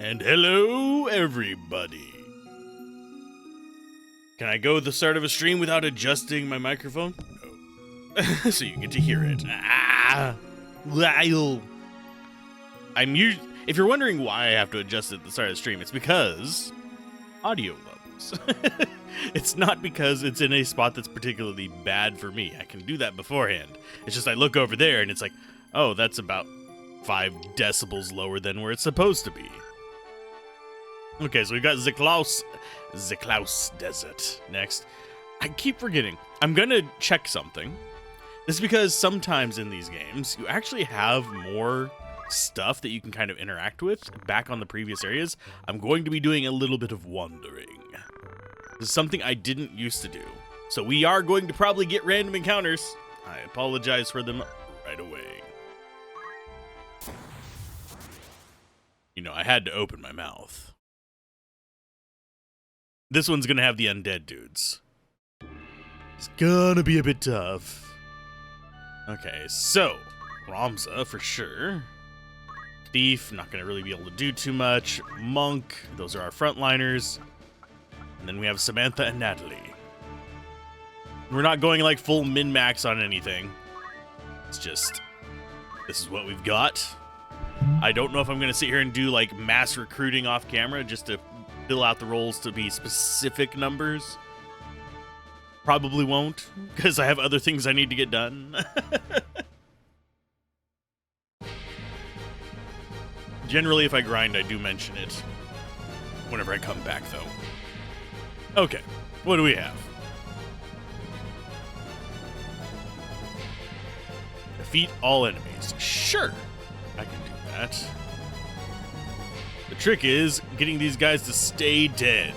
And hello, everybody. Can I go at the start of a stream without adjusting my microphone? No. So you get to hear it. If you're wondering why I have to adjust it at the start of the stream, it's because audio levels. It's not because it's in a spot that's particularly bad for me. I can do that beforehand. It's just I look over there and it's like, oh, that's about 5 decibels lower than where it's supposed to be. Okay, so we've got the Klaus Desert next. I keep forgetting. I'm gonna check something. This is because sometimes in these games, you actually have more stuff that you can kind of interact with back on the previous areas. I'm going to be doing a little bit of wandering. This is something I didn't used to do. So we are going to probably get random encounters. I apologize for them right away. You know, I had to open my mouth. This one's gonna have the undead dudes. It's gonna be a bit tough. Okay, so Ramza for sure. Thief, not gonna really be able to do too much. Monk, those are our frontliners. And then we have Samantha and Natalie. We're not going like full min-max on anything. It's just, this is what we've got. I don't know if I'm gonna sit here and do like mass recruiting off camera just to fill out the roles to be specific numbers. Probably won't, because I have other things I need to get done. Generally, if I grind, I do mention it whenever I come back, though. Okay, what do we have? Defeat all enemies. Sure, I can do that. The trick is getting these guys to stay dead.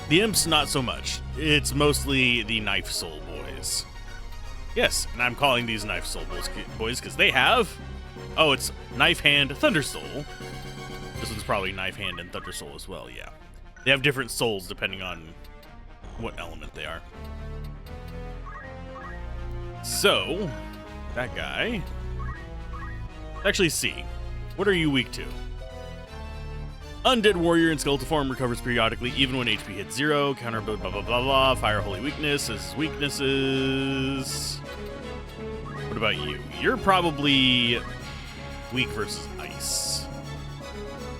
The imps, not so much. It's mostly the knife soul boys. Yes, and I'm calling these knife soul boys because they have... Oh, it's knife hand, thunder soul. This one's probably knife hand and thunder soul as well, yeah. They have different souls depending on what element they are. So, that guy... Actually, C. What are you weak to? Undead warrior in skeletal form recovers periodically, even when HP hits 0. Counter blah blah blah blah. Fire holy weakness as weaknesses. What about you? You're probably weak versus ice.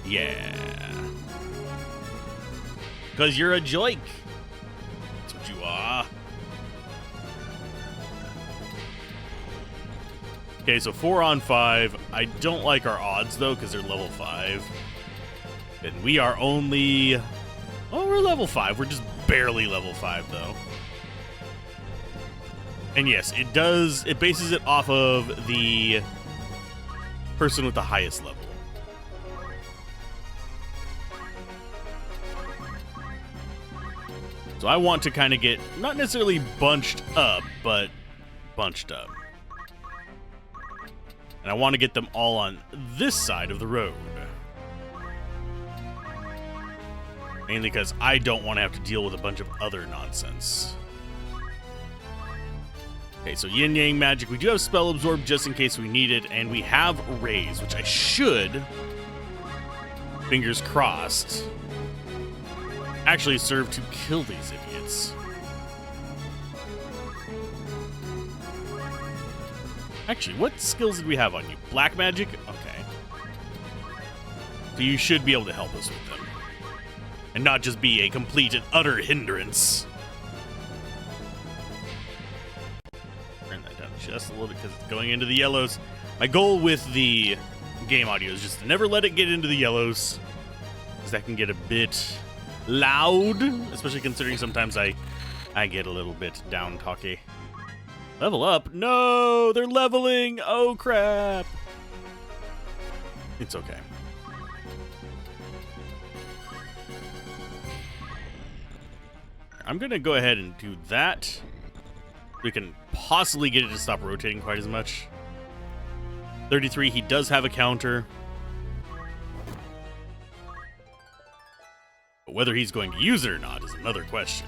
Yeah. Because you're a joik. That's what you are. Okay, so 4 on 5. I don't like our odds, though, because they're level 5. And we are only... Oh, we're level 5. We're just barely level 5, though. And yes, it does... It bases it off of the person with the highest level. So I want to kind of get, not necessarily bunched up, but bunched up. And I want to get them all on this side of the road. Mainly because I don't want to have to deal with a bunch of other nonsense. Okay, so Yin Yang Magic. We do have Spell Absorb just in case we need it. And we have Raise, which I should, fingers crossed, actually serve to kill these idiots. Actually, what skills did we have on you? Black magic? Okay. So you should be able to help us with them. And not just be a complete and utter hindrance. Turn that down just a little bit because it's going into the yellows. My goal with the game audio is just to never let it get into the yellows. Because that can get a bit loud. Especially considering sometimes I get a little bit down talky. Level up? No, they're leveling. Oh, crap. It's okay. I'm going to go ahead and do that. We can possibly get it to stop rotating quite as much. 33, he does have a counter. But whether he's going to use it or not is another question.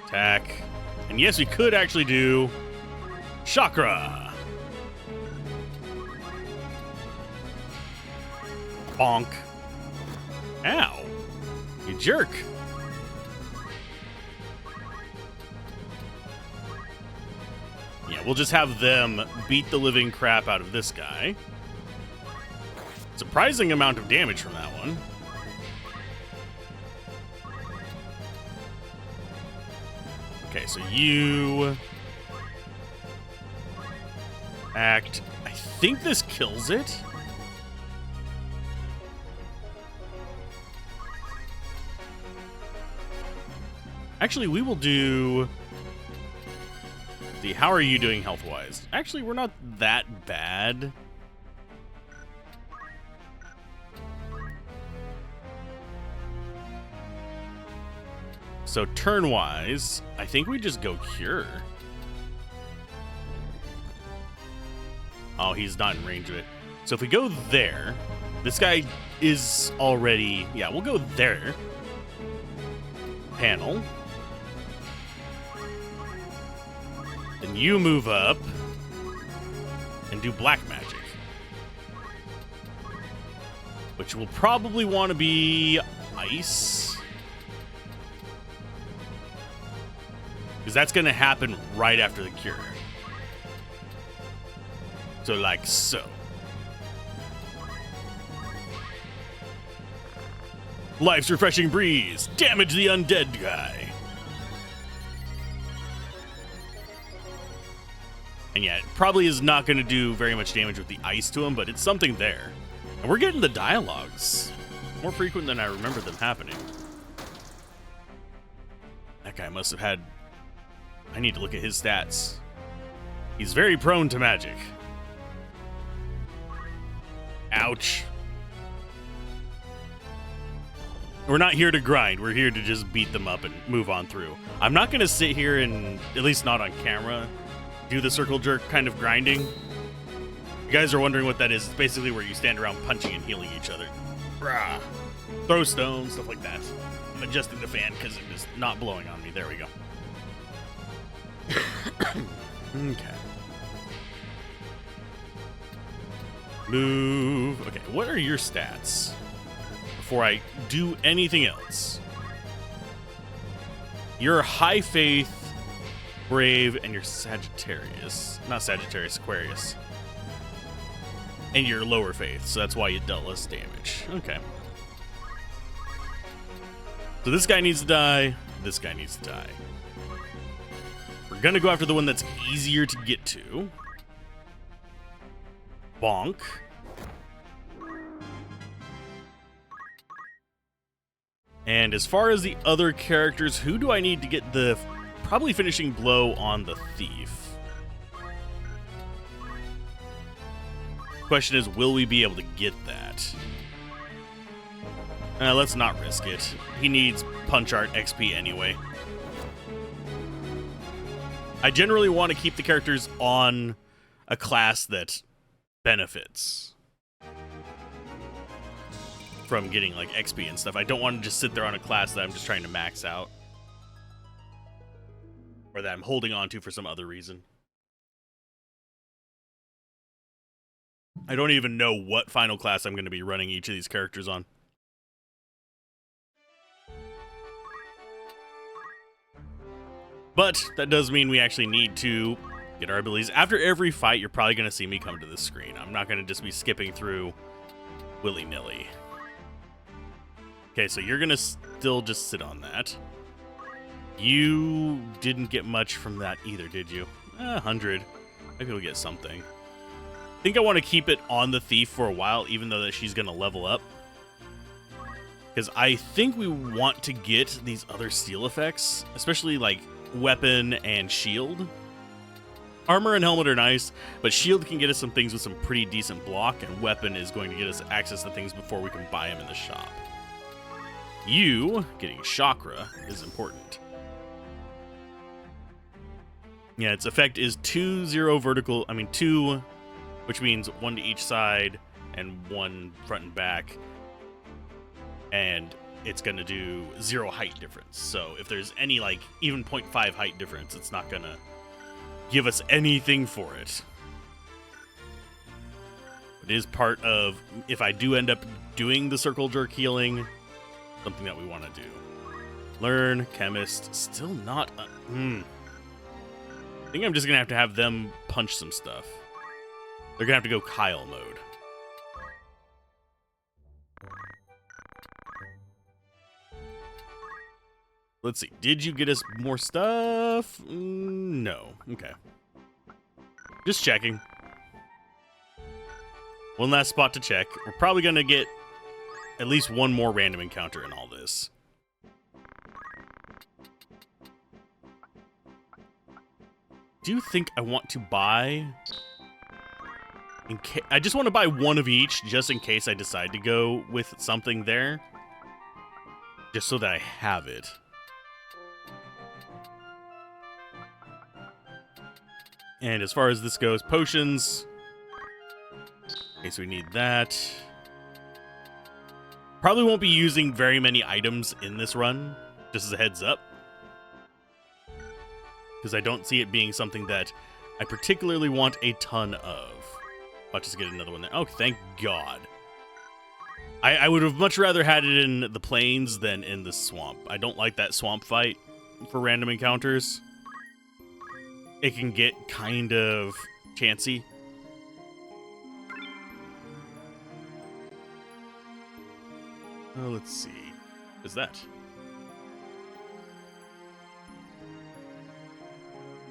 Attack. And yes, we could actually do Chakra. Bonk. Ow. You jerk. Yeah, we'll just have them beat the living crap out of this guy. Surprising amount of damage from that one. Okay, so you act. I think this kills it. Actually, we will do the how are you doing health-wise? Actually, we're not that bad. So turn-wise, I think we just go Cure. Oh, he's not in range of it. So if we go there, this guy is already... Yeah, we'll go there. Panel. Then you move up and do black magic. Which will probably want to be ice. Because that's going to happen right after the cure. So like so. Life's refreshing breeze. Damage the undead guy. And yeah, it probably is not going to do very much damage with the ice to him, but it's something there. And we're getting the dialogues. More frequent than I remember them happening. That guy must have had... I need to look at his stats. He's very prone to magic. Ouch. We're not here to grind. We're here to just beat them up and move on through. I'm not going to sit here and, at least not on camera, do the circle jerk kind of grinding. You guys are wondering what that is. It's basically where you stand around punching and healing each other. Rah. Throw stones, stuff like that. I'm adjusting the fan because it is not blowing on me. There we go. Okay. Move. Okay, what are your stats? Before I do anything else. You're high faith, brave, and you're Sagittarius. Not Sagittarius, Aquarius. And you're lower faith, so that's why you dealt less damage. Okay. So this guy needs to die. This guy needs to die. We're gonna go after the one that's easier to get to. Bonk. And as far as the other characters, who do I need to get the probably finishing blow on the thief? Question is, will we be able to get that? Let's not risk it. He needs punch art XP anyway. I generally want to keep the characters on a class that benefits from getting like XP and stuff. I don't want to just sit there on a class that I'm just trying to max out, or that I'm holding on to for some other reason. I don't even know what final class I'm going to be running each of these characters on. But that does mean we actually need to get our abilities. After every fight, you're probably going to see me come to this screen. I'm not going to just be skipping through willy-nilly. Okay, so you're going to still just sit on that. You didn't get much from that either, did you? 100. Maybe we'll get something. I think I want to keep it on the thief for a while, even though that she's going to level up. Because I think we want to get these other steel effects, especially like weapon and shield. Armor and helmet are nice, but shield can get us some things with some pretty decent block, and weapon is going to get us access to things before we can buy them in the shop. You getting chakra is important. Yeah, its effect is 2 vertical, 2, which means 1 to each side and 1 front and back. And it's going to do 0 height difference. So if there's any, like, even 0.5 height difference, it's not going to give us anything for it. But It is part of, if I do end up doing the circle jerk healing, something that we want to do. Learn, chemist, still not... I think I'm just going to have them punch some stuff. They're going to have to go Kyle mode. Let's see. Did you get us more stuff? No. Okay. Just checking. One last spot to check. We're probably going to get at least one more random encounter in all this. Do you think I want to buy... I just want to buy one of each, just in case I decide to go with something there. Just so that I have it. And as far as this goes, potions. Okay, so we need that. Probably won't be using very many items in this run, just as a heads up. Because I don't see it being something that I particularly want a ton of. I'll just get another one there. Oh, thank God. I would have much rather had it in the plains than in the swamp. I don't like that swamp fight for random encounters. It can get kind of chancy. Oh, let's see. What is that?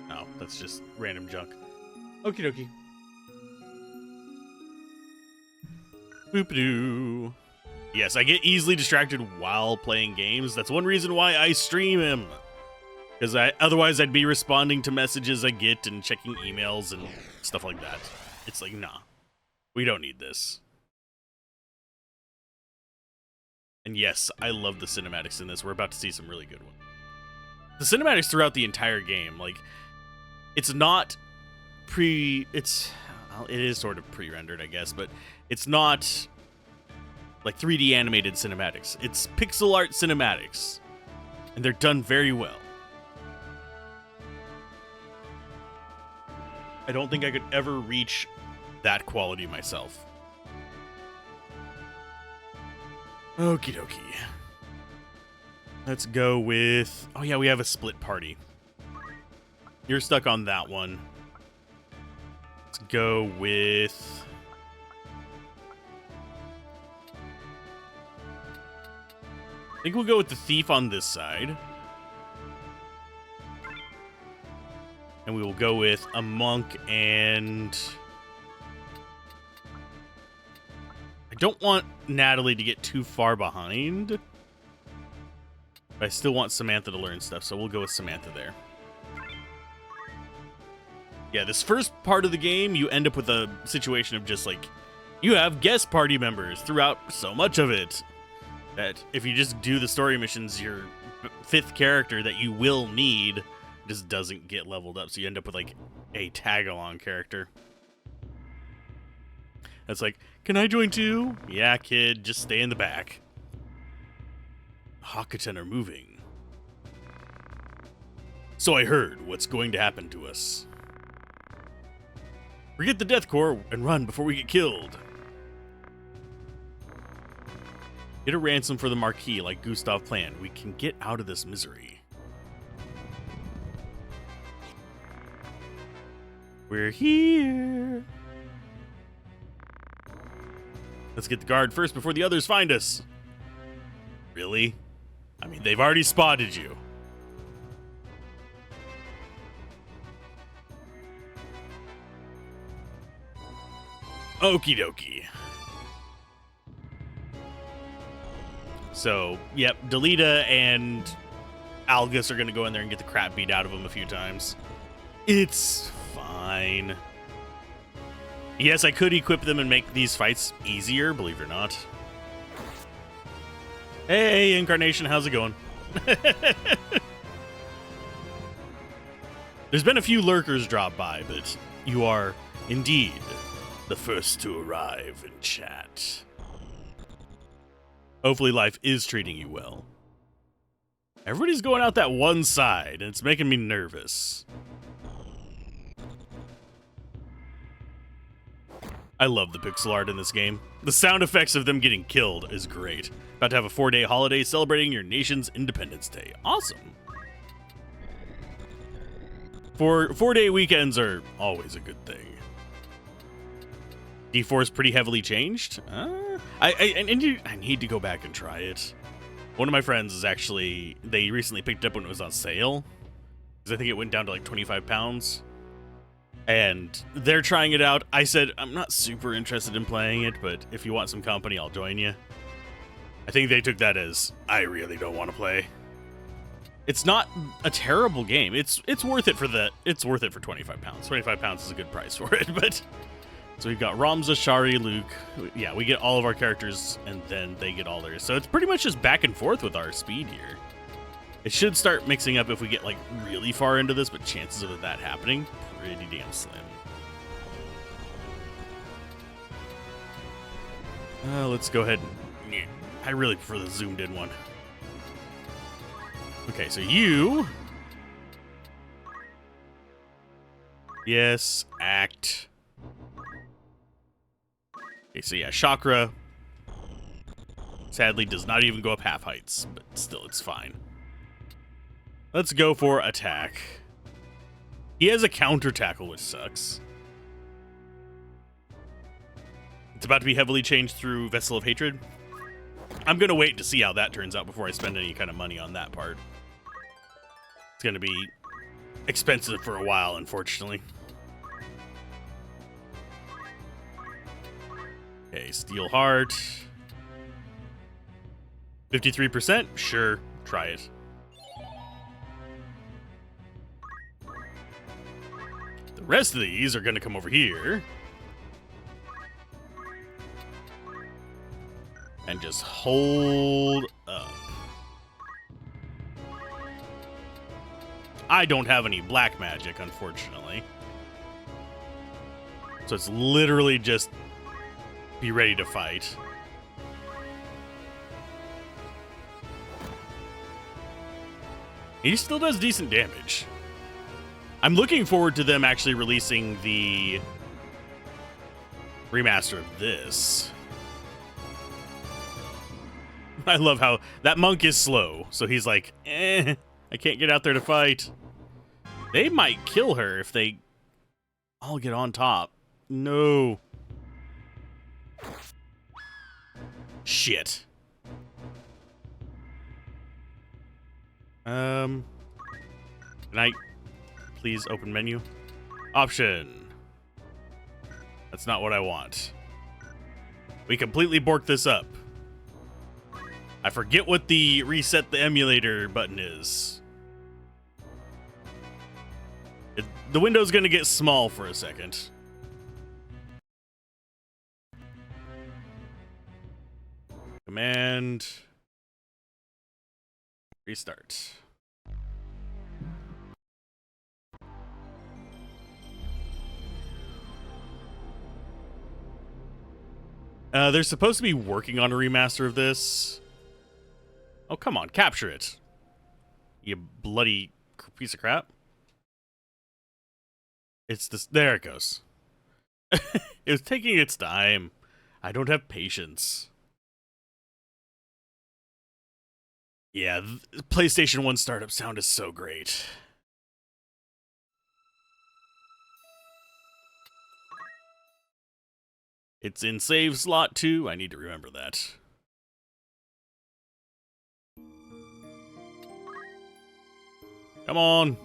Oh, that's just random junk. Okie dokie. Boop-a-doo. Yes, I get easily distracted while playing games. That's one reason why I stream him. Because otherwise I'd be responding to messages I get and checking emails and stuff like that. It's like, nah. We don't need this. And yes, I love the cinematics in this. We're about to see some really good ones. The cinematics throughout the entire game, like, it's not it is sort of pre-rendered, I guess, but it's not like 3D animated cinematics. It's pixel art cinematics, and they're done very well. I don't think I could ever reach that quality myself. Okie dokie. Let's go with... Oh yeah, we have a split party. You're stuck on that one. Let's go with... I think we'll go with the thief on this side. And we will go with a monk and... I don't want Natalie to get too far behind. But I still want Samantha to learn stuff, so we'll go with Samantha there. Yeah, this first part of the game, you end up with a situation of just like, you have guest party members throughout so much of it that if you just do the story missions, your fifth character that you will need just doesn't get leveled up, so you end up with like a tag-along character. That's like, can I join too? Yeah, kid, just stay in the back. Hakuten are moving. So I heard what's going to happen to us. Forget the Death Corps and run before we get killed. Get a ransom for the Marquis like Gustav planned. We can get out of this misery. We're here. Let's get the guard first before the others find us. Really? I mean, they've already spotted you. Okie dokie. So, yep, Delita and Algus are going to go in there and get the crap beat out of them a few times. It's fine. Yes, I could equip them and make these fights easier, believe it or not. Hey, Incarnation, how's it going? There's been a few lurkers drop by, but you are indeed the first to arrive in chat. Hopefully life is treating you well. Everybody's going out that one side, and it's making me nervous. I love the pixel art in this game. The sound effects of them getting killed is great. About to have a 4-day holiday celebrating your nation's Independence Day. Awesome. 4-day weekends are always a good thing. D4 is pretty heavily changed. I need to go back and try it. One of my friends is actually, they recently picked it up when it was on sale. Because I think it went down to like 25 pounds. And they're trying it out. I said, I'm not super interested in playing it, but if you want some company, I'll join you. I think they took that as, I really don't want to play. It's not a terrible game. It's worth it for it's worth it for 25 pounds. 25 pounds is a good price for it, but... So we've got Ramza, Shari, Luke. Yeah, we get all of our characters, and then they get all theirs. So it's pretty much just back and forth with our speed here. It should start mixing up if we get, like, really far into this, but chances of that happening, pretty damn slim. Let's go ahead and... I really prefer the zoomed-in one. Okay, so you... Yes, act... Okay, so yeah, Chakra sadly does not even go up half heights, but still, it's fine. Let's go for attack. He has a counter tackle, which sucks. It's about to be heavily changed through Vessel of Hatred. I'm going to wait to see how that turns out before I spend any kind of money on that part. It's going to be expensive for a while, unfortunately. Okay, Steel Heart. 53%? Sure, try it. The rest of these are going to come over here. And just hold up. I don't have any black magic, unfortunately. So it's literally just be ready to fight. He still does decent damage. I'm looking forward to them actually releasing the remaster of this. I love how that monk is slow, so he's like, I can't get out there to fight. They might kill her if they all get on top. No. Shit. Can I please open menu? Option. That's not what I want. We completely borked this up. I forget what the reset the emulator button is. The window's gonna get small for a second. Command. Restart. They're supposed to be working on a remaster of this. Oh, come on, capture it. You bloody piece of crap. It's this. There it goes. It was taking its time. I don't have patience. Yeah, PlayStation 1 startup sound is so great. It's in save slot 2. I need to remember that. Come on.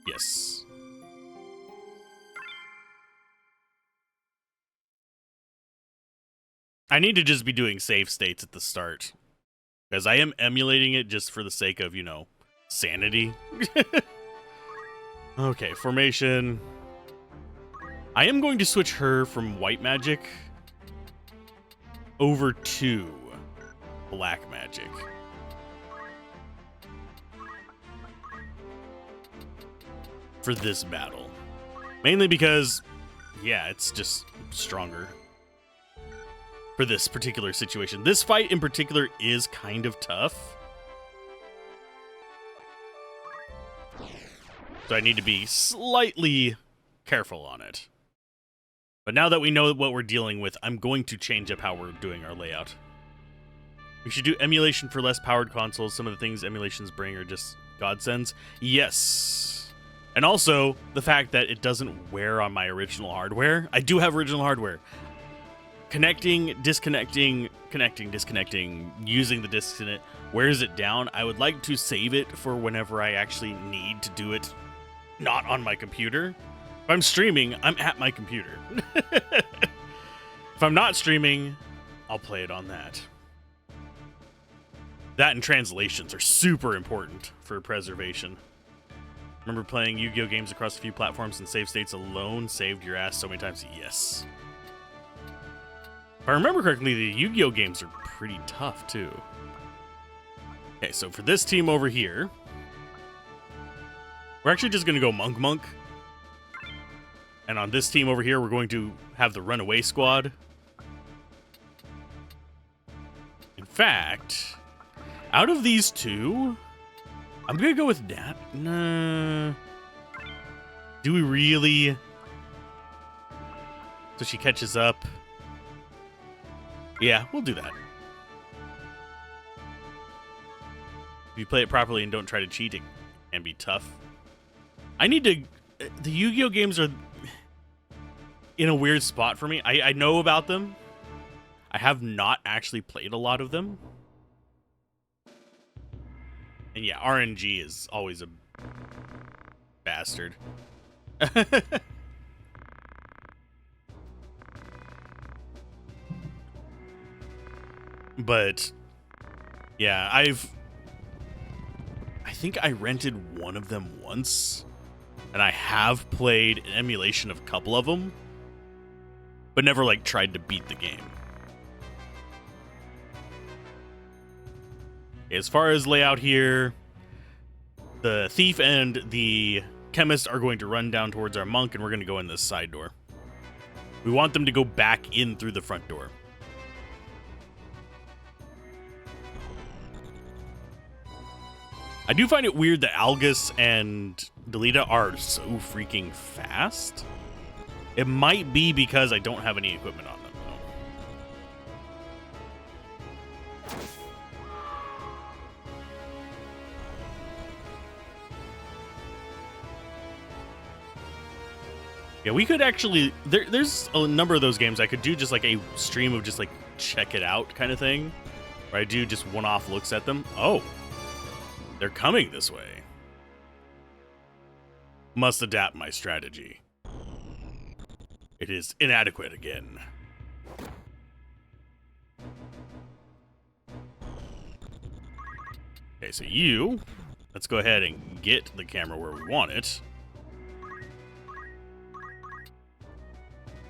Yes. I need to just be doing save states at the start. Because I am emulating it just for the sake of, you know, sanity. Okay, formation. I am going to switch her from white magic over to black magic. For this battle. Mainly because, yeah, it's just stronger. For this particular situation. This fight in particular is kind of tough. So I need to be slightly careful on it. But now that we know what we're dealing with, I'm going to change up how we're doing our layout. We should do emulation for less powered consoles. Some of the things emulations bring are just godsends. Yes. And also, the fact that it doesn't wear on my original hardware. I do have original hardware. Connecting, disconnecting, connecting, disconnecting, using the disconnect wears it down. I would like to save it for whenever I actually need to do it not on my computer. If I'm streaming, I'm at my computer. If I'm not streaming, I'll play it on that. That and translations are super important for preservation. Remember playing Yu-Gi-Oh games across a few platforms and save states alone saved your ass so many times? Yes. If I remember correctly, the Yu-Gi-Oh games are pretty tough, too. Okay, so for this team over here, we're actually just going to go Monk. And on this team over here, we're going to have the Runaway Squad. In fact, out of these two, I'm going to go with Nat. Nah. Do we really? So she catches up. Yeah, we'll do that. If you play it properly and don't try to cheat, it can be tough. I need to... The Yu-Gi-Oh games are in a weird spot for me. I know about them. I have not actually played a lot of them. And yeah, RNG is always a bastard. But yeah, I think I rented one of them once, and I have played an emulation of a couple of them, but never like tried to beat the game. As far as layout here, the thief and the chemist are going to run down towards our monk, and we're going to go in this side door. We want them to go back in through the front door. I do find it weird that Algus and Delita are so freaking fast. It might be because I don't have any equipment on them, though. Yeah, we could actually... There's a number of those games I could do just like a stream of just like check it out kind of thing. Where I do just one-off looks at them. Oh. They're coming this way. Must adapt my strategy. It is inadequate again. Okay, so let's go ahead and get the camera where we want it.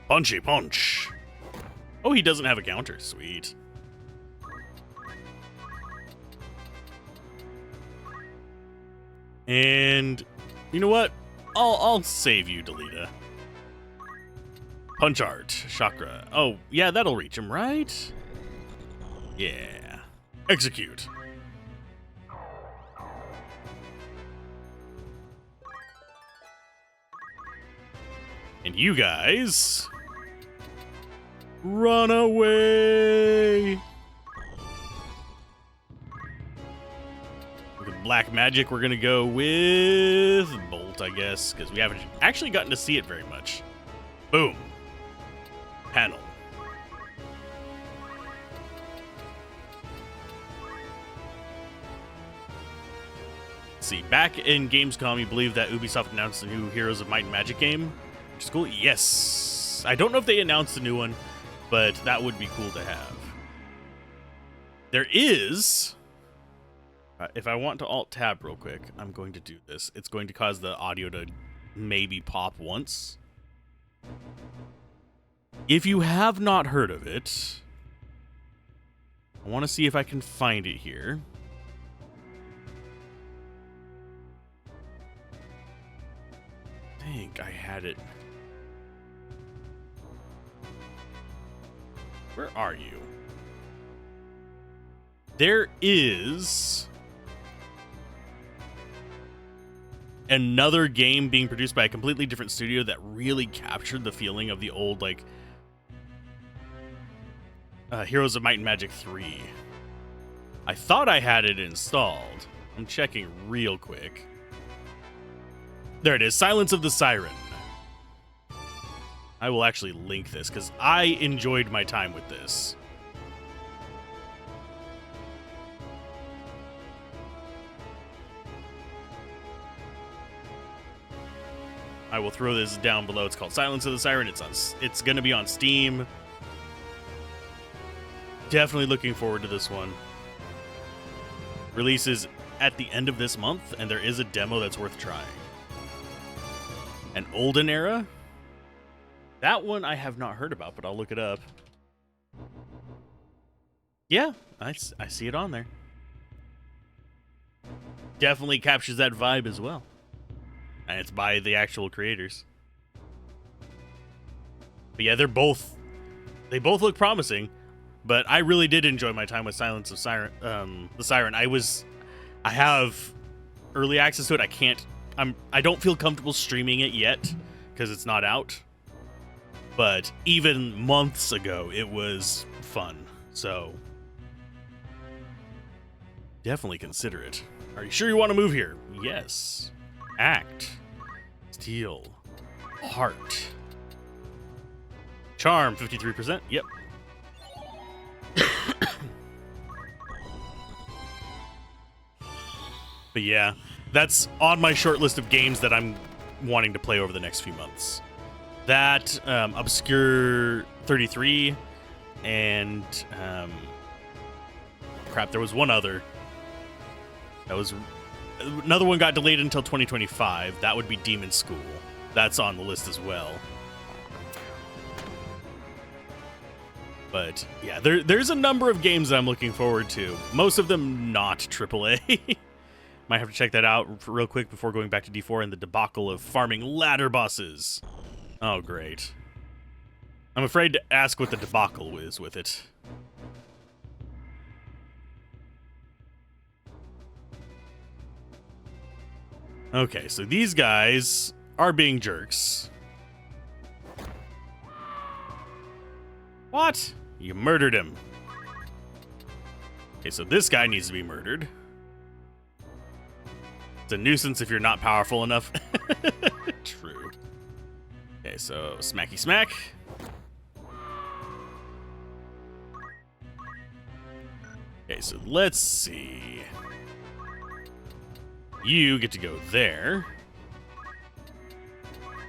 Punchy punch. Oh, he doesn't have a counter. Sweet. And you know what? I'll save you, Delita. Punch art, chakra. Oh, yeah, that'll reach him, right? Yeah. Execute. And you guys run away. Black magic, we're gonna go with Bolt, I guess, because we haven't actually gotten to see it very much. Boom. Panel. Let's see, back in Gamescom, you believe that Ubisoft announced the new Heroes of Might and Magic game, which is cool. Yes. I don't know if they announced the new one, but that would be cool to have. There is... if I want to Alt-Tab real quick, I'm going to do this. It's going to cause the audio to maybe pop once. If you have not heard of it, I want to see if I can find it here. I think I had it. Where are you? There is... another game being produced by a completely different studio that really captured the feeling of the old, like, Heroes of Might and Magic 3. I thought I had it installed. I'm checking real quick. There it is, Silence of the Siren. I will actually link this because I enjoyed my time with this. I will throw this down below. It's called Silence of the Siren. It's going to be on Steam. Definitely looking forward to this one. Releases at the end of this month, and there is a demo that's worth trying. An Olden Era? That one I have not heard about, but I'll look it up. Yeah, I see it on there. Definitely captures that vibe as well. And it's by the actual creators. But yeah, they both look promising. But I really did enjoy my time with Silence of the Siren. I have early access to it. I don't feel comfortable streaming it yet because it's not out. But even months ago, it was fun. So definitely consider it. Are you sure you want to move here? Yes. Act. Steel. Heart. Charm, 53%. Yep. But yeah, that's on my short list of games that I'm wanting to play over the next few months. That, Obscure 33, and, crap, there was one other. Another one got delayed until 2025. That would be Demon School. That's on the list as well. But yeah, there's a number of games that I'm looking forward to. Most of them not AAA. Might have to check that out real quick before going back to D4 and the debacle of farming ladder bosses. Oh, great. I'm afraid to ask what the debacle is with it. Okay, so these guys are being jerks. What? You murdered him. Okay, so this guy needs to be murdered. It's a nuisance if you're not powerful enough. True. Okay, so smacky smack. Okay, so let's see. You get to go there.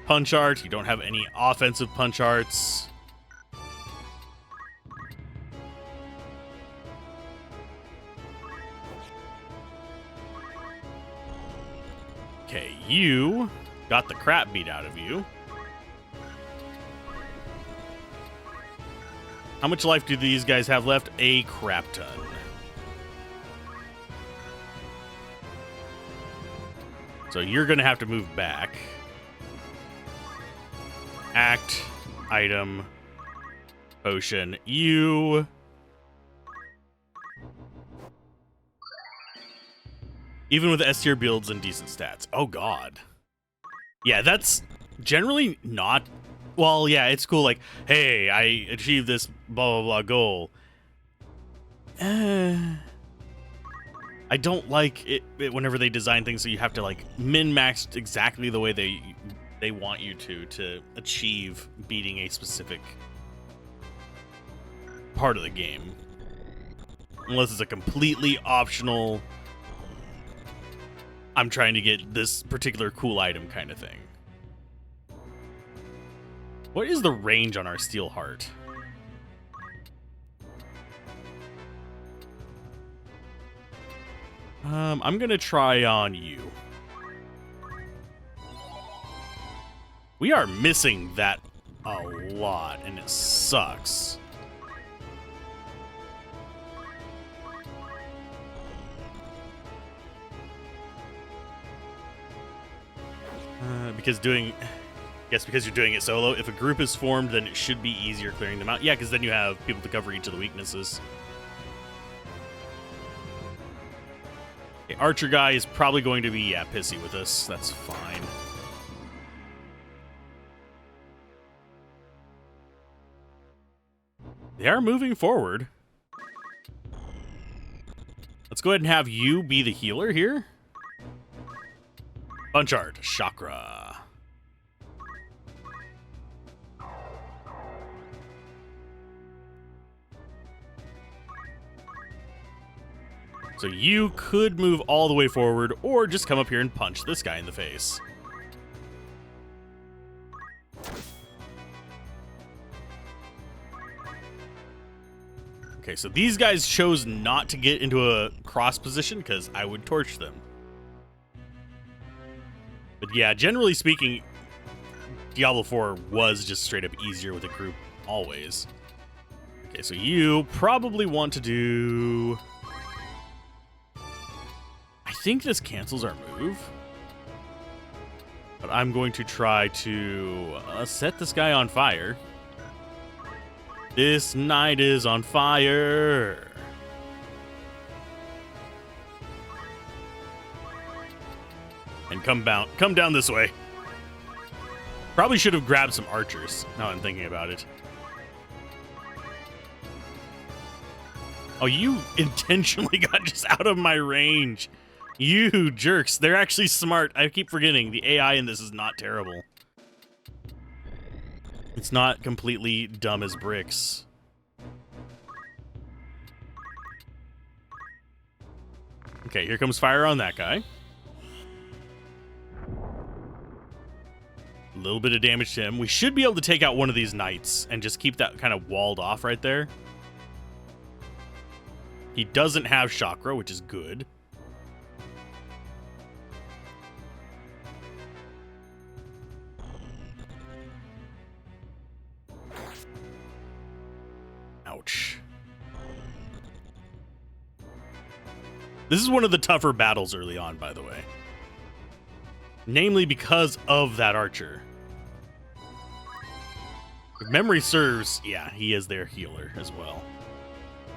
Punch art. You don't have any offensive punch arts. Okay, you got the crap beat out of you. How much life do these guys have left? A crap ton. So you're going to have to move back. Act, item, potion. You... Even with S tier builds and decent stats. Oh, God. Yeah, that's generally not... Well, yeah, it's cool. Like, hey, I achieved this blah, blah, blah goal. I don't like it whenever they design things so you have to, like, min-max exactly the way they want you to achieve beating a specific part of the game. Unless it's a completely optional... I'm trying to get this particular cool item kind of thing. What is the range on our steel heart? I'm gonna try on you. We are missing that a lot, and it sucks. Because you're doing it solo. If a group is formed, then it should be easier clearing them out. Yeah, because then you have people to cover each of the weaknesses. Okay, archer guy is probably going to be, yeah, pissy with us. That's fine. They are moving forward. Let's go ahead and have you be the healer here. Punch art, chakra. So you could move all the way forward or just come up here and punch this guy in the face. Okay, so these guys chose not to get into a cross position because I would torch them. But yeah, generally speaking, Diablo 4 was just straight up easier with a group always. Okay, so you probably want to do... I think this cancels our move. But I'm going to try to set this guy on fire. This knight is on fire. And come down this way. Probably should have grabbed some archers, now I'm thinking about it. Oh, you intentionally got just out of my range. You jerks. They're actually smart. I keep forgetting. The AI in this is not terrible. It's not completely dumb as bricks. Okay, here comes fire on that guy. A little bit of damage to him. We should be able to take out one of these knights and just keep that kind of walled off right there. He doesn't have chakra, which is good. Ouch. This is one of the tougher battles early on, by the way. Namely because of that archer. If memory serves, yeah, he is their healer as well.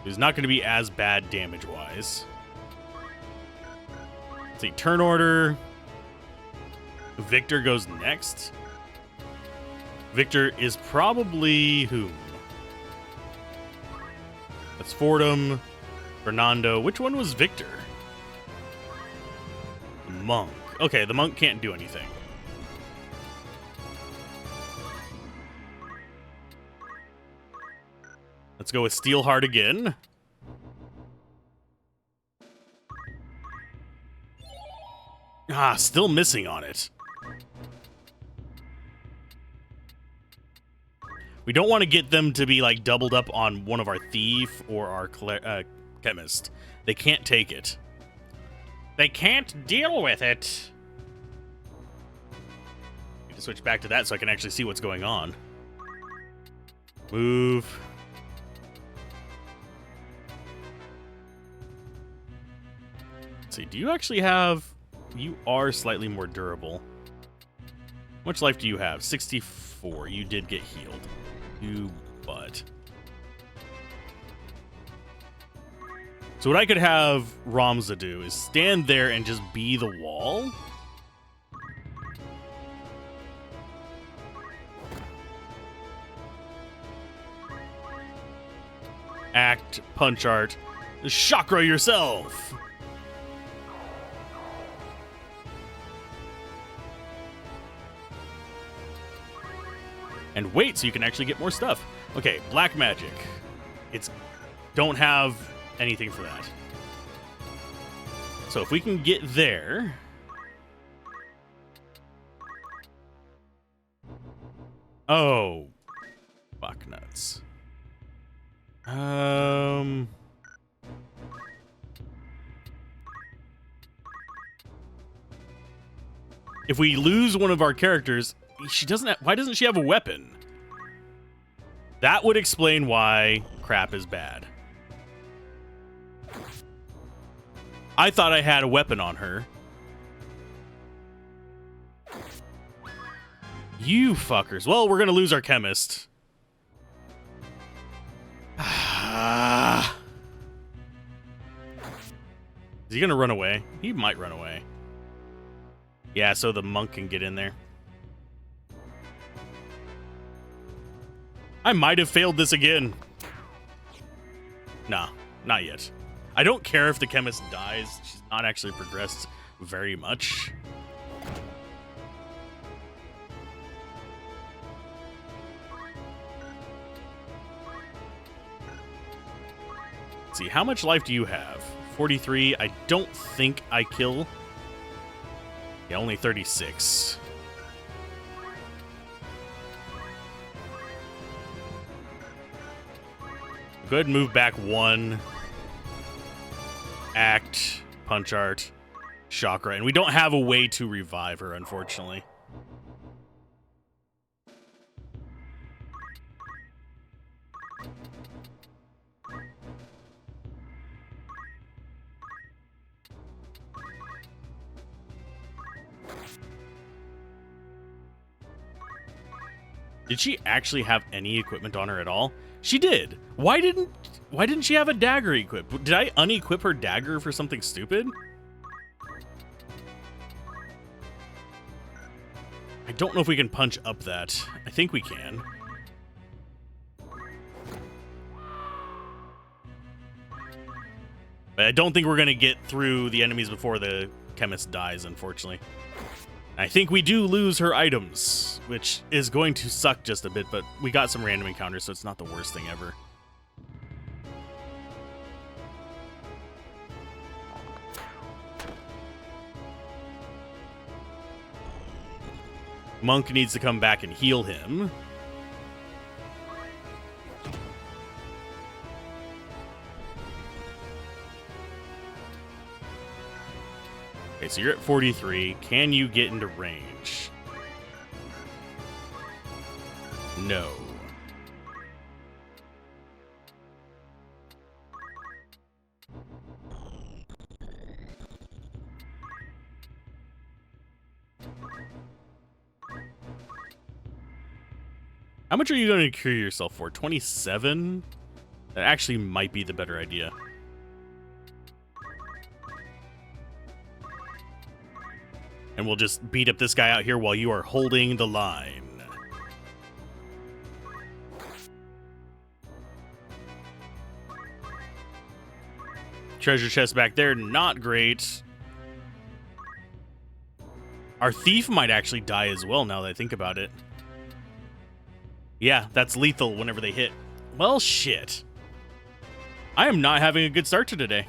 He's not going to be as bad damage-wise. Let's see, turn order. Victor goes next. Victor is probably whom? That's Fordham, Fernando. Which one was Victor? The monk. Okay, the monk can't do anything. Let's go with Steelheart again. Ah, still missing on it. We don't want to get them to be like doubled up on one of our thief or our chemist. They can't take it. They can't deal with it. Need to switch back to that so I can actually see what's going on. Move. Let's see, do you actually have... You are slightly more durable. How much life do you have? 64. You did get healed. You butt. So what I could have Ramza do is stand there and just be the wall. Act, punch art, chakra yourself. And wait so you can actually get more stuff. Okay, black magic. It's don't have anything for that. So if we can get there. Oh. Fuck nuts. If we lose one of our characters, she doesn't have, why doesn't she have a weapon? That would explain why crap is bad. I thought I had a weapon on her. You fuckers. Well, we're gonna lose our chemist. Is he gonna run away? He might run away. Yeah, so the monk can get in there. I might have failed this again. Nah, not yet. I don't care if the chemist dies. She's not actually progressed very much. Let's see, how much life do you have? 43. I don't think I kill. Yeah, only 36. Go ahead and move back one. Act, punch art, chakra. And we don't have a way to revive her, unfortunately. Did she actually have any equipment on her at all? She did. Why didn't she have a dagger equipped? Did I unequip her dagger for something stupid? I don't know if we can punch up that. I think we can. But I don't think we're going to get through the enemies before the chemist dies, unfortunately. I think we do lose her items, which is going to suck just a bit, but we got some random encounters, so it's not the worst thing ever. Monk needs to come back and heal him. Okay, so you're at 43. Can you get into range? No. How much are you going to cure yourself for? 27? That actually might be the better idea. And we'll just beat up this guy out here while you are holding the line. Treasure chest back there, not great. Our thief might actually die as well now that I think about it. Yeah, that's lethal whenever they hit. Well, shit. I am not having a good start to today.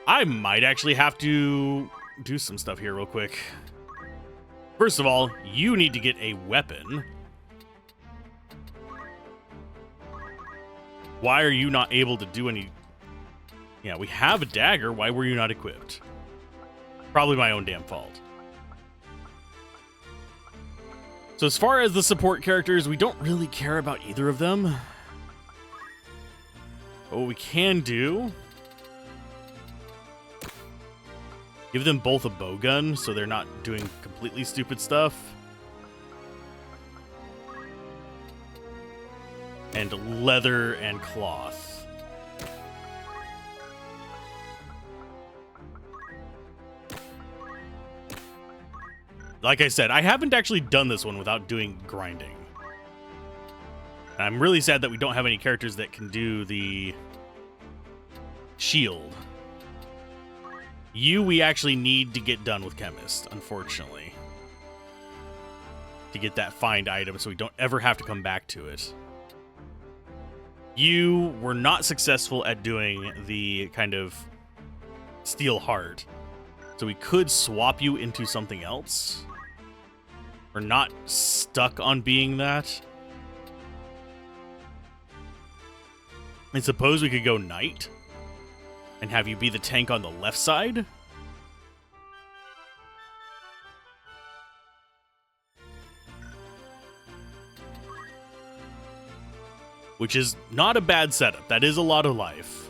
I might actually have to do some stuff here real quick. First of all, you need to get a weapon. Why are you not able to do any... Yeah, we have a dagger. Why were you not equipped? Probably my own damn fault. So as far as the support characters, we don't really care about either of them. But what we can do... Give them both a bowgun, so they're not doing completely stupid stuff. And leather and cloth. Like I said, I haven't actually done this one without doing grinding. And I'm really sad that we don't have any characters that can do the shield. We actually need to get done with Chemist, unfortunately. To get that find item so we don't ever have to come back to it. You were not successful at doing the kind of steel heart. So we could swap you into something else. We're not stuck on being that. I suppose we could go knight. And have you be the tank on the left side? Which is not a bad setup. That is a lot of life.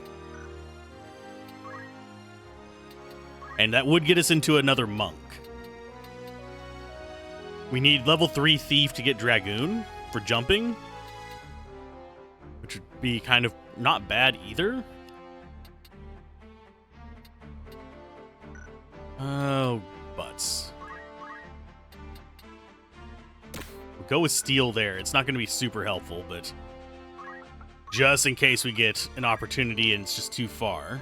And that would get us into another monk. We need level 3 thief to get Dragoon for jumping. Which would be kind of not bad either. Oh, butts. We'll go with steel there. It's not going to be super helpful, but just in case we get an opportunity and it's just too far.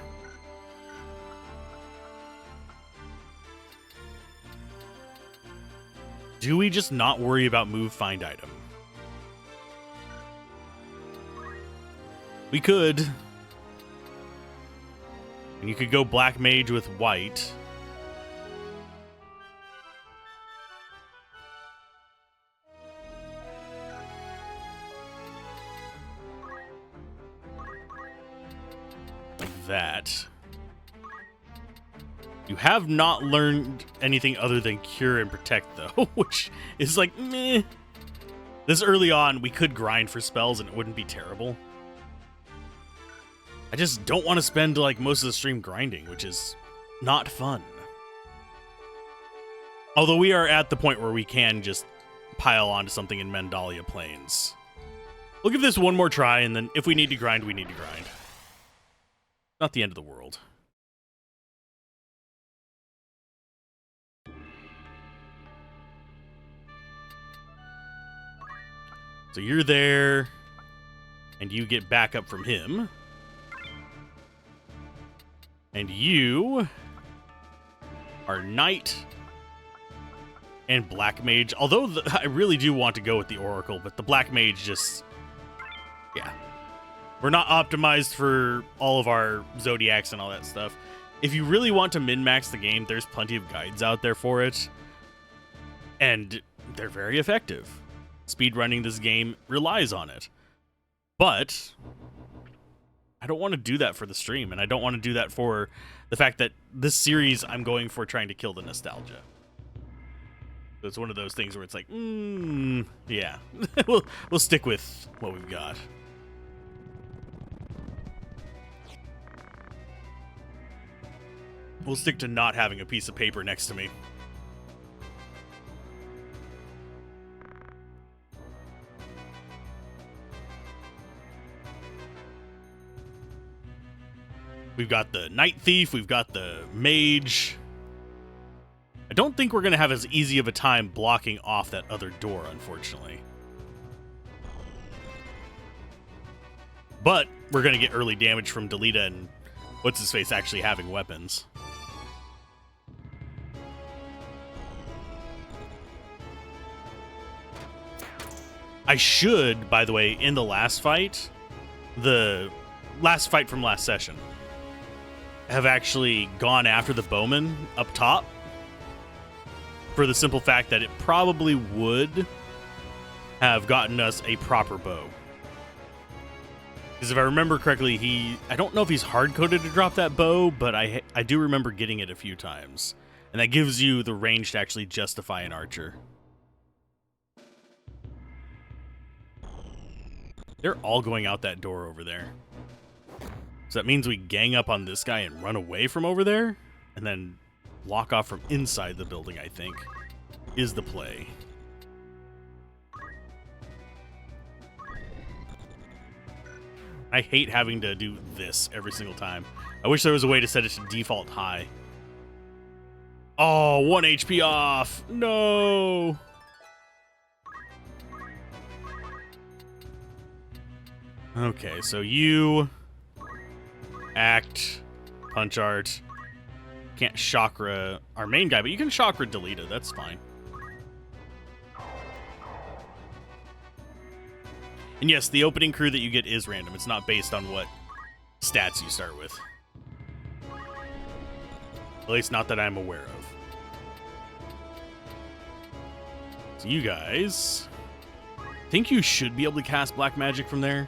Do we just not worry about move, find item? We could. And you could go black mage with white. Like that. You have not learned anything other than cure and protect, though, which is like, meh. This early on, we could grind for spells and it wouldn't be terrible. I just don't want to spend like most of the stream grinding, which is not fun. Although we are at the point where we can just pile onto something in Mandalia Plains. We'll give this one more try, and then if we need to grind, we need to grind. Not the end of the world. So you're there, and you get back up from him. And you are knight and black mage. Although I really do want to go with the oracle, but the black mage just, yeah. We're not optimized for all of our zodiacs and all that stuff. If you really want to min-max the game, there's plenty of guides out there for it. And they're very effective. Speedrunning this game relies on it. But I don't want to do that for the stream, and I don't want to do that for the fact that this series I'm going for trying to kill the nostalgia. So it's one of those things where it's like, yeah. we'll stick with what we've got. We'll stick to not having a piece of paper next to me. We've got the Night Thief, we've got the Mage. I don't think we're going to have as easy of a time blocking off that other door, unfortunately. But we're going to get early damage from Delita and What's-His-Face actually having weapons. I should, by the way, in the last fight from last session, have actually gone after the bowman up top for the simple fact that it probably would have gotten us a proper bow. Because if I remember correctly, I don't know if he's hard-coded to drop that bow, but I do remember getting it a few times. And that gives you the range to actually justify an archer. They're all going out that door over there. So that means we gang up on this guy and run away from over there, and then block off from inside the building, I think, is the play. I hate having to do this every single time. I wish there was a way to set it to default high. Oh, 1 HP off! No! Okay, so you act, punch art. Can't chakra our main guy, but you can chakra Delita. That's fine. And yes, the opening crew that you get is random. It's not based on what stats you start with. At least not that I'm aware of. So you guys, think you should be able to cast black magic from there.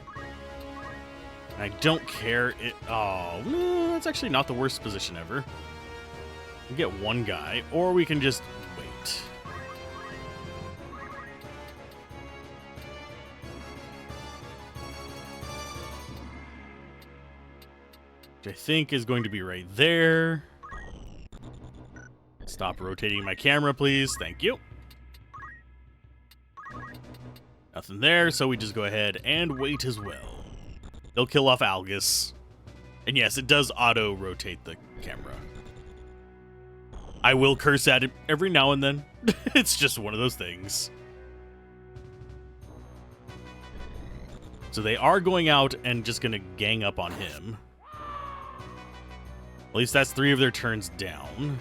I don't care. That's actually not the worst position ever. We get one guy, or we can just wait. Which I think is going to be right there. Stop rotating my camera, please. Thank you. Nothing there, so we just go ahead and wait as well. They'll kill off Algus. And yes, it does auto-rotate the camera. I will curse at it every now and then. It's just one of those things. So they are going out and just going to gang up on him. At least that's 3 of their turns down.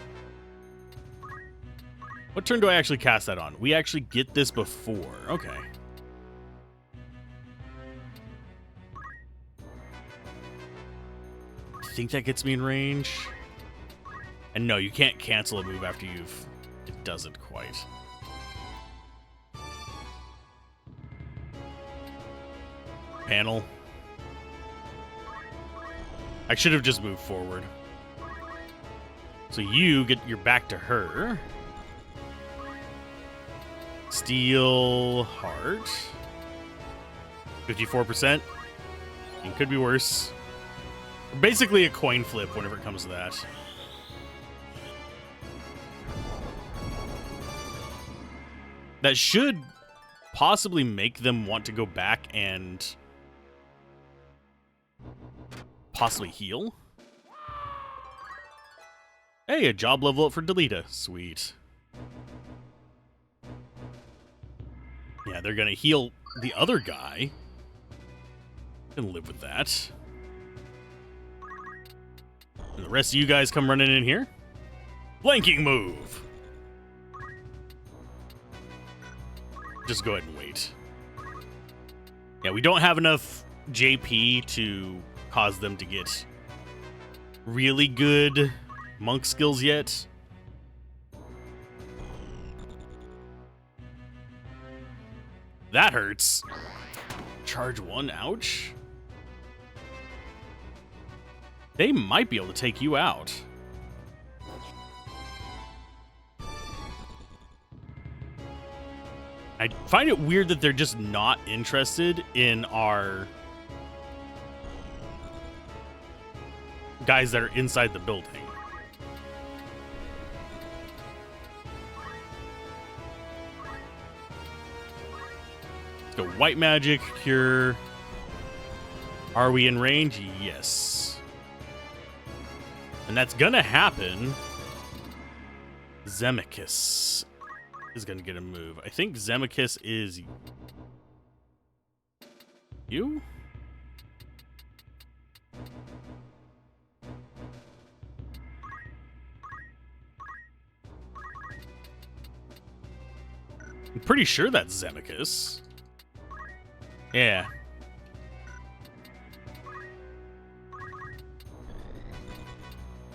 What turn do I actually cast that on? We actually get this before. Okay. I think that gets me in range. And no, you can't cancel a move after you've... It doesn't quite. Panel. I should have just moved forward. So you get your back to her. Steel heart. 54%. It could be worse. Basically a coin flip whenever it comes to that. That should possibly make them want to go back and possibly heal. Hey, a job level up for Delita. Sweet. Yeah, they're gonna heal the other guy. Can live with that. And the rest of you guys come running in here. Flanking move. Just go ahead and wait. Yeah, we don't have enough JP to cause them to get really good monk skills yet. That hurts. Charge 1, ouch. They might be able to take you out. I find it weird that they're just not interested in our guys that are inside the building. Let's go white magic, cure. Are we in range? Yes. And that's gonna happen. Zemachus is going to get a move. I think Zemachus is you? I'm pretty sure that's Zemachus. Yeah.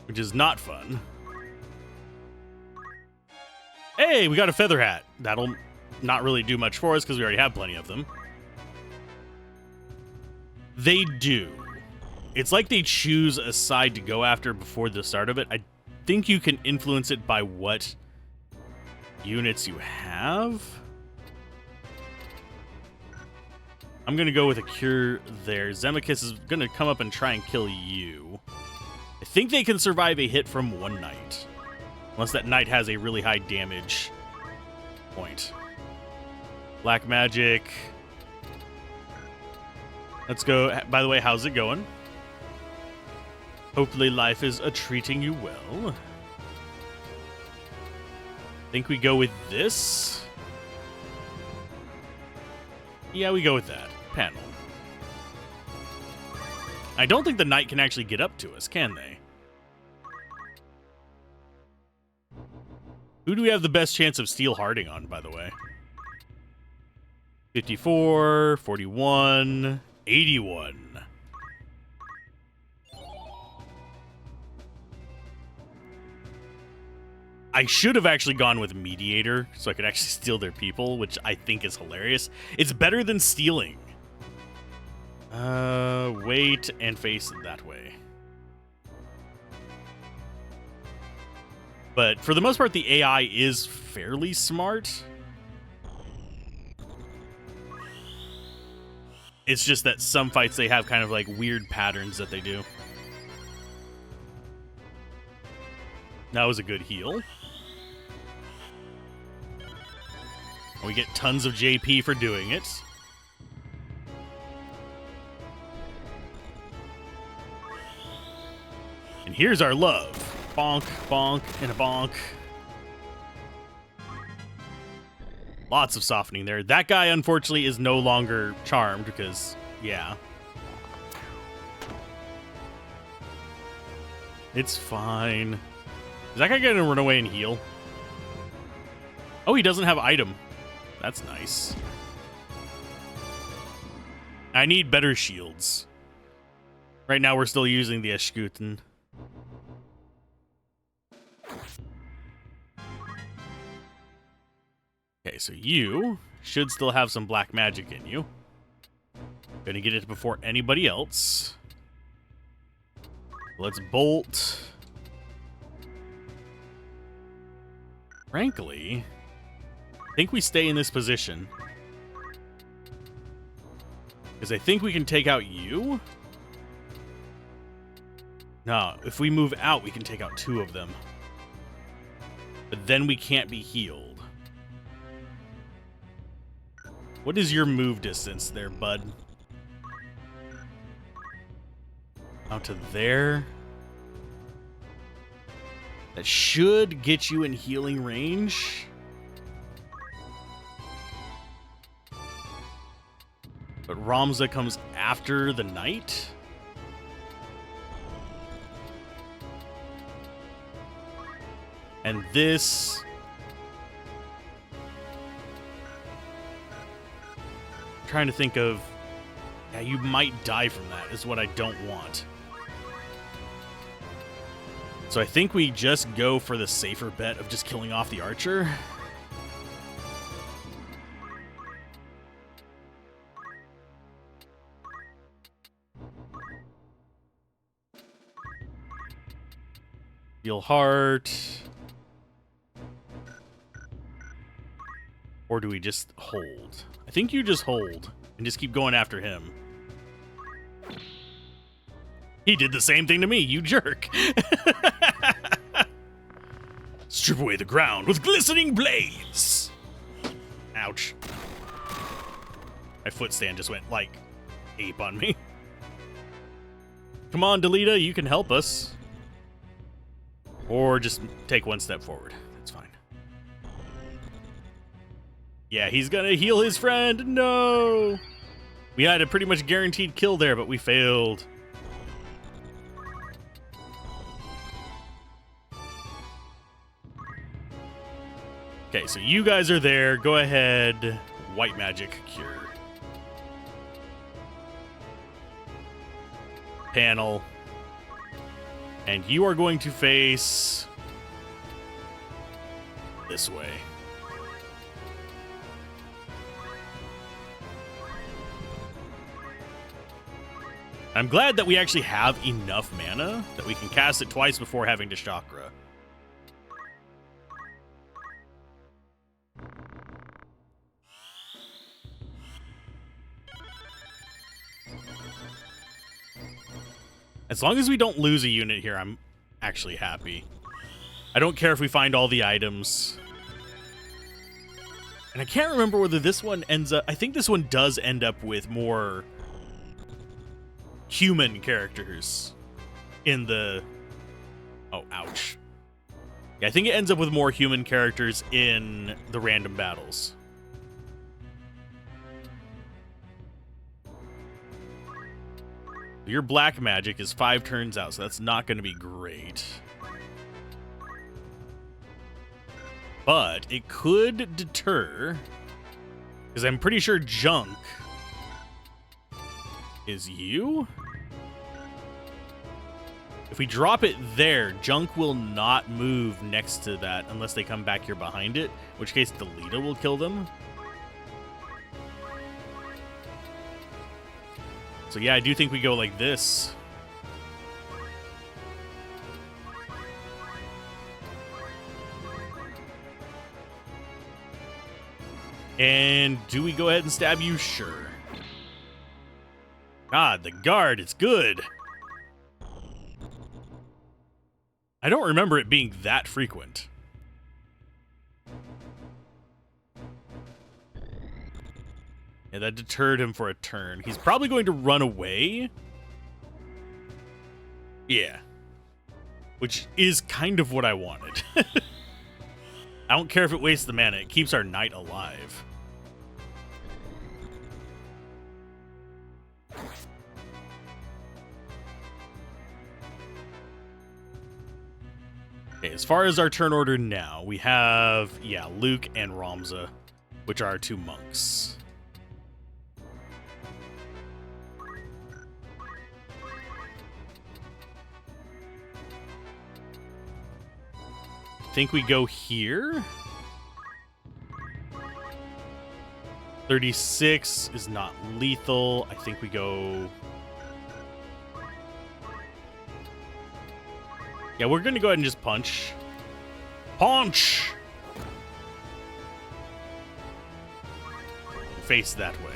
Which is not fun. Hey, we got a feather hat. That'll not really do much for us because we already have plenty of them. They do. It's like they choose a side to go after before the start of it. I think you can influence it by what units you have. I'm going to go with a cure there. Zemachus is going to come up and try and kill you. I think they can survive a hit from one knight. Unless that knight has a really high damage point. Black magic. Let's go. By the way, how's it going? Hopefully life is treating you well. Think we go with this? Yeah, we go with that. Panel. I don't think the knight can actually get up to us, can they? Who do we have the best chance of steel hearting on, by the way? 54, 41, 81. I should have actually gone with Mediator, so I could actually steal their people, which I think is hilarious. It's better than stealing. Wait and face that way. But for the most part, the AI is fairly smart. It's just that some fights they have kind of like weird patterns that they do. That was a good heal. We get tons of JP for doing it. And here's our love. Bonk, bonk, and a bonk. Lots of softening there. That guy, unfortunately, is no longer charmed because, yeah. It's fine. Is that guy going to run away and heal? Oh, he doesn't have item. That's nice. I need better shields. Right now, we're still using the Eshkuten. Okay, so you should still have some black magic in you. Gonna get it before anybody else. Let's bolt. Frankly, I think we stay in this position. Because I think we can take out you. No, if we move out, we can take out 2 of them. But then we can't be healed. What is your move distance there, bud? Out to there. That should get you in healing range. But Ramza comes after the knight. And this... I'm trying to think of... Yeah, you might die from that, is what I don't want. So I think we just go for the safer bet of just killing off the archer. Heal heart. Or do we just hold? I think you just hold and just keep going after him. He did the same thing to me, you jerk. Strip away the ground with glistening blades. Ouch. My foot stand just went like ape on me. Come on, Delita, you can help us. Or just take one step forward. That's fine. Yeah, he's gonna heal his friend. No! We had a pretty much guaranteed kill there, but we failed. Okay, so you guys are there. Go ahead. White magic cure. Panel. And you are going to face this way. I'm glad that we actually have enough mana that we can cast it twice before having to chakra. As long as we don't lose a unit here, I'm actually happy. I don't care if we find all the items. And I can't remember whether this one ends up... I think this one does end up with more human characters in the... Oh, ouch. Yeah, I think it ends up with more human characters in the random battles. Your black magic is 5 turns out, so that's not going to be great. But it could deter, because I'm pretty sure junk is you. If we drop it there, junk will not move next to that unless they come back here behind it, in which case Delita will kill them. So yeah, I do think we go like this. And do we go ahead and stab you? Sure. God, the guard, it's good. I don't remember it being that frequent. Yeah, that deterred him for a turn. He's probably going to run away. Yeah. which is kind of what I wanted. I don't care if it wastes the mana. It keeps our knight alive. Okay, as far as our turn order now, we have, yeah, Luke and Ramza, which are our 2 monks. I think we go here. 36 is not lethal. I think we go... Yeah, we're going to go ahead and just punch. Punch! Face that way.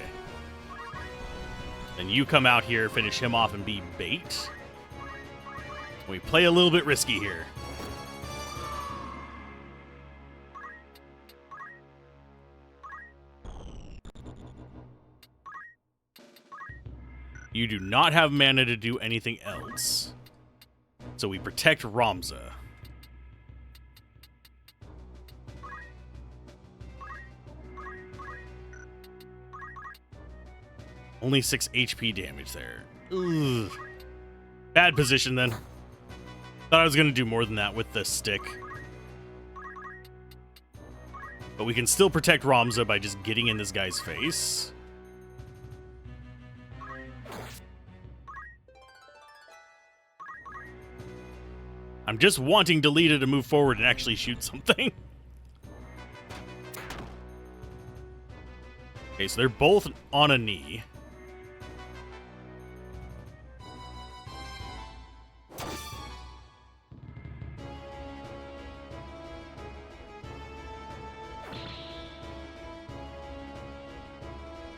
Then you come out here, finish him off, and be bait. We play a little bit risky here. You do not have mana to do anything else. So we protect Ramza. Only 6 HP damage there. Ugh. Bad position then. Thought I was going to do more than that with the stick. But we can still protect Ramza by just getting in this guy's face. I'm just wanting Delita to move forward and actually shoot something. Okay, so they're both on a knee.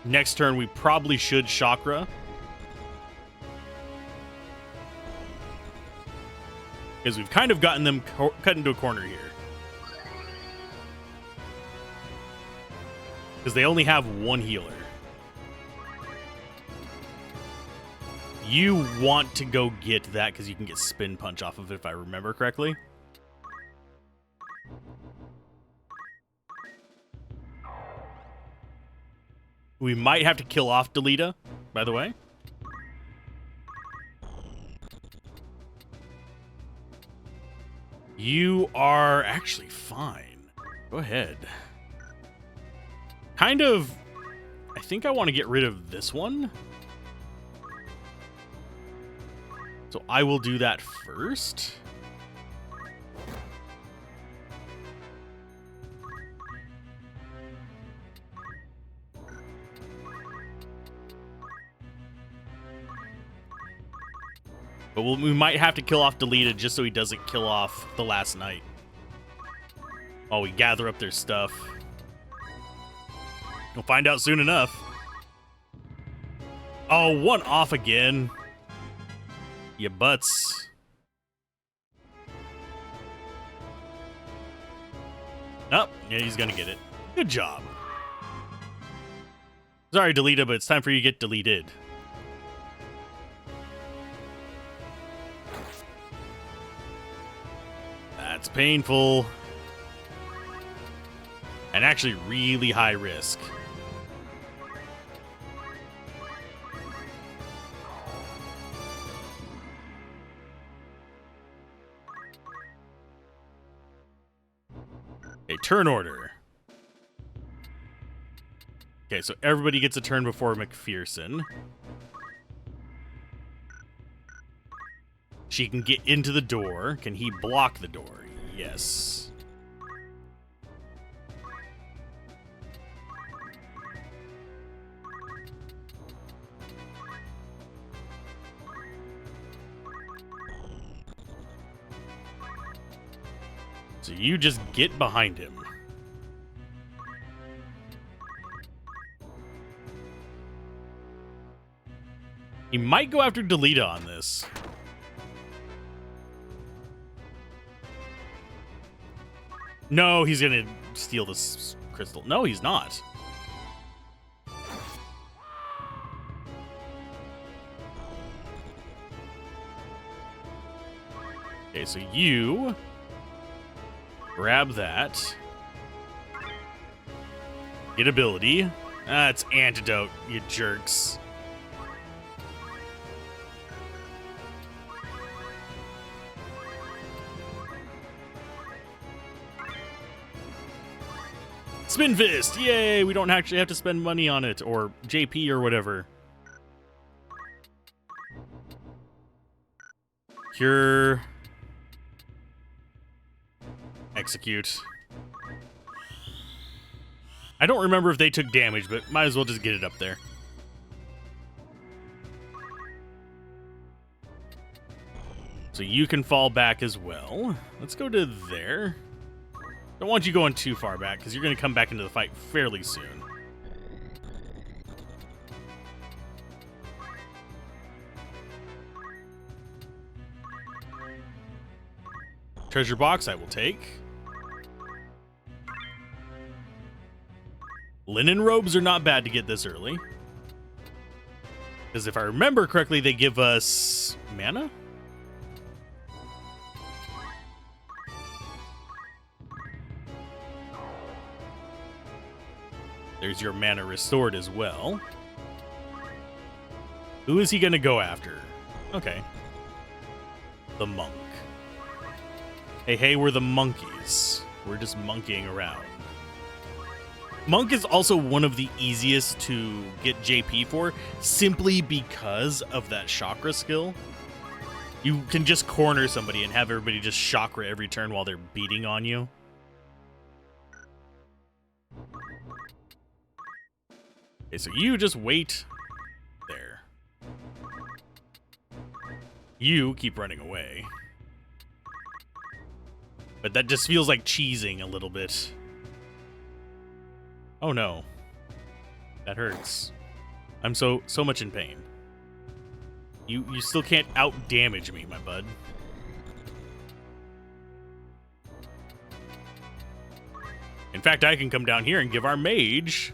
Next turn, we probably should Chakra. Because we've kind of gotten them cut into a corner here. Because they only have 1 healer. You want to go get that because you can get Spin Punch off of it, if I remember correctly. We might have to kill off Delita, by the way. You are actually fine. Go ahead. Kind of... I think I want to get rid of this one. So I will do that first. But we might have to kill off Delita just so he doesn't kill off the last knight. While we gather up their stuff. We'll find out soon enough. Oh, 1 off again. You butts. Oh, yeah, he's gonna get it. Good job. Sorry, Delita, but it's time for you to get deleted. That's painful. And actually really high risk. Okay, turn order. Okay, so everybody gets a turn before McPherson. She can get into the door. Can he block the door? Yes. So you just get behind him. He might go after Delita on this. No, he's gonna steal this crystal. No, he's not. Okay, so you grab that. Get ability. It's antidote, you jerks. Spin Fist! Yay! We don't actually have to spend money on it, or JP or whatever. Cure. Execute. I don't remember if they took damage, but might as well just get it up there. So you can fall back as well. Let's go to there. Don't want you going too far back, because you're going to come back into the fight fairly soon. Treasure box I will take. Linen robes are not bad to get this early. Because if I remember correctly, they give us mana? There's your mana restored as well. Who is he going to go after? Okay. The monk. Hey, we're the monkeys. We're just monkeying around. Monk is also one of the easiest to get JP for, simply because of that chakra skill. You can just corner somebody and have everybody just chakra every turn while they're beating on you. Okay, so you just wait there. You keep running away. But that just feels like cheesing a little bit. Oh no. That hurts. I'm so much in pain. You still can't out-damage me, my bud. In fact, I can come down here and give our mage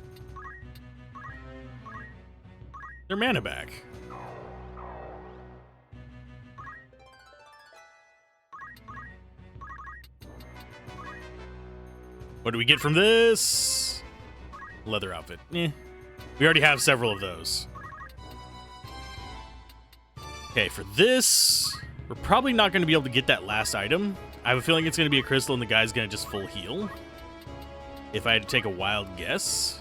their mana back. What do we get from this? Leather outfit. We already have several of those. Okay, for this, we're probably not going to be able to get that last item. I have a feeling it's going to be a crystal and the guy's going to just full heal. If I had to take a wild guess.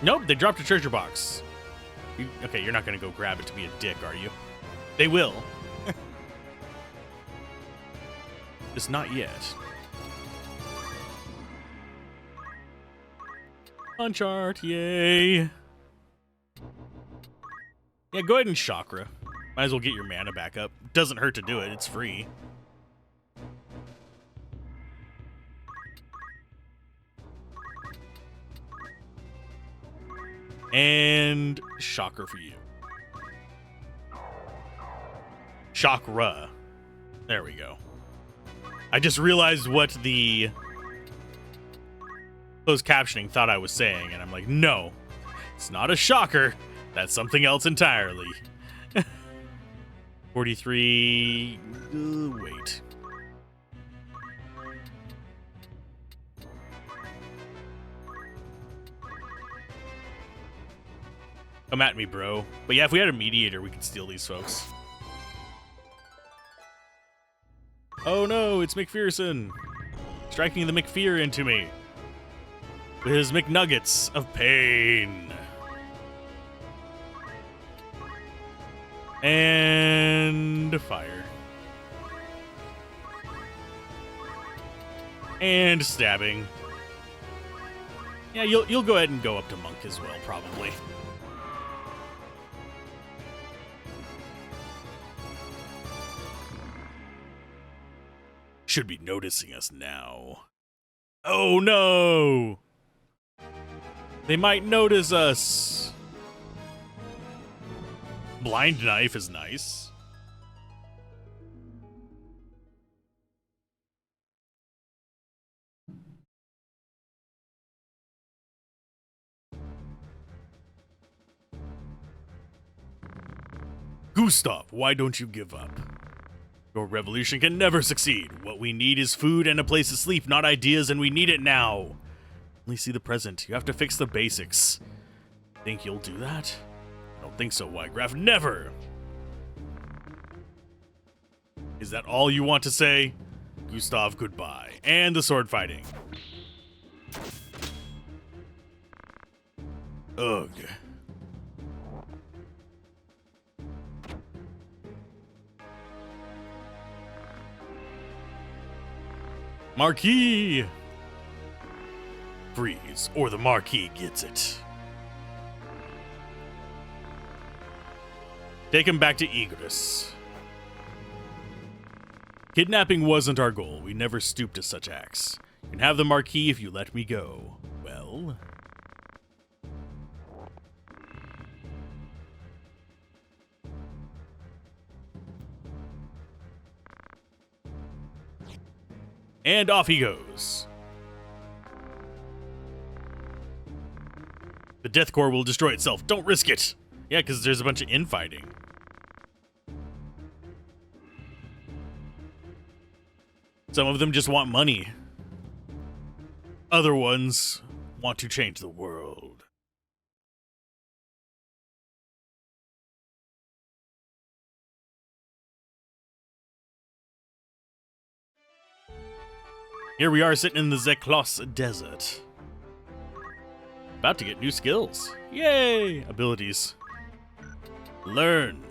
Nope, they dropped a treasure box. Okay, you're not going to go grab it to be a dick, are you? They will. Just not yet. Punch art, yay. Yeah, go ahead and chakra. Might as well get your mana back up. Doesn't hurt to do it, it's free. And chakra for you. Chakra. There we go. I just realized what the closed captioning thought I was saying, and I'm like, no, it's not a shocker. That's something else entirely. 43. Wait. Come at me, bro. But yeah, if we had a mediator, we could steal these folks. Oh no, it's McPherson. Striking the McPhear into me. With his McNuggets of pain. And fire. And stabbing. Yeah, you'll go ahead and go up to Monk as well, probably. Should be noticing us now. Oh no! They might notice us. Blind knife is nice. Gustav, why don't you give up? Your revolution can never succeed. What we need is food and a place to sleep, not ideas, and we need it now. Only see the present. You have to fix the basics. Think you'll do that? I don't think so, Wygraf. Never! Is that all you want to say? Gustav, goodbye. And the sword fighting. Ugh. Marquis! Freeze, or the Marquis gets it. Take him back to Igris. Kidnapping wasn't our goal. We never stooped to such acts. You can have the Marquis if you let me go. Well... And off he goes. The Death Core will destroy itself. Don't risk it. Yeah, because there's a bunch of infighting. Some of them just want money. Other ones want to change the world. Here we are sitting in the Zeklos Desert. About to get new skills. Yay! Abilities. Learn.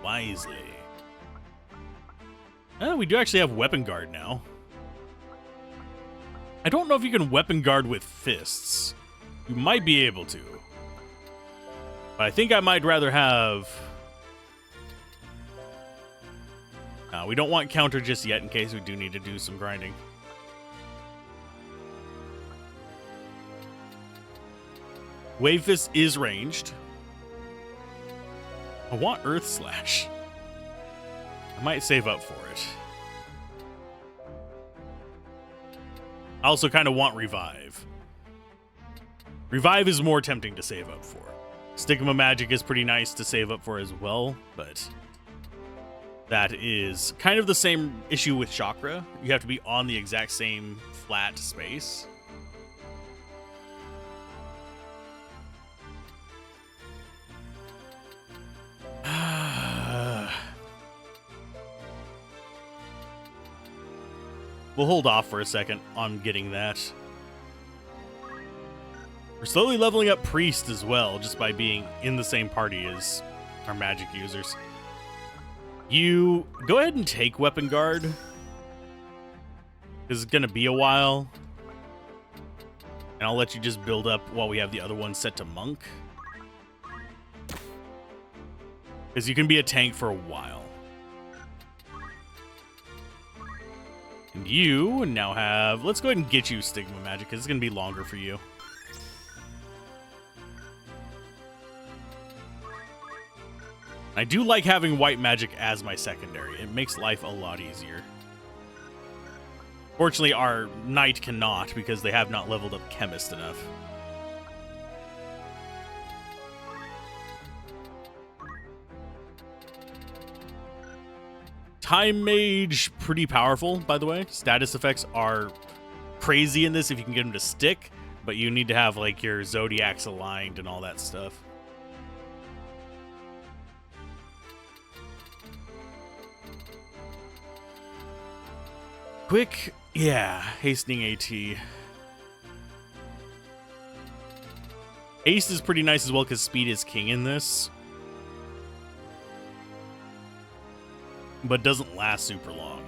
Wisely. Oh, we do actually have Weapon Guard now. I don't know if you can Weapon Guard with fists. You might be able to. But I think I might rather have... we don't want counter just yet in case we do need to do some grinding. Wave Fist is ranged. I want Earth Slash. I might save up for it. I also kind of want Revive. Revive is more tempting to save up for. Stigma Magic is pretty nice to save up for as well, but that is kind of the same issue with Chakra. You have to be on the exact same flat space. We'll hold off for a second on getting that. We're slowly leveling up Priest as well, just by being in the same party as our magic users. You go ahead and take Weapon Guard, because it's going to be a while. And I'll let you just build up while we have the other one set to Monk. Because you can be a tank for a while. And you now have... Let's go ahead and get you Stigma Magic, because it's going to be longer for you. I do like having White Magic as my secondary. It makes life a lot easier. Fortunately, our Knight cannot, because they have not leveled up Chemist enough. Time Mage, pretty powerful, by the way. Status effects are crazy in this if you can get them to stick, but you need to have, like, your Zodiacs aligned and all that stuff. Quick, yeah, hastening AT. Haste is pretty nice as well because speed is king in this. But doesn't last super long.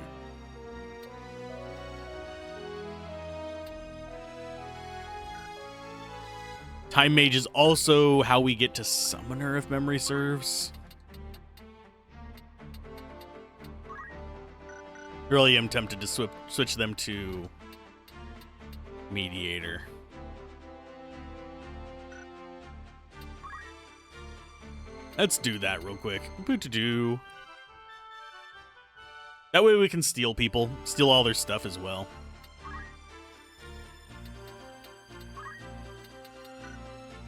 Time Mage is also how we get to Summoner, if memory serves. Really am tempted to switch them to Mediator. Let's do that real quick. Boo-to-doo. That way we can steal people, steal all their stuff as well.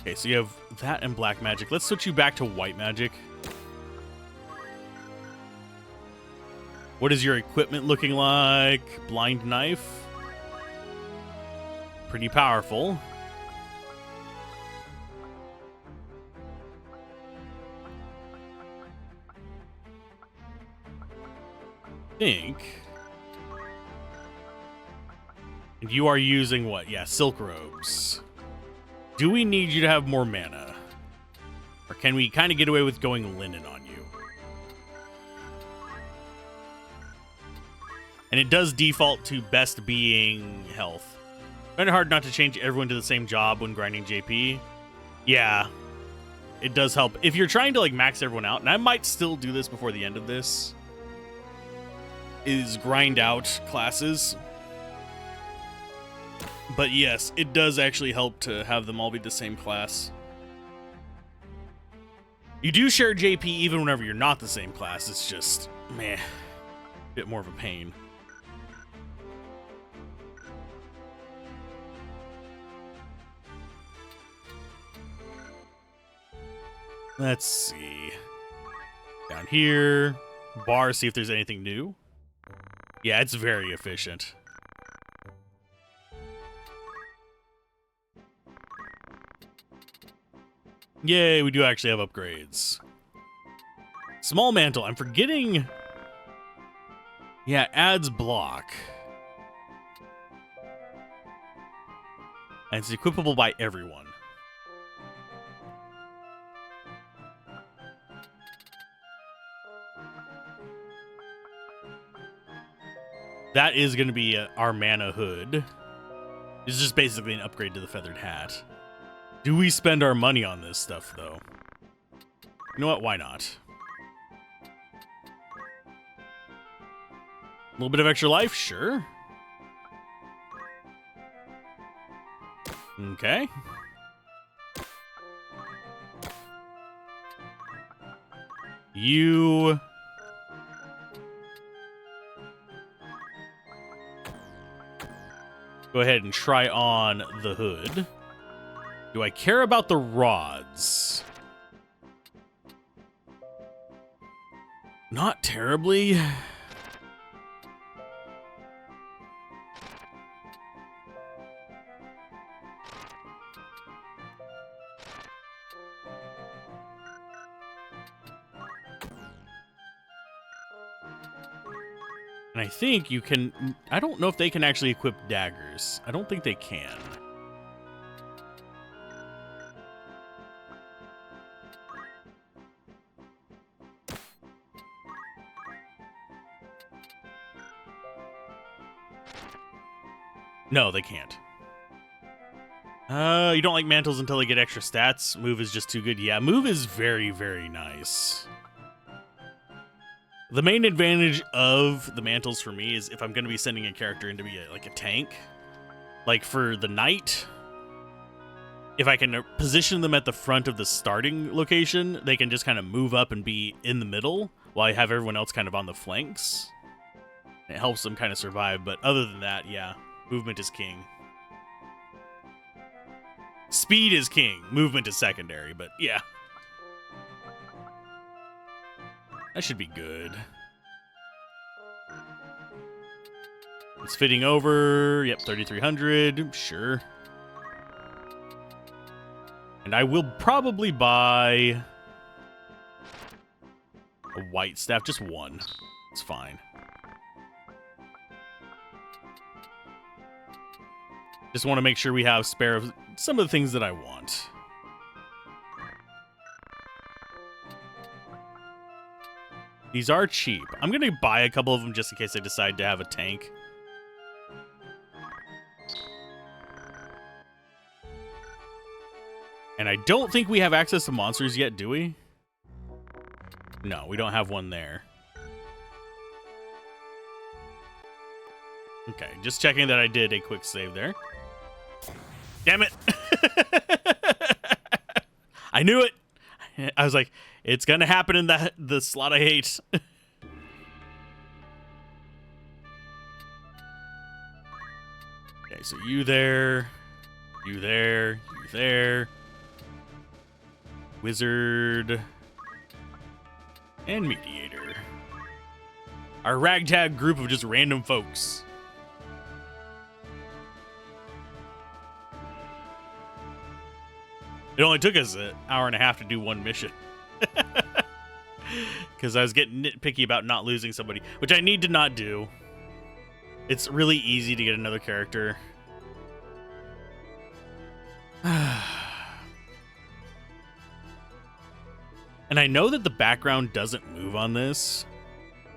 Okay, so you have that and black magic. Let's switch you back to white magic. What is your equipment looking like? Blind knife. Pretty powerful. Think. And you are using what? Yeah, silk robes. Do we need you to have more mana? Or can we kind of get away with going linen on you? And it does default to best being health. Kind of hard not to change everyone to the same job when grinding JP. Yeah, it does help. If you're trying to like max everyone out, and I might still do this before the end of this, is grind out classes. But yes, it does actually help to have them all be the same class. You do share JP even whenever you're not the same class. It's just, meh, a bit more of a pain. Let's see. Down here, bar, see if there's anything new. Yeah, it's very efficient. Yay, we do actually have upgrades. Small mantle, I'm forgetting. Yeah, adds block. And it's equipable by everyone. That is going to be our mana hood. It's just basically an upgrade to the feathered hat. Do we spend our money on this stuff, though? You know what? Why not? A little bit of extra life? Sure. Okay. You... go ahead and try on the hood. Do I care about the rods? Not terribly. And I think you can... I don't know if they can actually equip daggers. I don't think they can. No, they can't. You don't like mantles until they get extra stats. Move is just too good. Yeah, move is very, very nice. The main advantage of the mantles for me is if I'm going to be sending a character in to be like a tank, like for the knight, if I can position them at the front of the starting location, they can just kind of move up and be in the middle while I have everyone else kind of on the flanks. It helps them kind of survive, but other than that, yeah, movement is king. Speed is king. Movement is secondary, but yeah. That should be good. It's fitting over. Yep, 3,300. Sure. And I will probably buy a white staff. Just one. It's fine. Just want to make sure we have spare of some of the things that I want. These are cheap. I'm going to buy a couple of them just in case I decide to have a tank. And I don't think we have access to monsters yet, do we? No, we don't have one there. Okay, just checking that I did a quick save there. Damn it! I knew it! I was like, it's gonna happen in the slot I hate. Okay, so you there, you there, you there. Wizard. And Mediator. Our ragtag group of just random folks. It only took us an hour and a half to do one mission. Because I was getting nitpicky about not losing somebody, which I need to not do. It's really easy to get another character. And I know that the background doesn't move on this.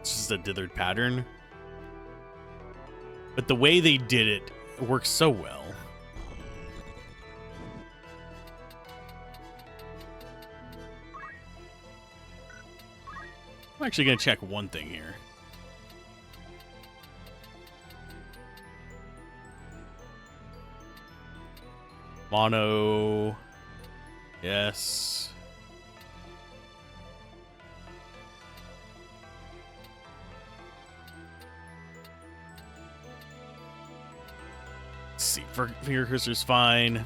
It's just a dithered pattern. But the way they did it works so well. I'm actually going to check one thing here. Mono. Yes. Let's see. Finger cursor's fine.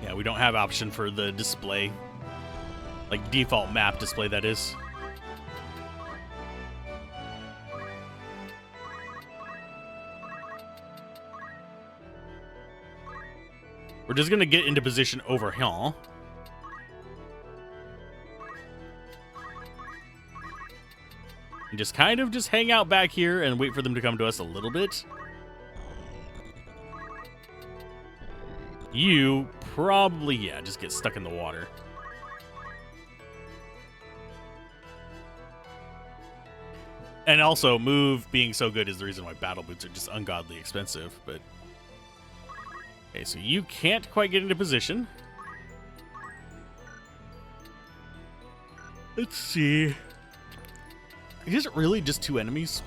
Yeah, we don't have option for the display. Like default map display, that is. We're just gonna get into position over here. And just kind of just hang out back here and wait for them to come to us a little bit. You probably, yeah, just get stuck in the water. And also, move being so good is the reason why battle boots are just ungodly expensive, but... Okay, so you can't quite get into position. Let's see. Is it really just 2 enemies?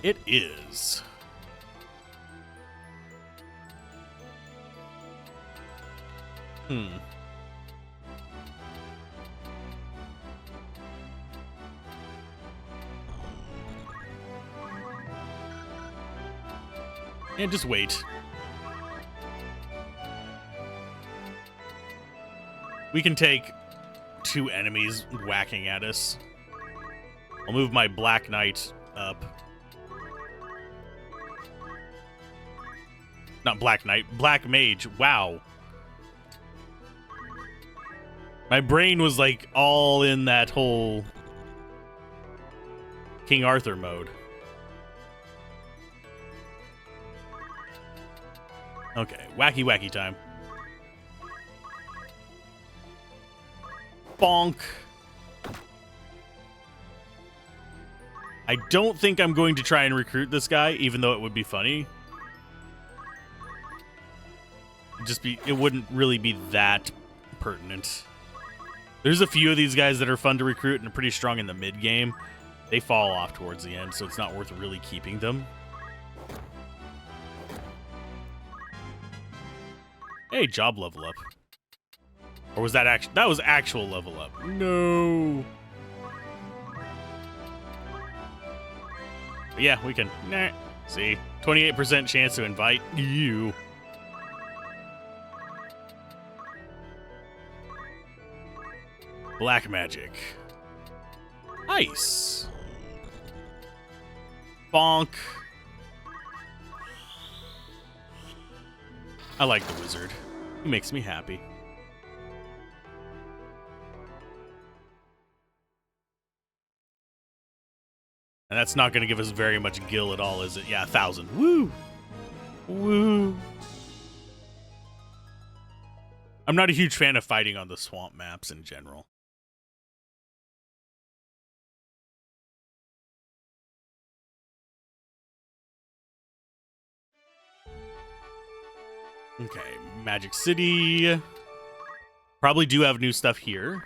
It is. And just wait. We can take 2 enemies whacking at us. I'll move my Black Knight up. Not Black Knight, Black Mage. Wow. My brain was like all in that whole King Arthur mode. Okay, wacky wacky time. Bonk. I don't think I'm going to try and recruit this guy, even though it would be funny. It wouldn't really be that pertinent. There's a few of these guys that are fun to recruit and are pretty strong in the mid game. They fall off towards the end, so it's not worth really keeping them. Hey, job level up. Or was that actual? That was actual level up. No. But yeah, we can. Nah. See, 28% chance to invite you. Black magic. Ice. Bonk. I like the wizard. He makes me happy. And that's not going to give us very much gil at all, is it? Yeah, 1,000. Woo! Woo! I'm not a huge fan of fighting on the swamp maps in general. Okay, Magic City. Probably do have new stuff here.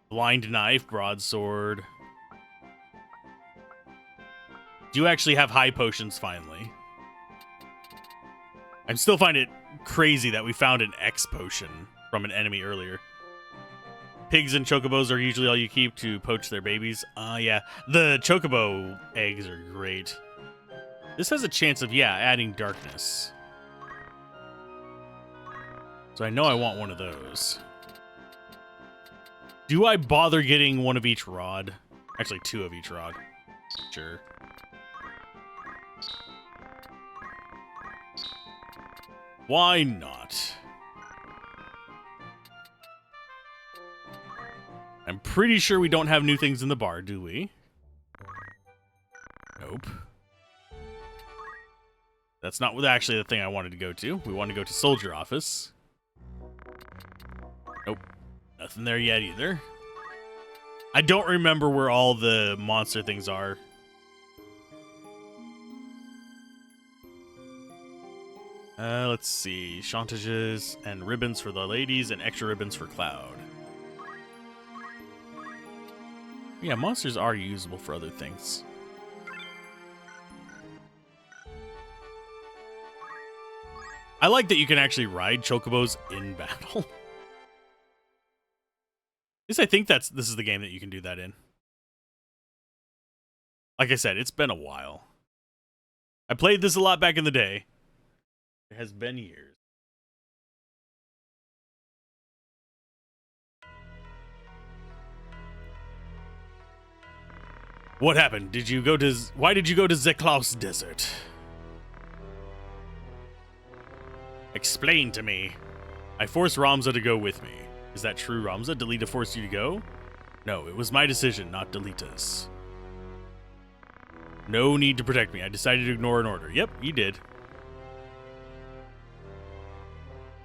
Blind Knife, Broadsword. Do actually have high potions finally. I still find it crazy that we found an X potion from an enemy earlier. Pigs and chocobos are usually all you keep to poach their babies. Yeah. The chocobo eggs are great. This has a chance of, yeah, adding darkness. So I know I want one of those. Do I bother getting one of each rod? Actually, 2 of each rod. Sure. Why not? I'm pretty sure we don't have new things in the bar, do we? Nope. That's not actually the thing I wanted to go to. We want to go to Soldier Office. Nope. Nothing there yet either. I don't remember where all the monster things are. Let's see. Chantages and ribbons for the ladies and extra ribbons for Cloud. Yeah, monsters are usable for other things. I like that you can actually ride chocobos in battle. At least I think this is the game that you can do that in. Like I said, it's been a while. I played this a lot back in the day. It has been years. What happened? Why did you go to Zeklaus Desert? Explain to me. I forced Ramza to go with me. Is that true, Ramza? Delita forced you to go? No, it was my decision, not Delita's. No need to protect me. I decided to ignore an order. Yep, you did.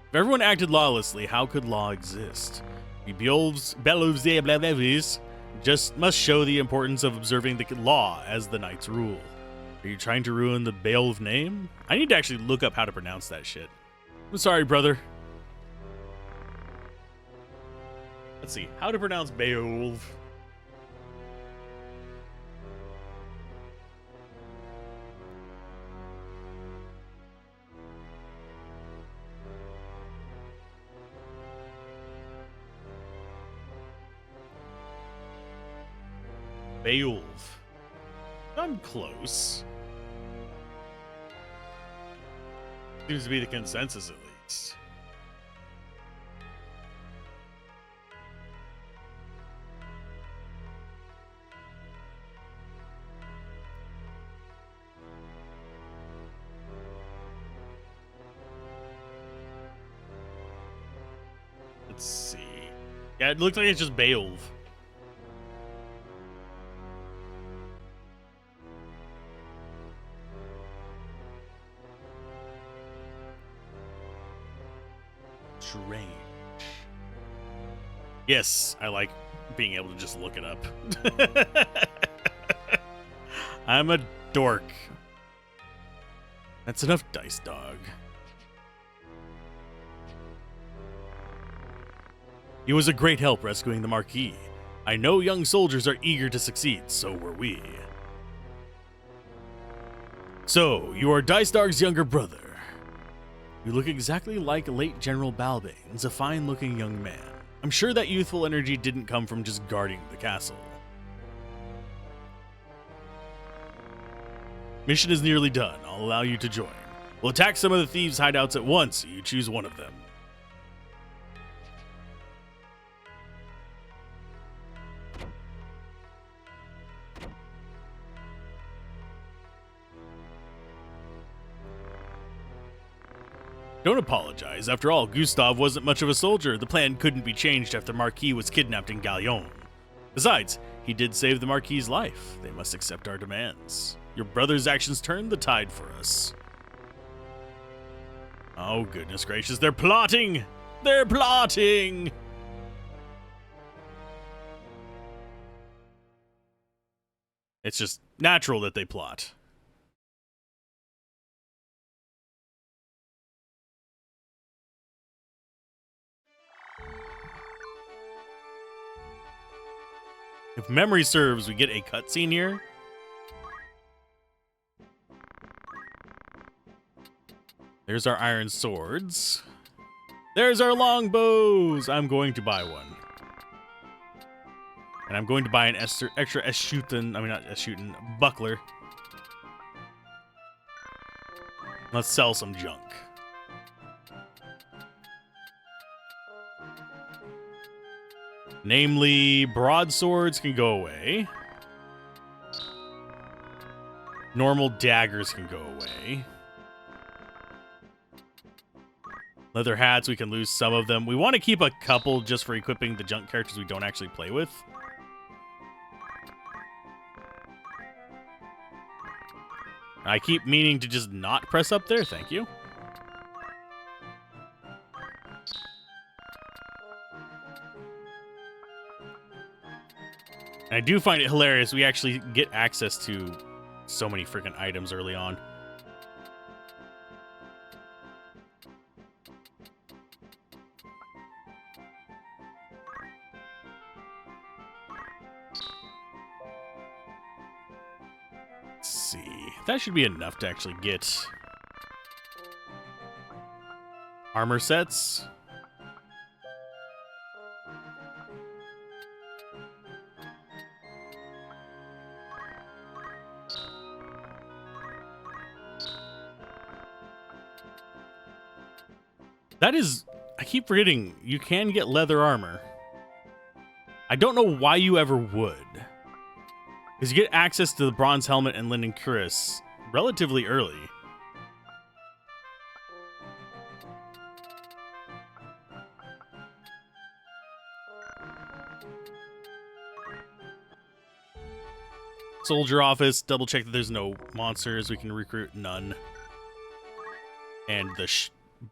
If everyone acted lawlessly, how could law exist? The Belovs just must show the importance of observing the law as the knight's rule. Are you trying to ruin the Beowulf name? I need to actually look up how to pronounce that shit. I'm sorry, brother. Let's see. How to pronounce Beowulf. Beowulf. I'm close. Seems to be the consensus, at least. Let's see. Yeah, it looks like it's just Beowulf. Strange. Yes, I like being able to just look it up. I'm a dork. That's enough, Dice Dog. He was a great help rescuing the Marquis. I know young soldiers are eager to succeed, so were we. So, you are Dice Dog's younger brother. You look exactly like late General Balbane's, a fine-looking young man. I'm sure that youthful energy didn't come from just guarding the castle. Mission is nearly done. I'll allow you to join. We'll attack some of the thieves' hideouts at once, so you choose one of them. Don't apologize. After all, Gustav wasn't much of a soldier. The plan couldn't be changed after the Marquis was kidnapped in Galion. Besides, he did save the Marquis' life. They must accept our demands. Your brother's actions turned the tide for us. Oh, goodness gracious. They're plotting! They're plotting! It's just natural that they plot. If memory serves, we get a cutscene here. There's our iron swords. There's our longbows. I'm going to buy one. And I'm going to buy an extra buckler. Let's sell some junk. Namely, broadswords can go away. Normal daggers can go away. Leather hats, we can lose some of them. We want to keep a couple just for equipping the junk characters we don't actually play with. I keep meaning to just not press up there. Thank you. And I do find it hilarious. We actually get access to so many freaking items early on. Let's see. That should be enough to actually get armor sets. That is, I keep forgetting, you can get leather armor. I don't know why you ever would. Because you get access to the bronze helmet and linen cuirass relatively early. Soldier office, double check that there's no monsters. We can recruit none. And the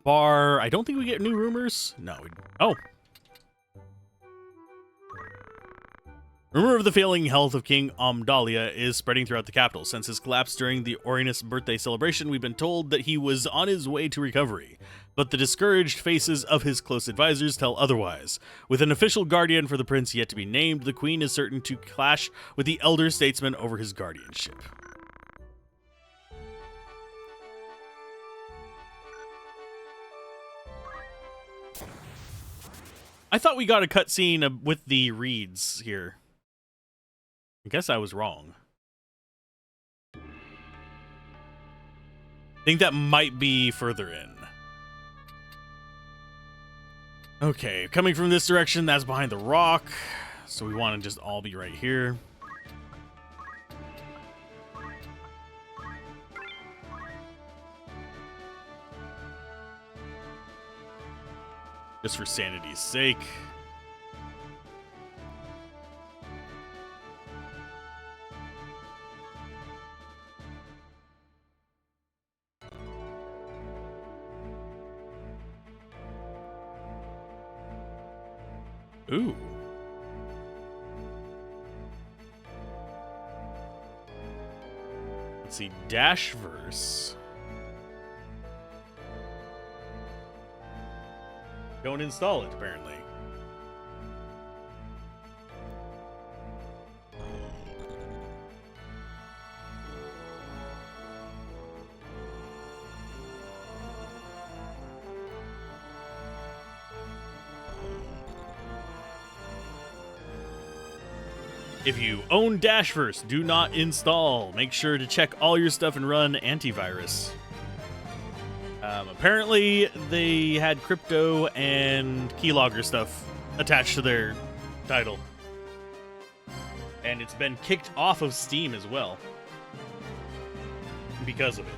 bar, I don't think we get new rumors. No. Oh. Rumor of the failing health of King Amdalia is spreading throughout the capital. Since his collapse during the Orinus birthday celebration, we've been told that he was on his way to recovery. But the discouraged faces of his close advisors tell otherwise. With an official guardian for the prince yet to be named, the queen is certain to clash with the elder statesman over his guardianship. I thought we got a cutscene with the reeds here. I guess I was wrong. I think that might be further in. Okay, coming from this direction, that's behind the rock. So we want to just all be right here. Just for sanity's sake. Ooh. Let's see, Dashverse. Don't install it, apparently. If you own Dashverse, do not install. Make sure to check all your stuff and run antivirus. Apparently, they had crypto and keylogger stuff attached to their title. And it's been kicked off of Steam as well. Because of it.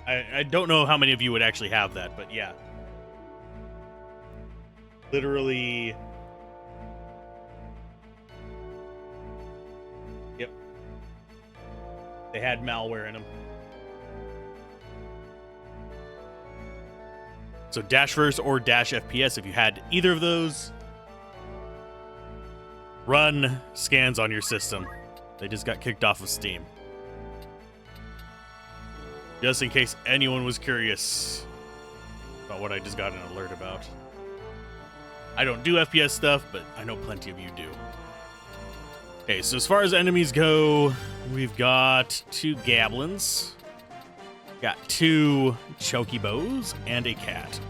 I don't know how many of you would actually have that, but yeah. Literally. Yep. They had malware in them. So Dashverse or Dash FPS, if you had either of those, run scans on your system. They just got kicked off of Steam. Just in case anyone was curious about what I just got an alert about. I don't do FPS stuff, but I know plenty of you do. Okay, so as far as enemies go, we've got 2 goblins, got 2 chokibos, and a cat.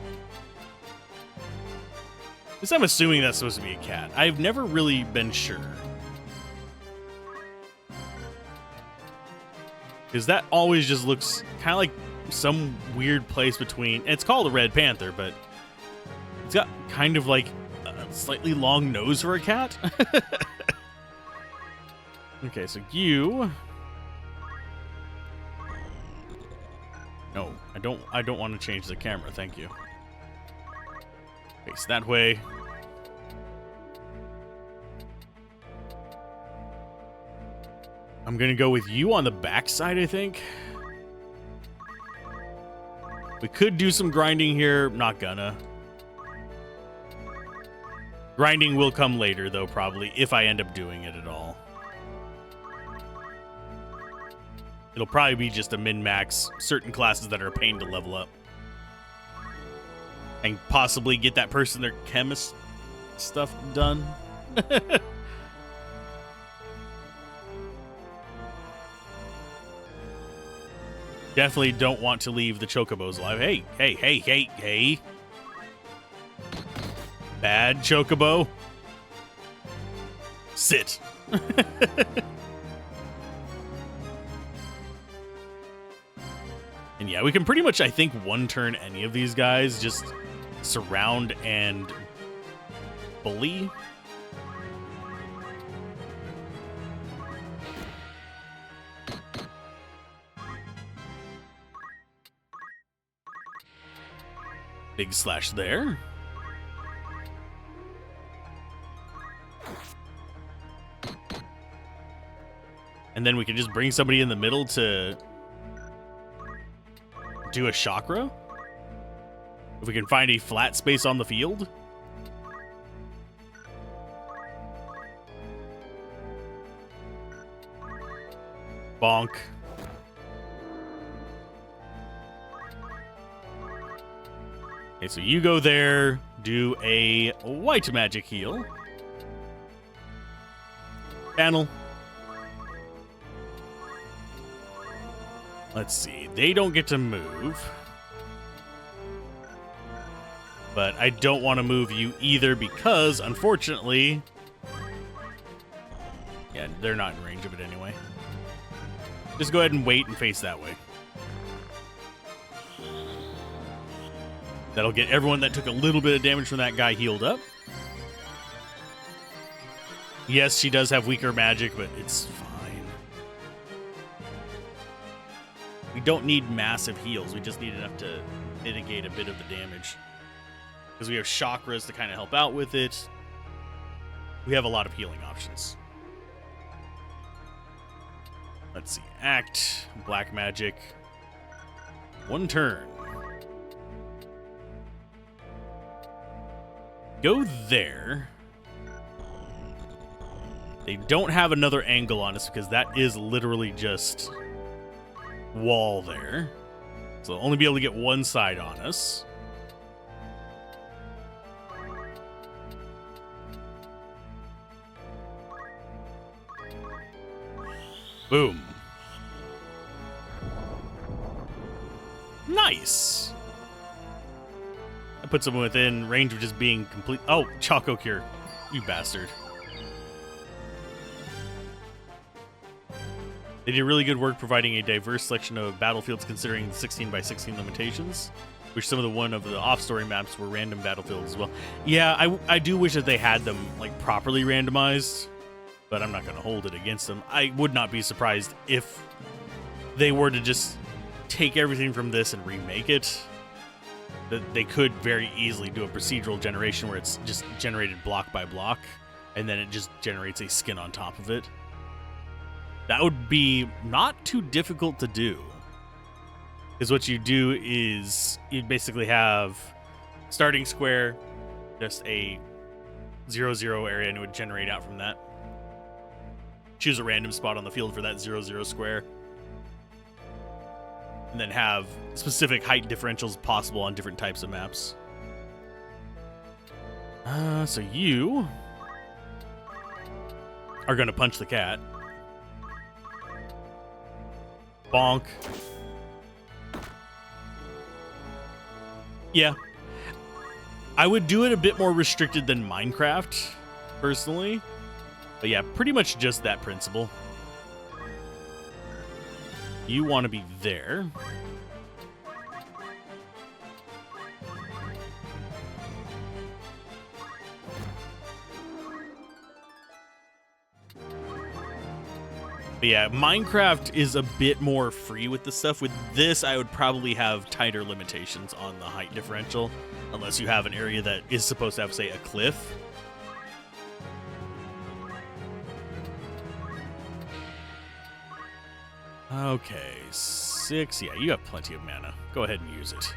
Because I'm assuming that's supposed to be a cat. I've never really been sure. Because that always just looks kind of like some weird place between... And it's called a red panther, but it's got kind of like a slightly long nose for a cat. Okay, so you... No, I don't want to change the camera, thank you. Face that way. I'm gonna go with you on the backside, I think. We could do some grinding here. Not gonna. Grinding will come later, though, probably, if I end up doing it at all. It'll probably be just a min-max certain classes that are a pain to level up. And possibly get that person their chemist stuff done. Definitely don't want to leave the chocobos alive. Hey, hey, hey, hey, hey. Bad chocobo. Sit. And yeah, we can pretty much, I think, one turn any of these guys. Just surround and bully. Big slash there. And then we can just bring somebody in the middle to do a chakra. If we can find a flat space on the field. Bonk. Okay, so you go there, do a white magic heal. Panel. Let's see. They don't get to move. But I don't want to move you either because, unfortunately... Yeah, they're not in range of it anyway. Just go ahead and wait and face that way. That'll get everyone that took a little bit of damage from that guy healed up. Yes, she does have weaker magic, but it's fine. We don't need massive heals. We just need enough to mitigate a bit of the damage. Because we have chakras to kind of help out with it. We have a lot of healing options. Let's see. Act. Black magic. One turn. Go there. They don't have another angle on us because that is literally just wall there. So they'll only be able to get one side on us. Boom. Nice. That puts them within range of just being complete. Oh, Choco Cure. You bastard. They did really good work providing a diverse selection of battlefields considering the 16 by 16 limitations, which some of the one of the off-story maps were random battlefields as well. Yeah, I do wish that they had them like properly randomized, but I'm not going to hold it against them. I would not be surprised if they were to just take everything from this and remake it. That they could very easily do a procedural generation where it's just generated block by block, and then it just generates a skin on top of it. That would be not too difficult to do. Because what you do is you basically have starting square, just a 0-0 area, and it would generate out from that. Choose a random spot on the field for that 0-0 square. And then have specific height differentials possible on different types of maps. So you are going to punch the cat. Bonk. Yeah. I would do it a bit more restricted than Minecraft, personally. But yeah, pretty much just that principle. You want to be there. But yeah, Minecraft is a bit more free with the stuff. With this, I would probably have tighter limitations on the height differential, unless you have an area that is supposed to have, say, a cliff. Okay, 6. Yeah, you have plenty of mana. Go ahead and use it.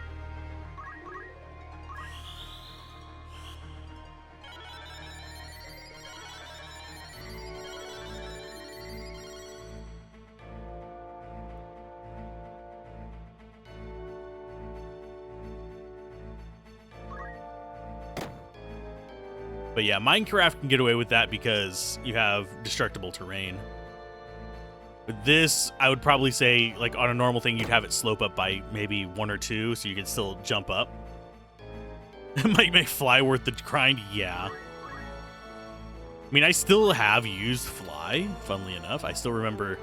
But yeah, Minecraft can get away with that because you have destructible terrain. With this, I would probably say, like, on a normal thing, you'd have it slope up by maybe 1 or 2, so you can still jump up. It might make fly worth the grind, yeah. I mean, I still have used fly, funnily enough. I still remember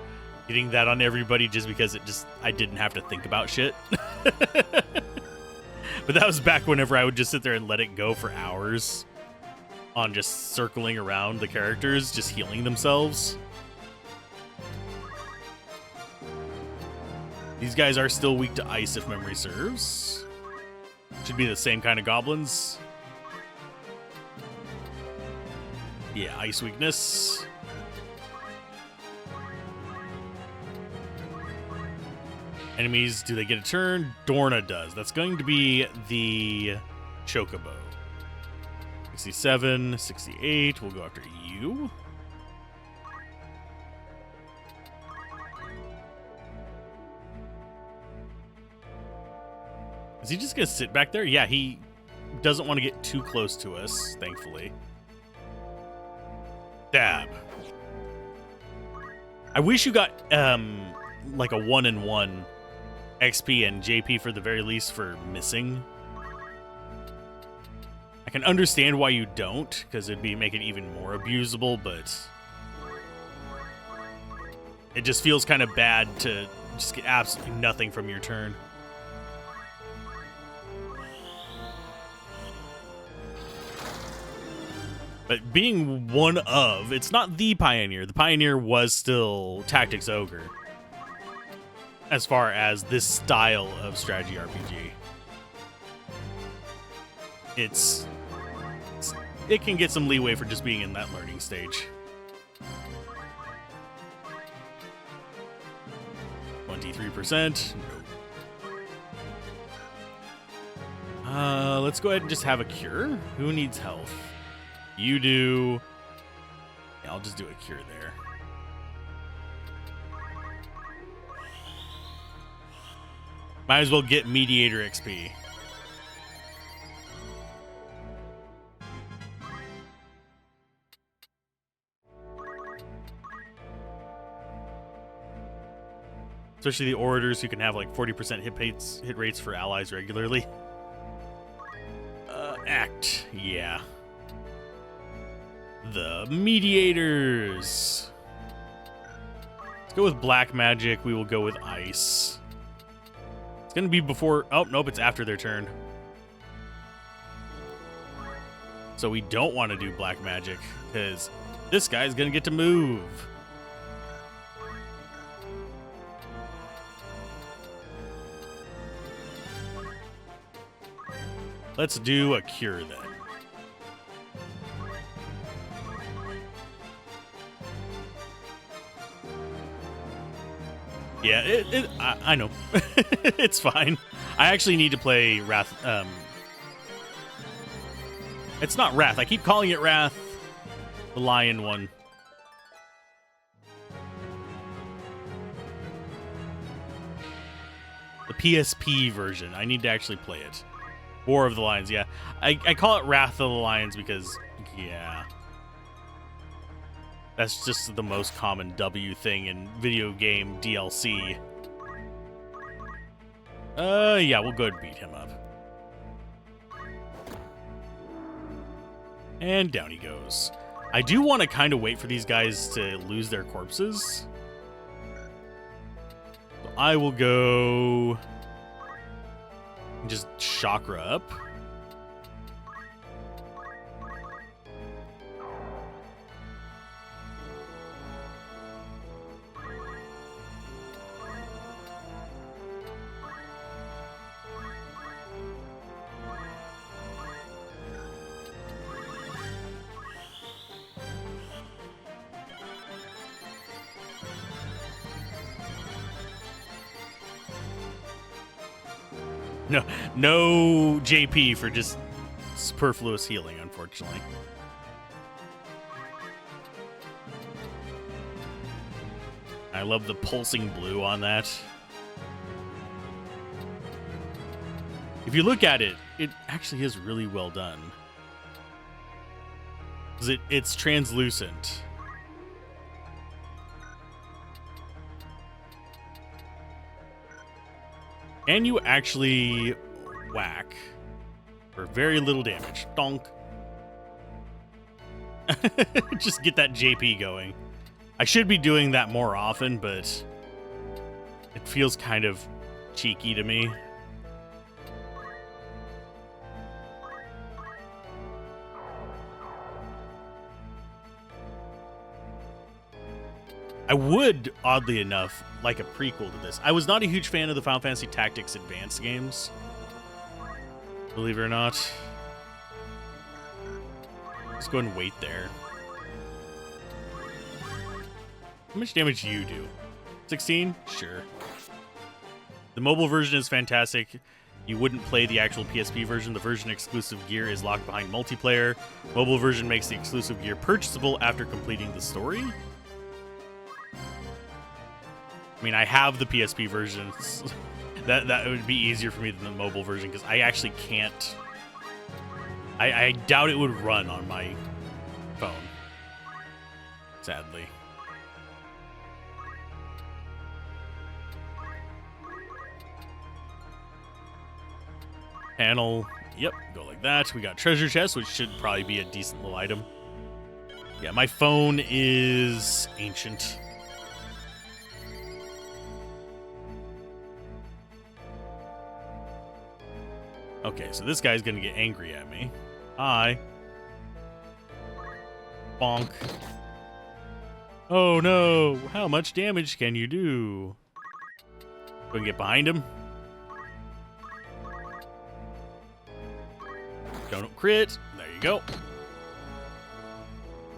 getting that on everybody just because I didn't have to think about shit. But that was back whenever I would just sit there and let it go for hours on just circling around the characters, just healing themselves. These guys are still weak to ice if memory serves. Should be the same kind of goblins. Yeah, ice weakness. Enemies, do they get a turn? Dorna does. That's going to be the Chocobo. 67, 68. We'll go after you. Is he just going to sit back there? Yeah, he doesn't want to get too close to us, thankfully. Dab. I wish you got, like a 1-in-1 XP and JP for the very least for missing. I can understand why you don't, because it'd make it even more abusable, but it just feels kind of bad to just get absolutely nothing from your turn. But being one of, it's not the Pioneer. The Pioneer was still Tactics Ogre as far as this style of strategy RPG. It can get some leeway for just being in that learning stage. 23%. No. Let's go ahead and just have a cure. Who needs health? You do. Yeah, I'll just do a cure there. Might as well get Mediator XP. Especially the Orators who can have like 40% hit rates for allies regularly. Act. Yeah. The Mediators. Let's go with black magic. We will go with ice. It's going to be before... Oh, nope, it's after their turn. So we don't want to do black magic because this guy's going to get to move. Let's do a cure then. Yeah, I know. It's fine. I actually need to play Wrath. It's not Wrath. I keep calling it Wrath. The lion one. The PSP version. I need to actually play it. War of the Lions, yeah. I call it Wrath of the Lions because, yeah. That's just the most common W thing in video game DLC. Yeah, we'll go ahead and beat him up. And down he goes. I do want to kind of wait for these guys to lose their corpses. So I will go and just chakra up. No JP for just superfluous healing, unfortunately. I love the pulsing blue on that. If you look at it, it actually is really well done. 'Cause it's translucent. And you actually whack for very little damage. Donk. Just get that JP going. I should be doing that more often, but it feels kind of cheeky to me. I would, oddly enough, like a prequel to this. I was not a huge fan of the Final Fantasy Tactics Advanced games, believe it or not. Let's go ahead and wait there. How much damage do you do? 16? Sure. The mobile version is fantastic. You wouldn't play the actual PSP version. The version exclusive gear is locked behind multiplayer. Mobile version makes the exclusive gear purchasable after completing the story. I mean, I have the PSP version. that would be easier for me than the mobile version because I actually can't. I doubt it would run on my phone. Sadly. Panel. Yep, go like that. We got treasure chest, which should probably be a decent little item. Yeah, my phone is ancient. Okay, so this guy's gonna get angry at me. Hi. Bonk. Oh no! How much damage can you do? We can get behind him. Don't crit. There you go.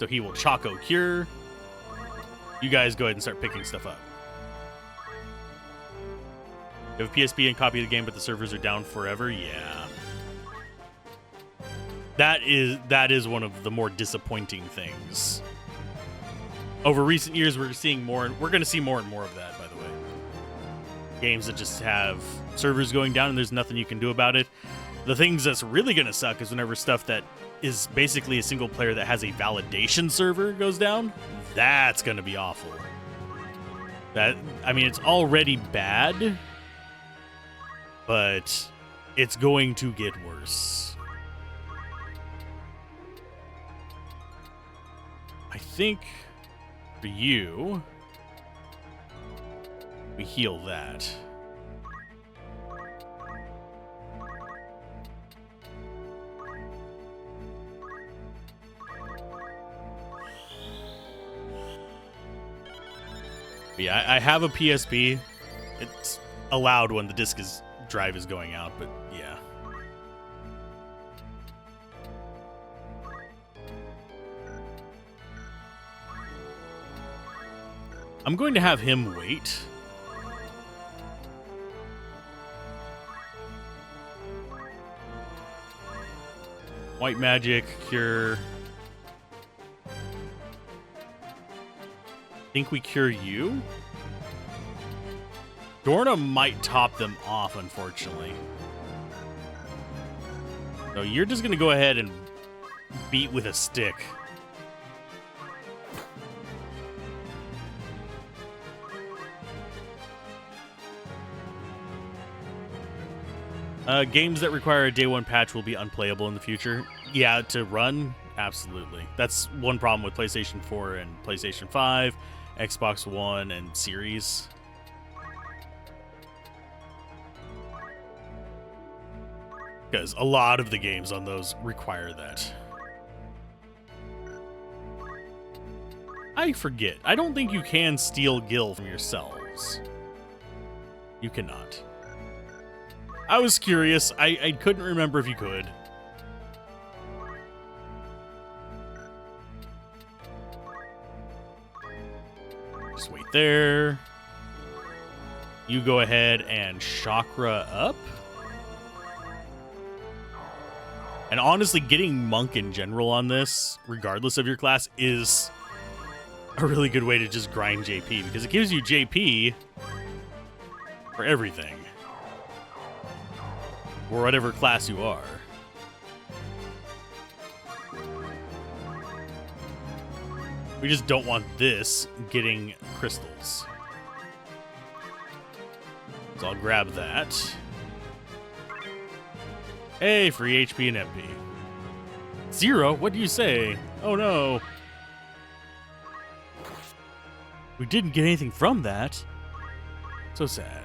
So he will Choco Cure. You guys go ahead and start picking stuff up. You have a PSP and copy of the game, but the servers are down forever? Yeah. That is one of the more disappointing things. Over recent years, we're seeing more, we're going to see more and more of that, by the way. Games that just have servers going down and there's nothing you can do about it. The things that's really going to suck is whenever stuff that is basically a single player that has a validation server goes down. That's going to be awful. I mean, it's already bad, but it's going to get worse. I think for you, we heal that. Yeah, I have a PSP. It's allowed when the drive is going out, but yeah. I'm going to have him wait. White magic, cure. Think we cure you? Dorna might top them off, unfortunately. So you're just going to go ahead and beat with a stick. Games that require a day one patch will be unplayable in the future. Yeah, to run, Absolutely. That's one problem with PlayStation 4 and PlayStation 5, Xbox One, and Series. Because a lot of the games on those require that. I forget. I don't think you can steal gil from yourselves. You cannot. I was curious. I couldn't remember if you could. Just wait there. You go ahead and chakra up. And honestly, getting monk in general on this, regardless of your class, is a really good way to just grind JP, because it gives you JP for everything, or whatever class you are. We just don't want this getting crystals. So I'll grab that. Hey, free HP and MP. 0? What do you say? Oh no. We didn't get anything from that. So sad.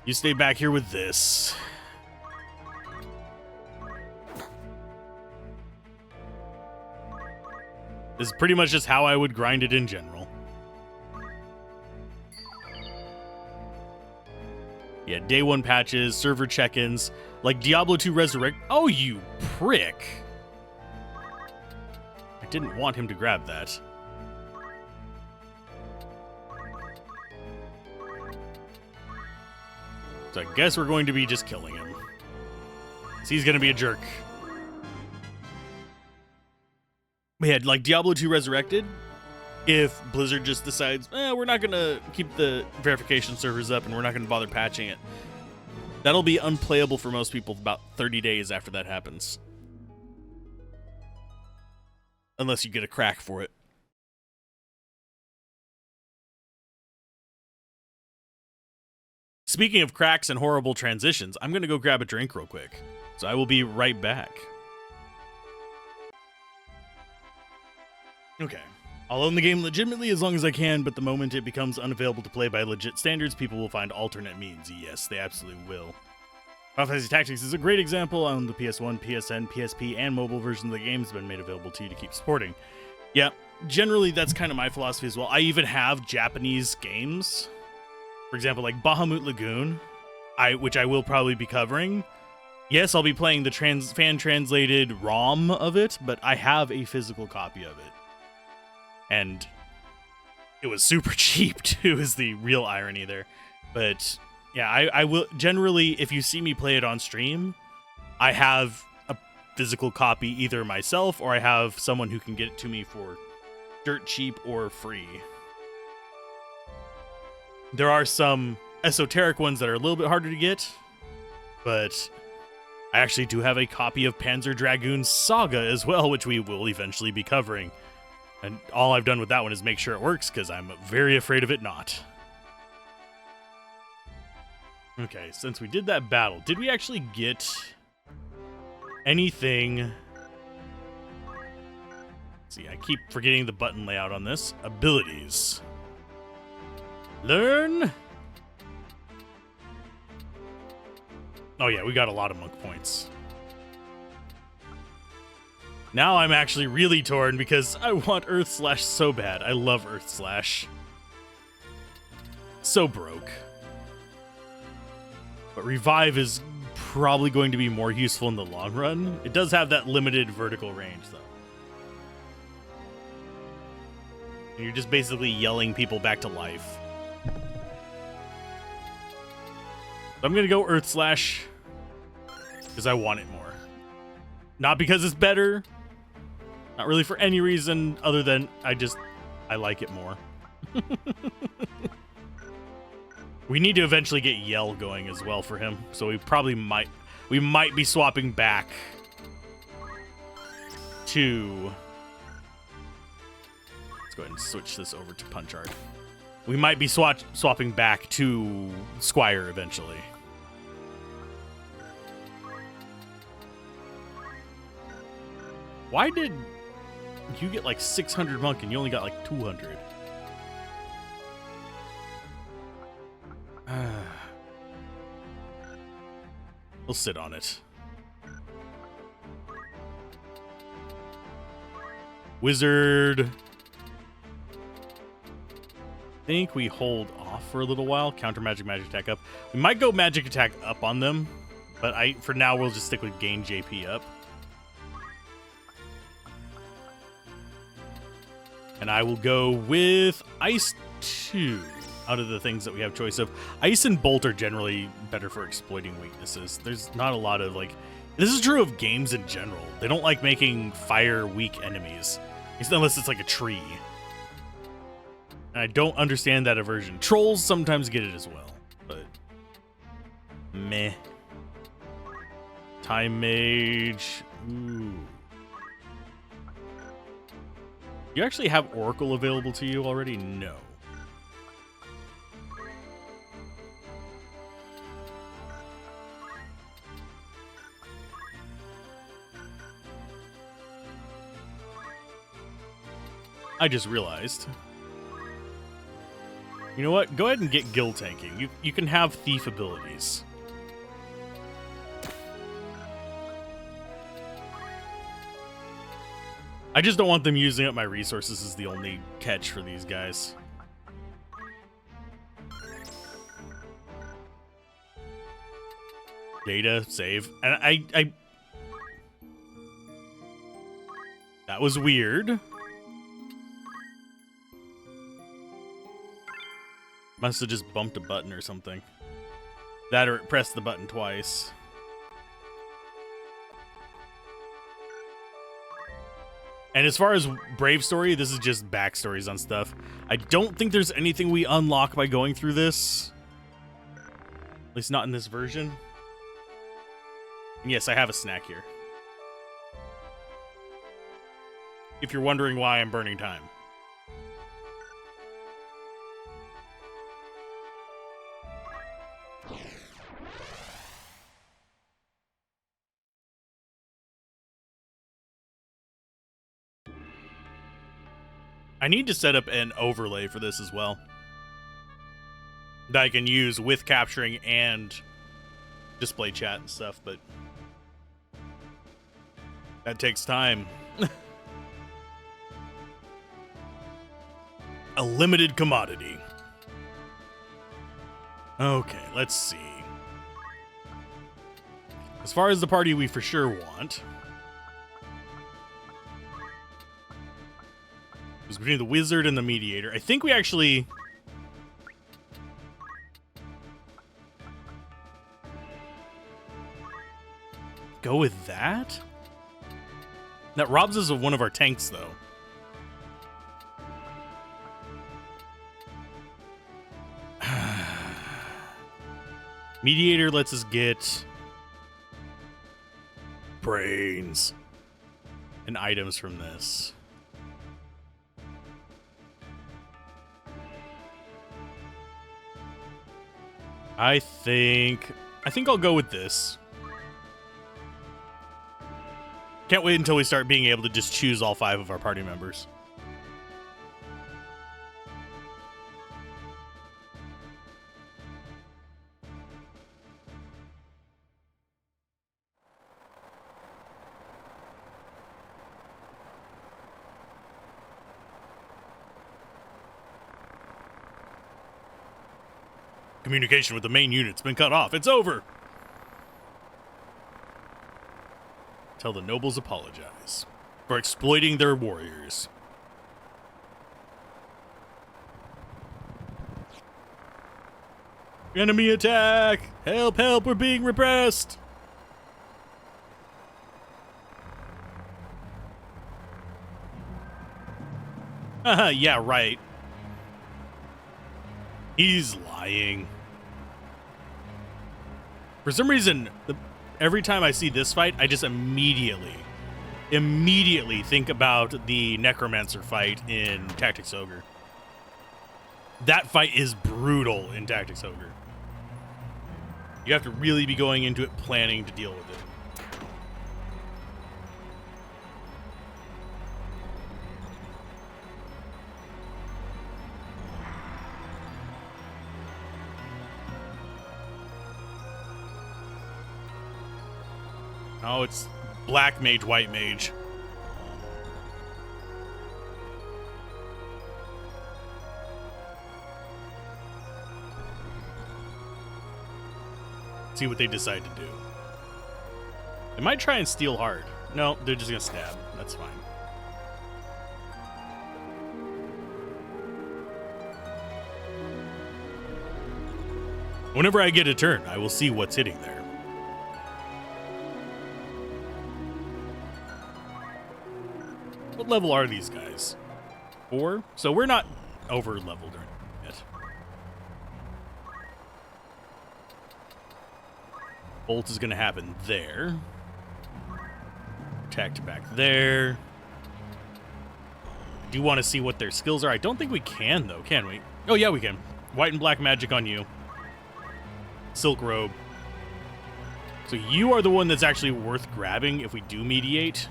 You stay back here with this. This is pretty much just how I would grind it in general. Yeah, day 1 patches, server check-ins, like Diablo 2 Resurrect. Oh, you prick. I didn't want him to grab that. So I guess we're going to be just killing him. So he's going to be a jerk. But yeah, like Diablo 2 Resurrected, if Blizzard just decides, we're not going to keep the verification servers up and we're not going to bother patching it, that'll be unplayable for most people about 30 days after that happens. Unless you get a crack for it. Speaking of cracks and horrible transitions, I'm going to go grab a drink real quick. So I will be right back. Okay. I'll own the game legitimately as long as I can, but the moment it becomes unavailable to play by legit standards, people will find alternate means. Yes, they absolutely will. Final Fantasy Tactics is a great example. On the PS1, PSN, PSP, and mobile version of the game has been made available to you to keep supporting. Yeah, generally that's kind of my philosophy as well. I even have Japanese games. For example, like Bahamut Lagoon, which I will probably be covering. Yes, I'll be playing the fan-translated ROM of it, but I have a physical copy of it. And it was super cheap, too, is the real irony there. But yeah, I will generally, if you see me play it on stream, I have a physical copy either myself or I have someone who can get it to me for dirt cheap or free. There are some esoteric ones that are a little bit harder to get, but I actually do have a copy of Panzer Dragoon Saga as well, which we will eventually be covering. And all I've done with that one is make sure it works, because I'm very afraid of it not. Okay, since we did that battle, did we actually get anything? Let's see, I keep forgetting the button layout on this. Abilities. Learn. Oh yeah, we got a lot of monk points. Now I'm actually really torn because I want Earth Slash so bad. I love Earth Slash. So broke. But Revive is probably going to be more useful in the long run. It does have that limited vertical range, though. And you're just basically yelling people back to life. So I'm going to go Earth Slash because I want it more. Not because it's better. Not really for any reason other than I like it more. We need to eventually get Yell going as well for him. So we might be swapping back to... Let's go ahead and switch this over to Punch Art. We might be swapping back to Squire eventually. Why did you get like 600 monk and you only got like 200? We'll sit on it. Wizard. I think we hold off for a little while. Counter magic attack up. We might go magic attack up on them, but for now we'll just stick with gain JP up. And I will go with Ice 2 out of the things that we have choice of. Ice and Bolt are generally better for exploiting weaknesses. There's not a lot of, like... This is true of games in general. They don't like making fire-weak enemies. Unless it's like a tree. And I don't understand that aversion. Trolls sometimes get it as well, but... Meh. Time Mage... Ooh. You actually have Oracle available to you already? No. I just realized. You know what? Go ahead and get guild tanking. You can have thief abilities. I just don't want them using up my resources is the only catch for these guys. Data, save. And I that was weird. Must have just bumped a button or something. That or it pressed the button twice. And as far as Brave Story, this is just backstories on stuff. I don't think there's anything we unlock by going through this. At least not in this version. And yes, I have a snack here. If you're wondering why I'm burning time. I need to set up an overlay for this as well that I can use with capturing and display chat and stuff, but that takes time. A limited commodity. Okay, let's see. As far as the party we for sure want, it's between the wizard and the mediator. I think we actually... go with that? That robs us of one of our tanks, though. Mediator lets us get brains and items from this. I think I'll go with this. Can't wait until we start being able to just choose all 5 of our party members. Communication with the main unit's been cut off. It's over. Tell the nobles apologize for exploiting their warriors. Enemy attack! Help, help, we're being repressed! Haha, yeah, right. He's lying. For some reason, every time I see this fight, I just immediately think about the Necromancer fight in Tactics Ogre. That fight is brutal in Tactics Ogre. You have to really be going into it planning to deal with it. Oh, it's black mage, white mage. See what they decide to do. They might try and steal hard. No, they're just gonna stab. That's fine. Whenever I get a turn, I will see what's hitting there. What level are these guys? 4? So we're not over leveled yet. Bolt is going to happen there. Attack back there. I do want to see what their skills are. I don't think we can, though, can we? Oh, yeah, we can. White and black magic on you. Silk robe. So you are the one that's actually worth grabbing if we do mediate.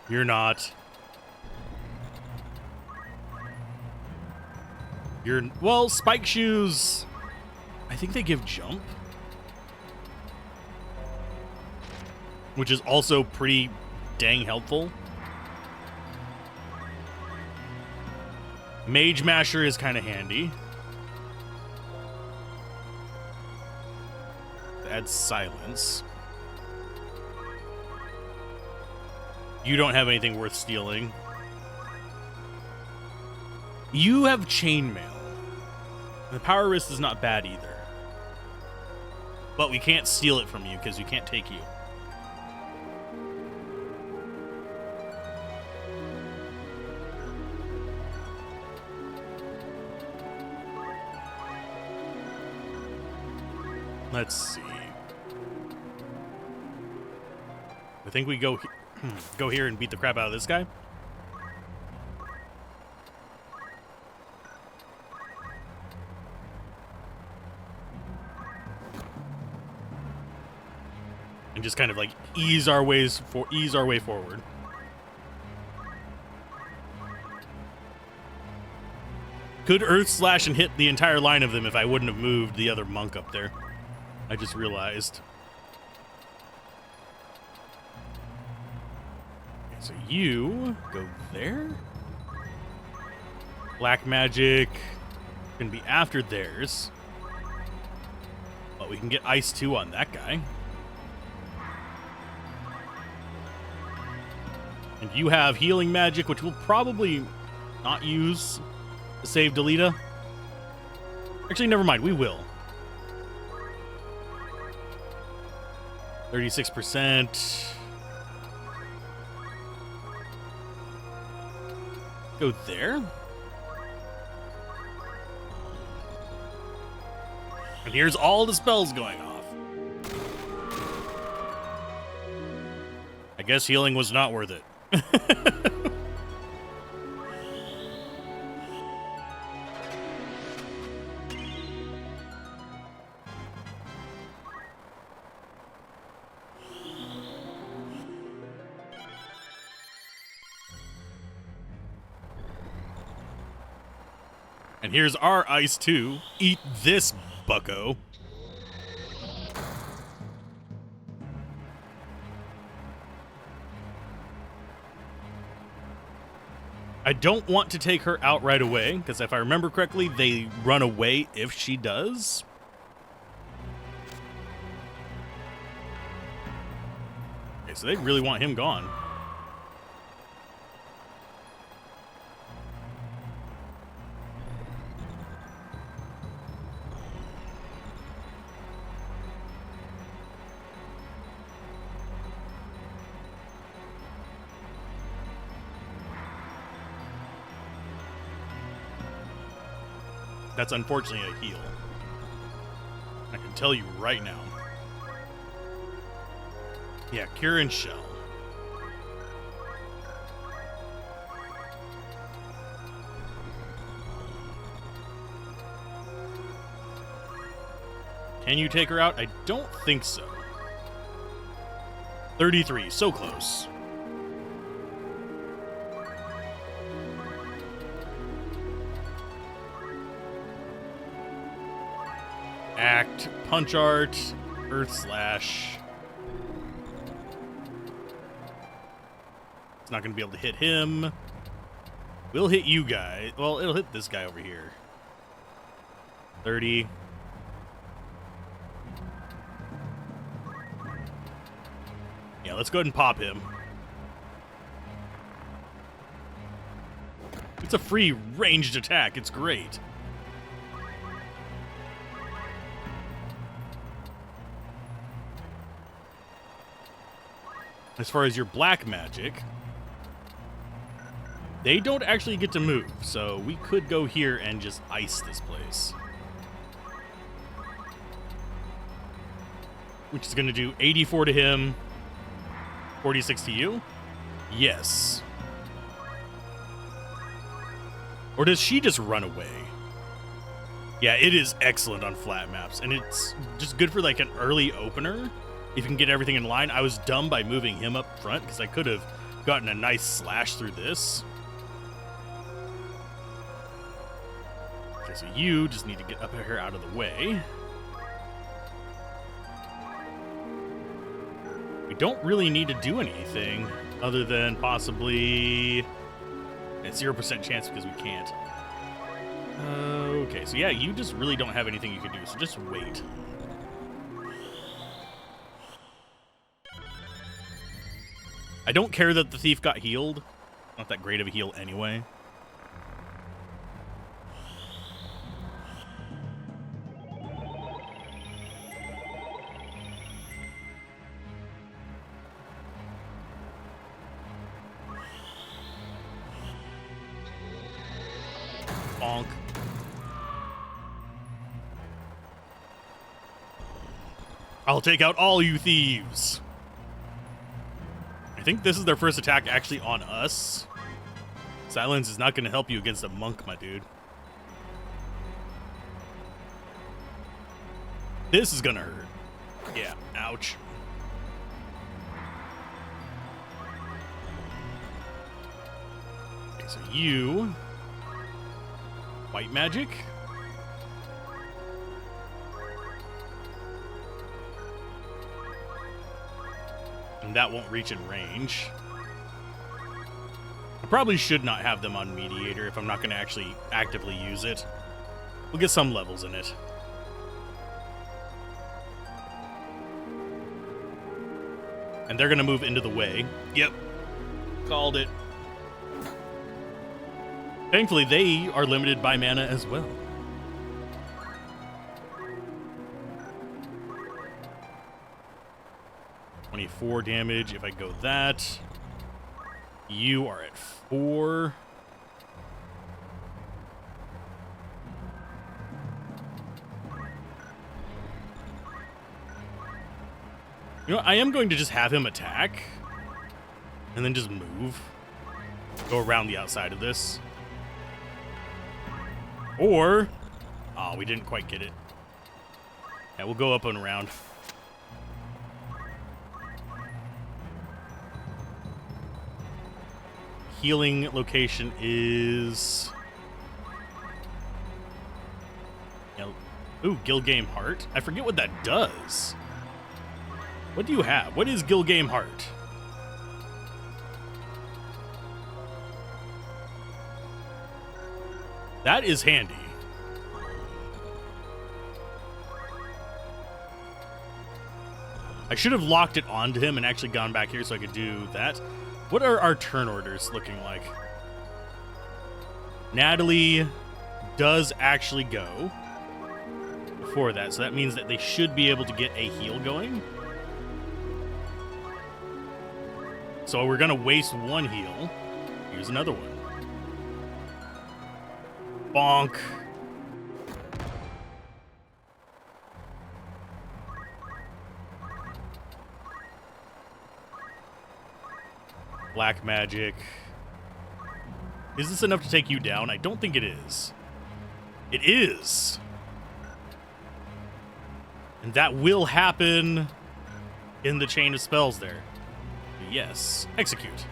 You're not. You're... Well, spike shoes. I think they give jump. Which is also pretty dang helpful. Mage Masher is kind of handy. Adds silence. You don't have anything worth stealing. You have chainmail. The power wrist is not bad either. But we can't steal it from you because you can't take you. Let's see. I think we go go here and beat the crap out of this guy. And just kind of like ease our way forward. Could Earth Slash and hit the entire line of them if I wouldn't have moved the other monk up there. I just realized. Okay, so you go there. Black magic can be after theirs. But we can get ice 2 on that guy. And you have healing magic, which we'll probably not use to save Delita. Actually, never mind. We will. 36%. Go there. And here's all the spells going off. I guess healing was not worth it. And here's our ice 2. Eat this, bucko. I don't want to take her out right away, because if I remember correctly, they run away if she does. Okay, so they really want him gone. That's unfortunately a heal. I can tell you right now. Yeah, Cure and Shell. Can you take her out? I don't think so. 33, so close. Act, Punch Art, Earth Slash. not going to be able to hit him. We'll hit you guys. Well, it'll hit this guy over here. 30. Yeah, let's go ahead and pop him. It's a free ranged attack. It's great. As far as your black magic, they don't actually get to move, so we could go here and just ice this place. Which is going to do 84 to him, 46 to you? Yes. Or does she just run away? Yeah, it is excellent on flat maps, and it's just good for like an early opener. If you can get everything in line. I was dumb by moving him up front because I could have gotten a nice slash through this. Okay, so you just need to get up here out of the way. We don't really need to do anything other than possibly a 0% chance because we can't. Okay, so yeah, you just really don't have anything you can do, so just wait. I don't care that the thief got healed. Not that great of a heal anyway. Bonk. I'll take out all you thieves. I think this is their first attack actually on us. Silence is not going to help you against a monk, my dude. This is going to hurt. Yeah, ouch. Okay, so you... White magic. And that won't reach in range. I probably should not have them on Mediator if I'm not going to actually actively use it. We'll get some levels in it. And they're going to move into the way. Yep. Called it. Thankfully, they are limited by mana as well. .24 damage if I go that. You are at 4. You know, I am going to just have him attack. And then just move. Go around the outside of this. Or... Oh, we didn't quite get it. Yeah, we'll go up and around. Healing location is... Ooh, Gilgame Heart. I forget what that does. What do you have? What is Gilgame Heart? That is handy. I should have locked it onto him and actually gone back here so I could do that. What are our turn orders looking like? Natalie does actually go before that, so that means that they should be able to get a heal going. So we're going to waste one heal. Here's another one. Bonk. Black magic. Is this enough to take you down? I don't think it is. It is. And that will happen in the chain of spells there. Yes. Execute.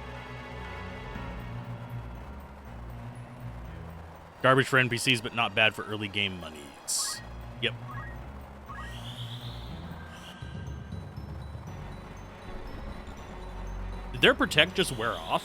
Garbage for NPCs, but not bad for early game monies. Yep. Did their protect just wear off?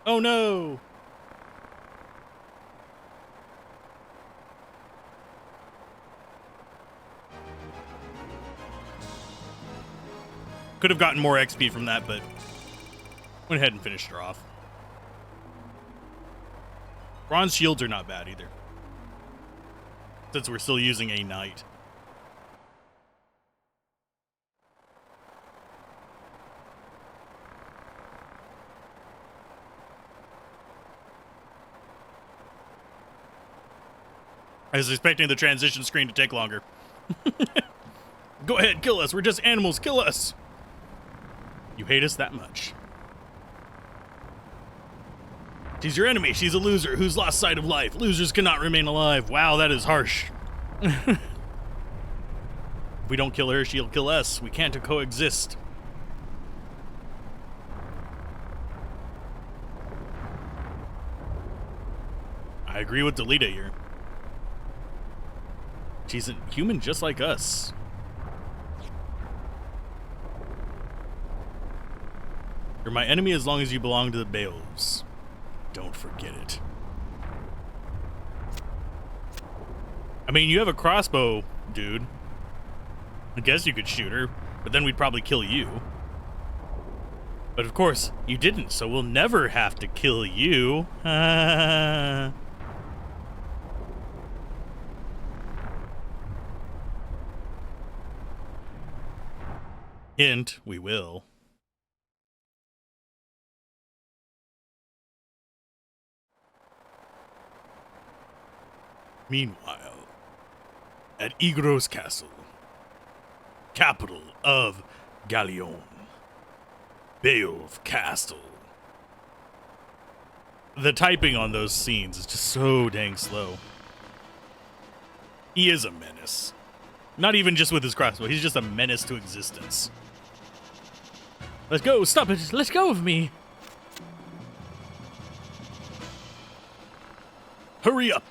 Oh no! Could have gotten more XP from that, but went ahead and finished her off. Bronze shields are not bad either, since we're still using a knight. I was expecting the transition screen to take longer. Go ahead, kill us. We're just animals. Kill us. You hate us that much. She's your enemy. She's a loser who's lost sight of life. Losers cannot remain alive. Wow, that is harsh. If we don't kill her, she'll kill us. We can't coexist. I agree with Delita here. She's a human just like us. You're my enemy as long as you belong to the Beowulfs. Don't forget it. I mean, you have a crossbow, dude. I guess you could shoot her, but then we'd probably kill you. But of course, you didn't, so we'll never have to kill you. Hint, we will. Meanwhile, at Igros Castle, capital of Gallion, Beowulf Castle. The typing on those scenes is just so dang slow. He is a menace. Not even just with his crossbow, he's just a menace to existence. Let's go, stop it, let go of me. Hurry up.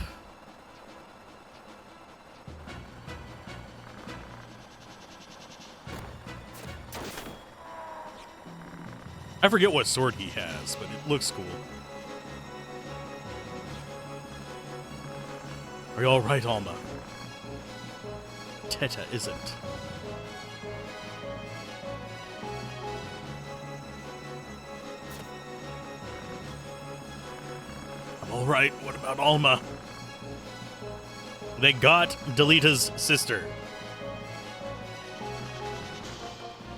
I forget what sword he has, but it looks cool. Are you all right, Alma? Teta isn't. I'm all right. What about Alma? They got Delita's sister.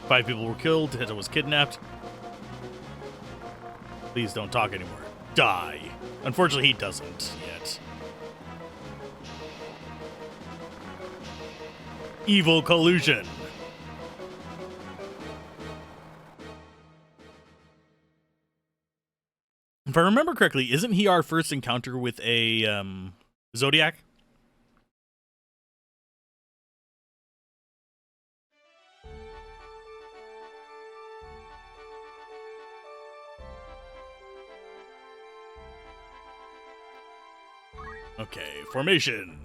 5 people were killed. Teta was kidnapped. Please don't talk anymore. Die. Unfortunately, he doesn't yet. Evil collusion. If I remember correctly, isn't he our first encounter with a Zodiac? Okay, formation.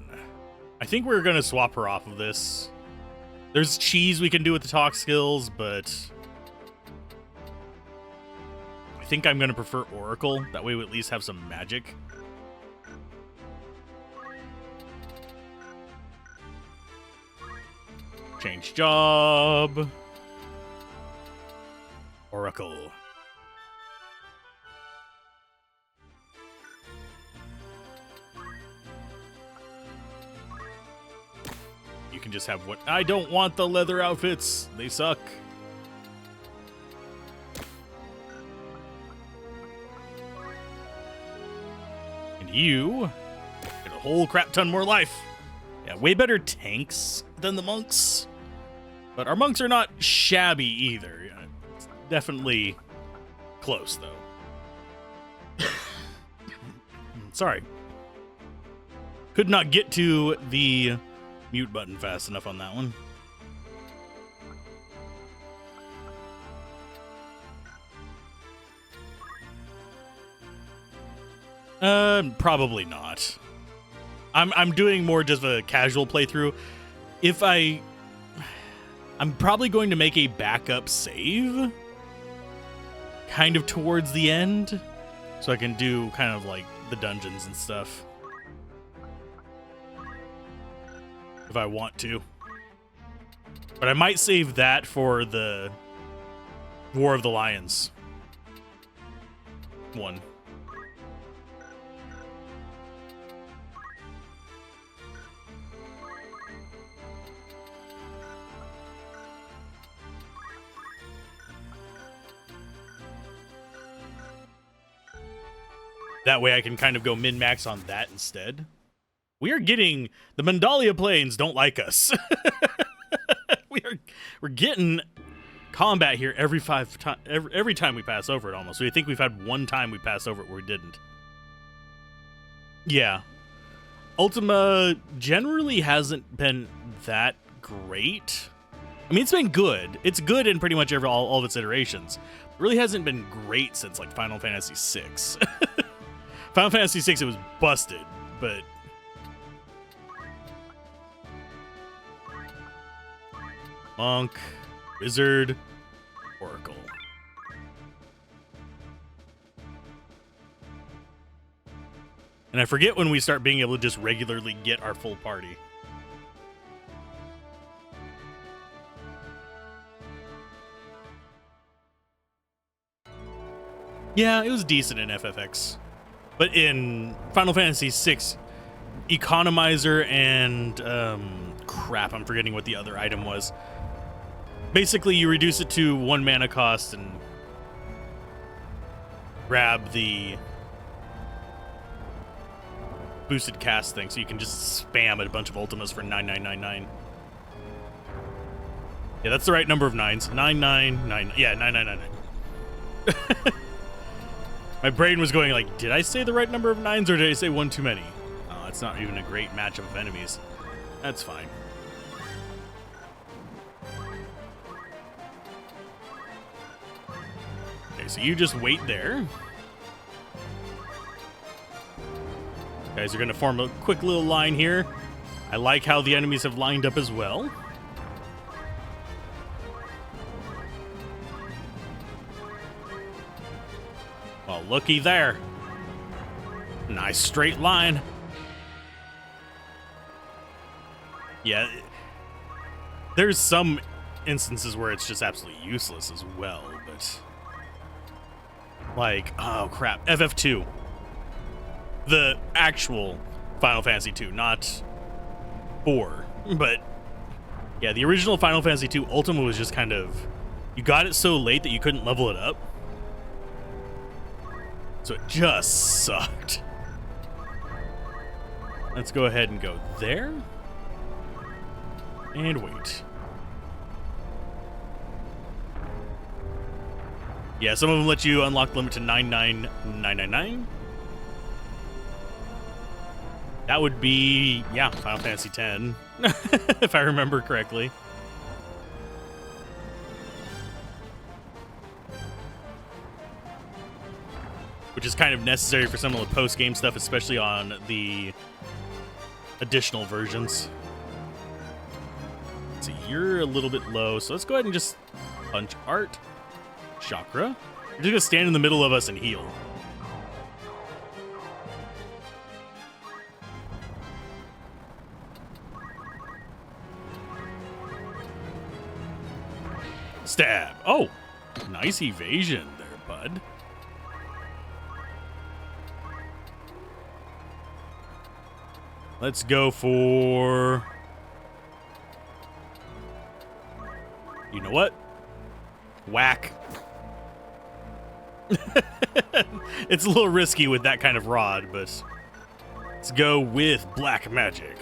I think we're gonna swap her off of this. There's cheese we can do with the talk skills, but I think I'm gonna prefer Oracle. That way we at least have some magic. Change job. Oracle. You can just have what I don't want the leather outfits. They suck. And you get a whole crap ton more life. Yeah, way better tanks than the monks. But our monks are not shabby either. Yeah, it's definitely close though. Sorry. Could not get to the mute button fast enough on that one. Probably not. I'm doing more just a casual playthrough. I'm probably going to make a backup save kind of towards the end, So I can do kind of like the dungeons and stuff. If I want to. But I might save that for the War of the Lions one. That way I can kind of go min-max on that instead. We are getting... The Mandalia Plains don't like us. We're getting combat here every time we pass over it almost. So I think we've had one time we passed over it where we didn't. Yeah. Ultima generally hasn't been that great. I mean, it's been good. It's good in pretty much all of its iterations. It really hasn't been great since like Final Fantasy VI. Final Fantasy VI, it was busted, but... Monk, Wizard, Oracle. And I forget when we start being able to just regularly get our full party. Yeah, it was decent in FFX. But in Final Fantasy VI, Economizer and... crap, I'm forgetting what the other item was. Basically, you reduce it to 1 mana cost and grab the boosted cast thing, so you can just spam a bunch of Ultimas for 9999. Yeah, that's the right number of 9s. 999. Yeah, 9999. My brain was going like, did I say the right number of 9s or did I say one too many? Oh, it's not even a great matchup of enemies. That's fine. Okay, so you just wait there. Guys are going to form a quick little line here. I like how the enemies have lined up as well. Well, looky there. Nice straight line. Yeah, there's some instances where it's just absolutely useless as well, but... Like, oh crap, FF2. The actual Final Fantasy 2, not 4. But, yeah, the original Final Fantasy 2 Ultima was just kind of... You got it so late that you couldn't level it up. So it just sucked. Let's go ahead and go there. And wait. Yeah, some of them let you unlock the limit to 99999. That would be, yeah, Final Fantasy X, if I remember correctly. Which is kind of necessary for some of the post-game stuff, especially on the additional versions. So you're a little bit low, so let's go ahead and just punch Art. Chakra. You're just gonna stand in the middle of us and heal. Stab. Oh, nice evasion there, bud. Let's go for... You know what? Whack. It's a little risky with that kind of rod, but let's go with black magic.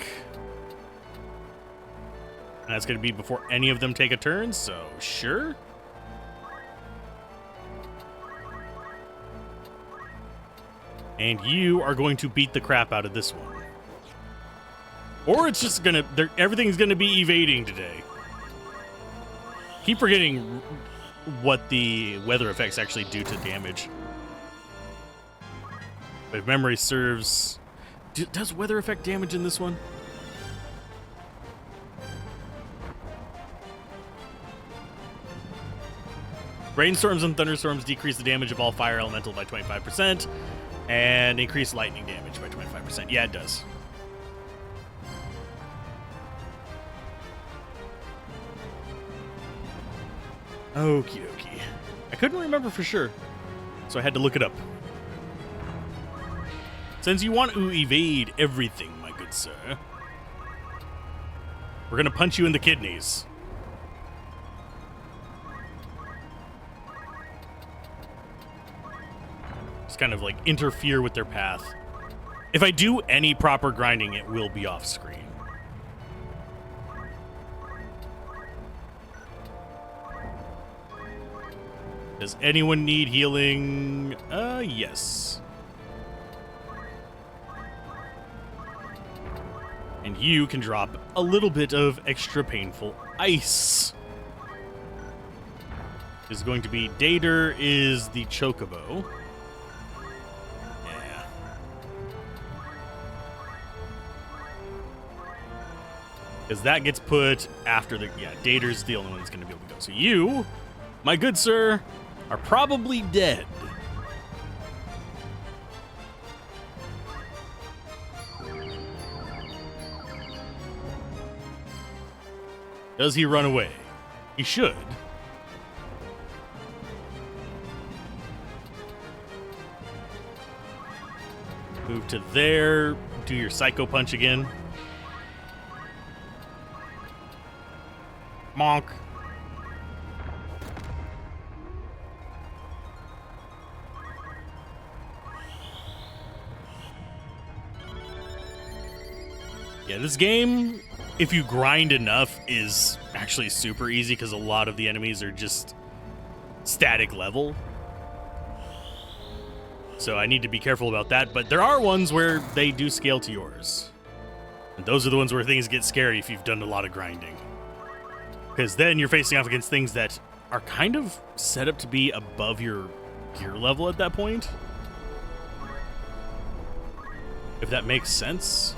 And that's going to be before any of them take a turn, so sure. And you are going to beat the crap out of this one. Or it's just going to... Everything's going to be evading today. Keep forgetting what the weather effects actually do to damage. But if memory serves... Does weather affect damage in this one? Rainstorms and thunderstorms decrease the damage of all fire elemental by 25% and increase lightning damage by 25%. Yeah, it does. Okie dokie. I couldn't remember for sure, so I had to look it up. Since you want to evade everything, my good sir, we're gonna punch you in the kidneys. Just kind of like interfere with their path. If I do any proper grinding, it will be off screen. Does anyone need healing? Yes. And you can drop a little bit of extra painful ice. Is going to be Dater is the Chocobo. Yeah. Because that gets put after the... Yeah, Dater's the only one that's going to be able to go. So you, my good sir, are probably dead. Does he run away? He should. Move to there. Do your Psycho Punch again. Monk. Yeah, this game, if you grind enough, is actually super easy because a lot of the enemies are just static level. So I need to be careful about that, but there are ones where they do scale to yours. And those are the ones where things get scary if you've done a lot of grinding. Because then you're facing off against things that are kind of set up to be above your gear level at that point. If that makes sense.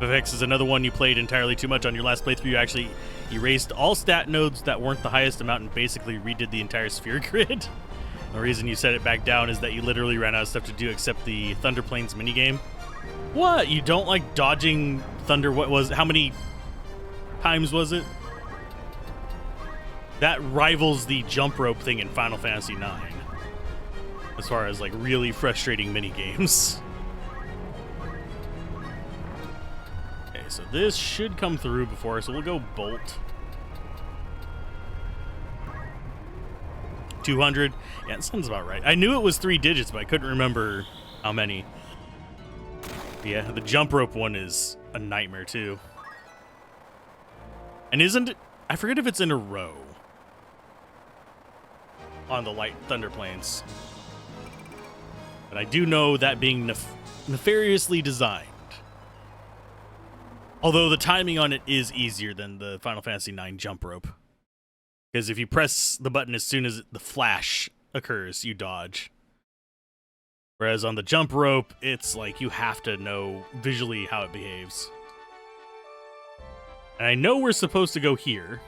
Vivix is another one you played entirely too much on your last playthrough. You actually erased all stat nodes that weren't the highest amount and basically redid the entire sphere grid. The reason you set it back down is that you literally ran out of stuff to do except the Thunder Plains minigame. What? You don't like dodging thunder? How many times was it? That rivals the jump rope thing in Final Fantasy IX. As far as like really frustrating minigames. So this should come through before, so we'll go Bolt. 200. Yeah, that sounds about right. I knew it was 3 digits, but I couldn't remember how many. Yeah, the jump rope one is a nightmare, too. And isn't it... I forget if it's in a row. On the light Thunder Plains. But I do know that being nefariously designed. Although the timing on it is easier than the Final Fantasy IX jump rope. Because if you press the button as soon as the flash occurs, you dodge. Whereas on the jump rope, it's like you have to know visually how it behaves. And I know we're supposed to go here.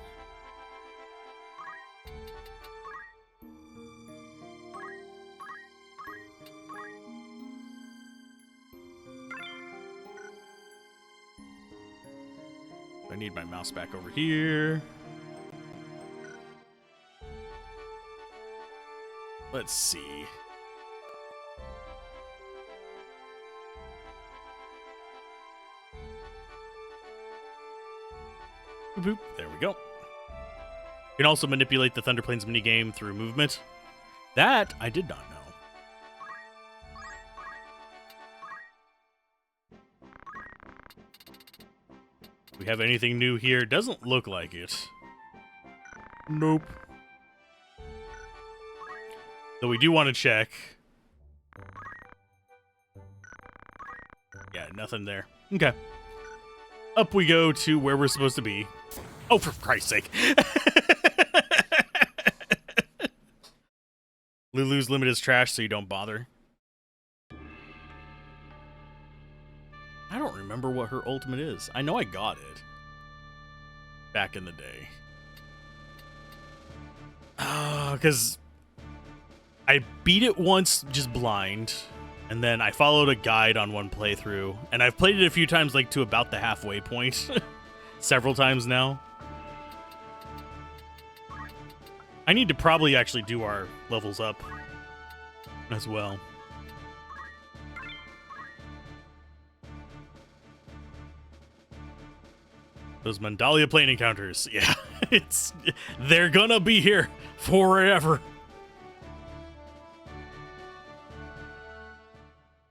I need my mouse back over here. Let's see. Boop, there we go. You can also manipulate the Thunder Plains minigame through movement. That I did not know. We have anything new here? Doesn't look like it. Nope. So we do want to check. Yeah, nothing there. Okay. Up we go to where we're supposed to be. Oh, for Christ's sake. Lulu's limit is trash, so you don't bother. I don't remember what her ultimate is. I know I got it. back in the day. Because I beat it once just blind, and then I followed a guide on one playthrough, and I've played it a few times, like to about the halfway point, several times now. I need to probably actually do our levels up as well. Those Mandalia plane encounters, yeah, they're gonna be here forever.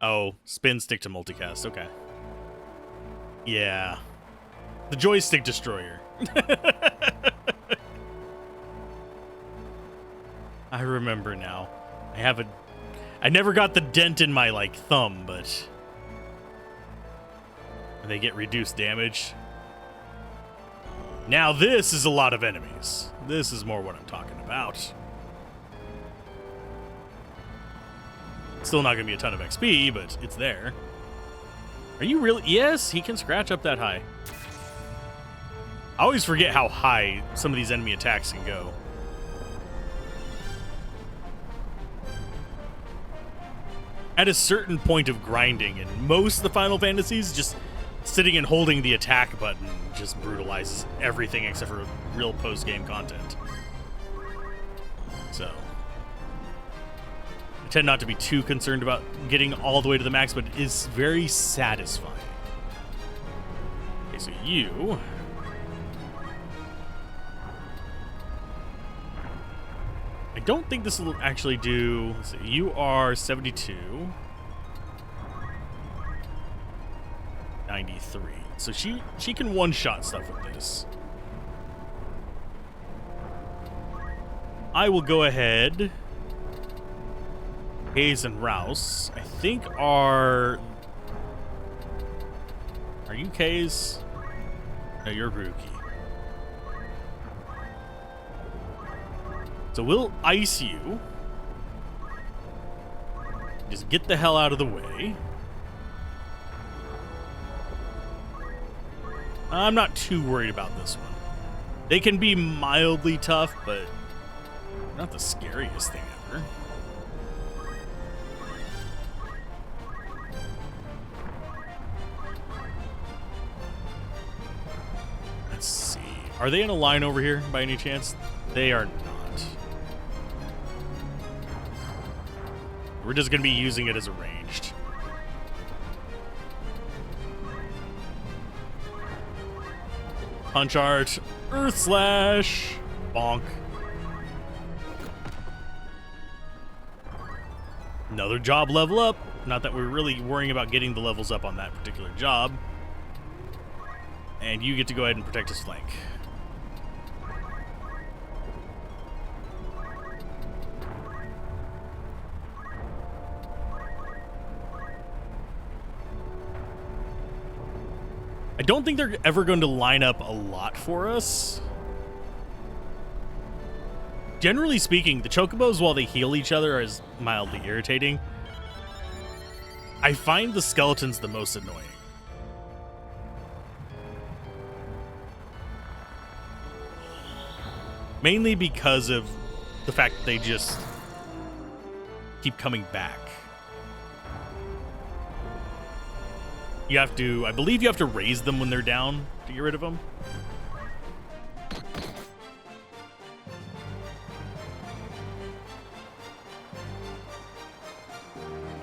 Oh, spin stick to multicast, okay. Yeah. The joystick destroyer. I remember now. I never got the dent in my, like, thumb, but they get reduced damage. Now this is a lot of enemies. This is more what I'm talking about. Still not going to be a ton of XP, but it's there. Are you really? Yes, he can scratch up that high. I always forget how high some of these enemy attacks can go. At a certain point of grinding, in most of the Final Fantasies, just sitting and holding the attack button just brutalizes everything except for real post-game content. So I tend not to be too concerned about getting all the way to the max, but it is very satisfying. Okay, so you... I don't think this will actually do... Let's see, you are 72. 93. So she can one-shot stuff with this. I will go ahead. Hayes and Rouse, I think are you Kays? No, you're Ruki. So we'll ice you. Just get the hell out of the way. I'm not too worried about this one. They can be mildly tough, but not the scariest thing ever. Let's see. Are they in a line over here by any chance? They are not. We're just going to be using it as a ranged. Punch art, Earth Slash, bonk. Another job level up. Not that we're really worrying about getting the levels up on that particular job. And you get to go ahead and protect his flank. I don't think they're ever going to line up a lot for us. Generally speaking, the chocobos, while they heal each other, are mildly irritating. I find the skeletons the most annoying. Mainly because of the fact that they just keep coming back. You have to, I believe you have to raise them when they're down to get rid of them.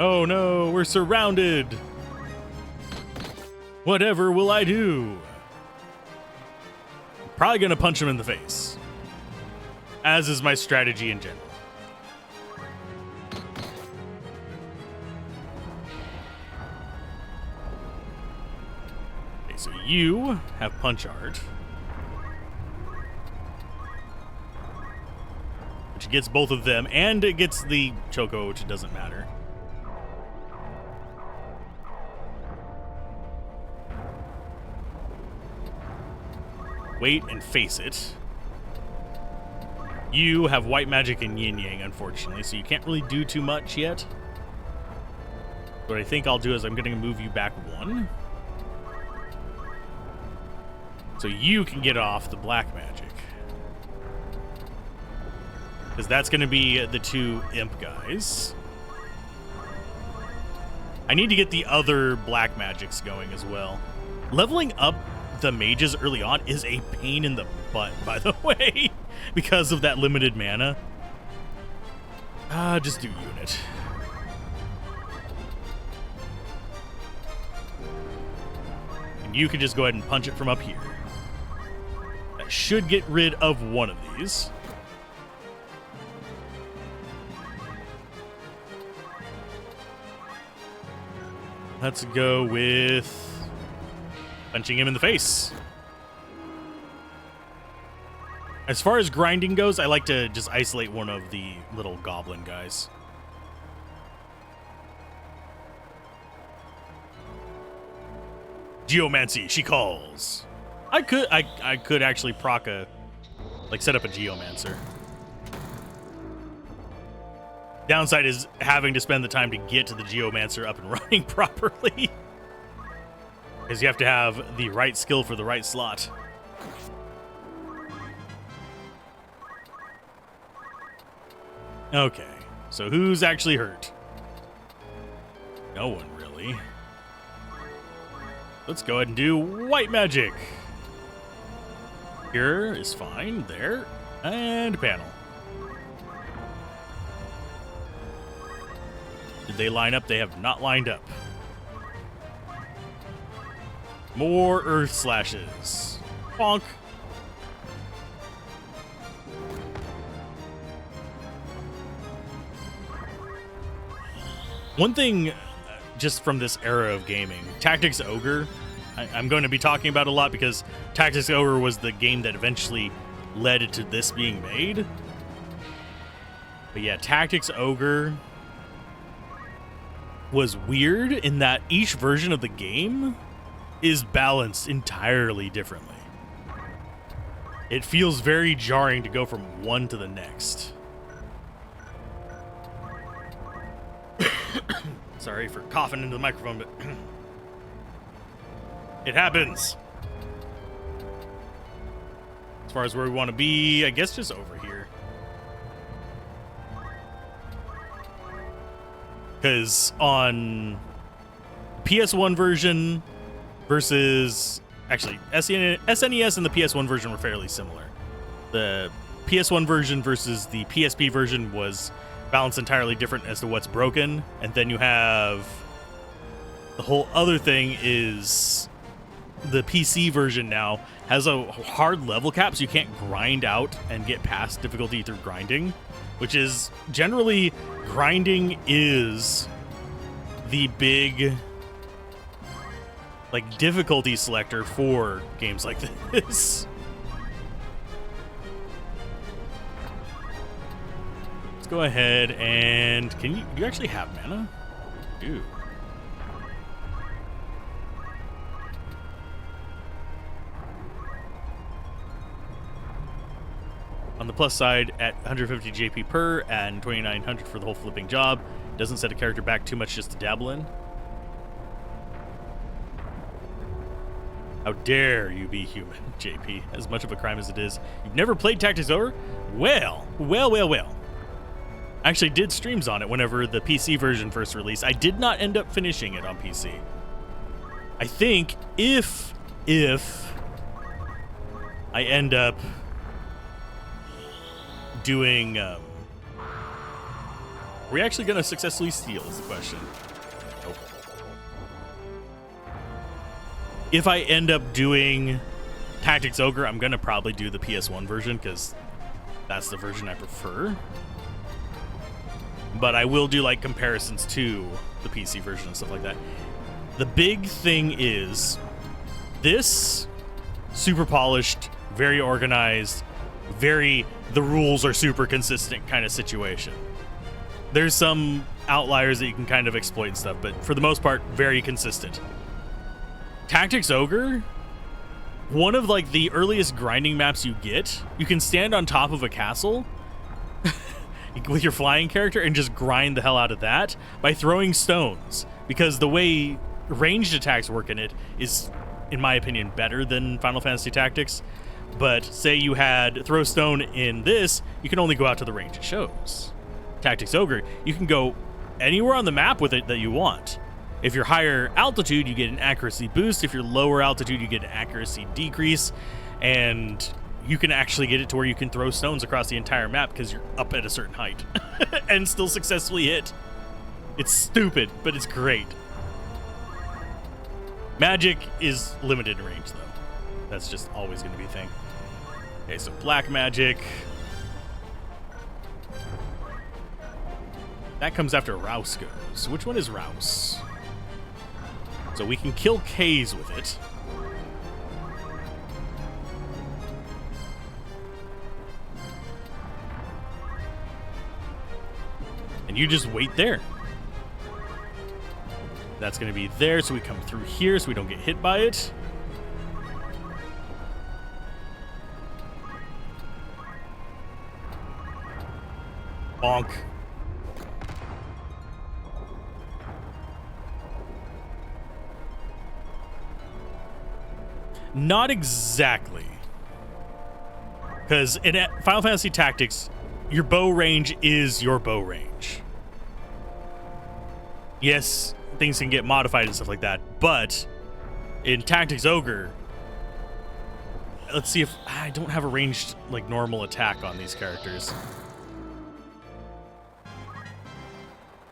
Oh no, we're surrounded. Whatever will I do? Probably gonna punch him in the face. As is my strategy in general. So you have punch art, which gets both of them, and it gets the Choco, which doesn't matter. Wait and face it. You have white magic and yin yang, unfortunately, so you can't really do too much yet. What I think I'll do is I'm going to move you back one. So you can get off the black magic. Because that's going to be the 2 imp guys. I need to get the other black magics going as well. Leveling up the mages early on is a pain in the butt, by the way, because of that limited mana. Just do unit. And you can just go ahead and punch it from up here. That should get rid of one of these. Let's go with punching him in the face. As far as grinding goes, I like to just isolate one of the little goblin guys. Geomancy, she calls. I could actually proc set up a Geomancer. Downside is having to spend the time to get to the Geomancer up and running properly. Because you have to have the right skill for the right slot. Okay, so who's actually hurt? No one really. Let's go ahead and do white magic. Here is fine, there, and panel. Did they line up? They have not lined up. More earth slashes. Bonk. One thing just from this era of gaming, Tactics Ogre, I'm going to be talking about a lot because Tactics Ogre was the game that eventually led to this being made. But yeah, Tactics Ogre was weird in that each version of the game is balanced entirely differently. It feels very jarring to go from one to the next. Sorry for coughing into the microphone, but it happens. As far as where we want to be, I guess just over here. Because on PS1 version versus... Actually, SNES and the PS1 version were fairly similar. The PS1 version versus the PSP version was balanced entirely different as to what's broken. And then you have... The whole other thing is... The PC version now has a hard level cap, so you can't grind out and get past difficulty through grinding. Which is... Generally, grinding is the big... difficulty selector for games like this. Let's go ahead and... do you actually have mana? You do. On the plus side, at 150 JP per and 2,900 for the whole flipping job, doesn't set a character back too much just to dabble in. How dare you be human, JP? As much of a crime as it is. You've never played Tactics Ogre? Well. I actually did streams on it whenever the PC version first released. I did not end up finishing it on PC. I think if I end up doing... are we actually going to successfully steal is the question. Nope. If I end up doing Tactics Ogre, I'm going to probably do the PS1 version because that's the version I prefer. But I will do comparisons to the PC version and stuff like that. The big thing is this super polished, very organized, the rules are super consistent kind of situation. There's some outliers that you can kind of exploit and stuff, but for the most part, very consistent. Tactics Ogre, one of the earliest grinding maps you get, you can stand on top of a castle with your flying character and just grind the hell out of that by throwing stones, because the way ranged attacks work in it is in my opinion, better than Final Fantasy Tactics. But say you had Throw Stone in this, you can only go out to the range it shows. Tactics Ogre, you can go anywhere on the map with it that you want. If you're higher altitude, you get an accuracy boost. If you're lower altitude, you get an accuracy decrease. And you can actually get it to where you can throw stones across the entire map because you're up at a certain height and still successfully hit. It's stupid, but it's great. Magic is limited in range, though. That's just always going to be a thing. Okay, so black magic. That comes after Rouse goes. Which one is Rouse? So we can kill K's with it. And you just wait there. That's going to be there, so we come through here so we don't get hit by it. Bonk. Not exactly. Because in Final Fantasy Tactics, your bow range is your bow range. Yes, things can get modified and stuff like that, but in Tactics Ogre, let's see if I don't have a ranged like normal attack on these characters.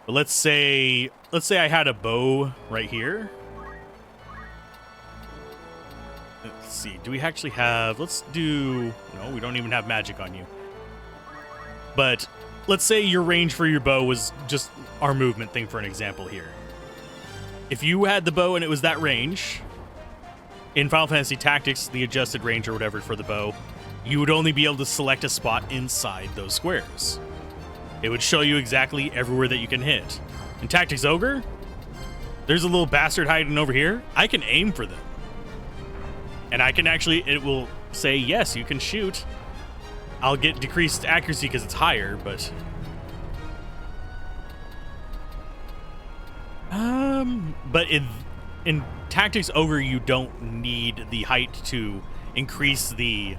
But let's say I had a bow right here. Let's see. Do we actually have? Let's do. No, we don't even have magic on you. But let's say your range for your bow was just our movement thing for an example here. If you had the bow and it was that range, in Final Fantasy Tactics, the adjusted range or whatever for the bow, you would only be able to select a spot inside those squares. It would show you exactly everywhere that you can hit. In Tactics Ogre, there's a little bastard hiding over here. I can aim for them. And I can actually, it will say, yes, you can shoot. I'll get decreased accuracy because it's higher, but... But in Tactics Ogre, you don't need the height to increase the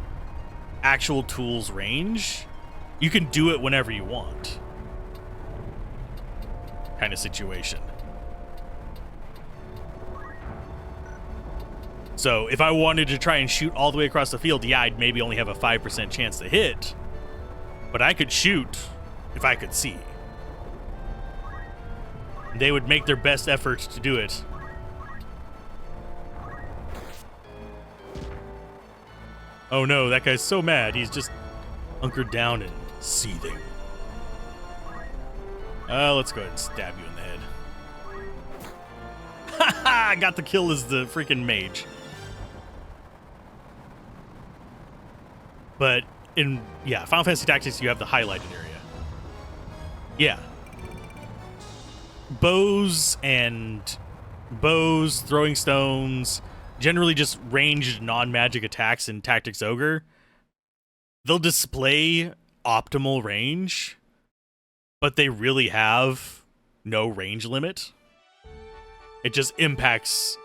actual tool's range. You can do it whenever you want. Kind of situation. So if I wanted to try and shoot all the way across the field, yeah, I'd maybe only have a 5% chance to hit. But I could shoot if I could see. They would make their best efforts to do it. Oh no, that guy's so mad. He's just hunkered down and seething. Let's go ahead and stab you in the head. Ha ha! Got the kill as the freaking mage. But in, yeah, Final Fantasy Tactics, you have the highlighted area. Yeah. Bows, throwing stones, generally just ranged non-magic attacks in Tactics Ogre. They'll display optimal range, but they really have no range limit. It just impacts,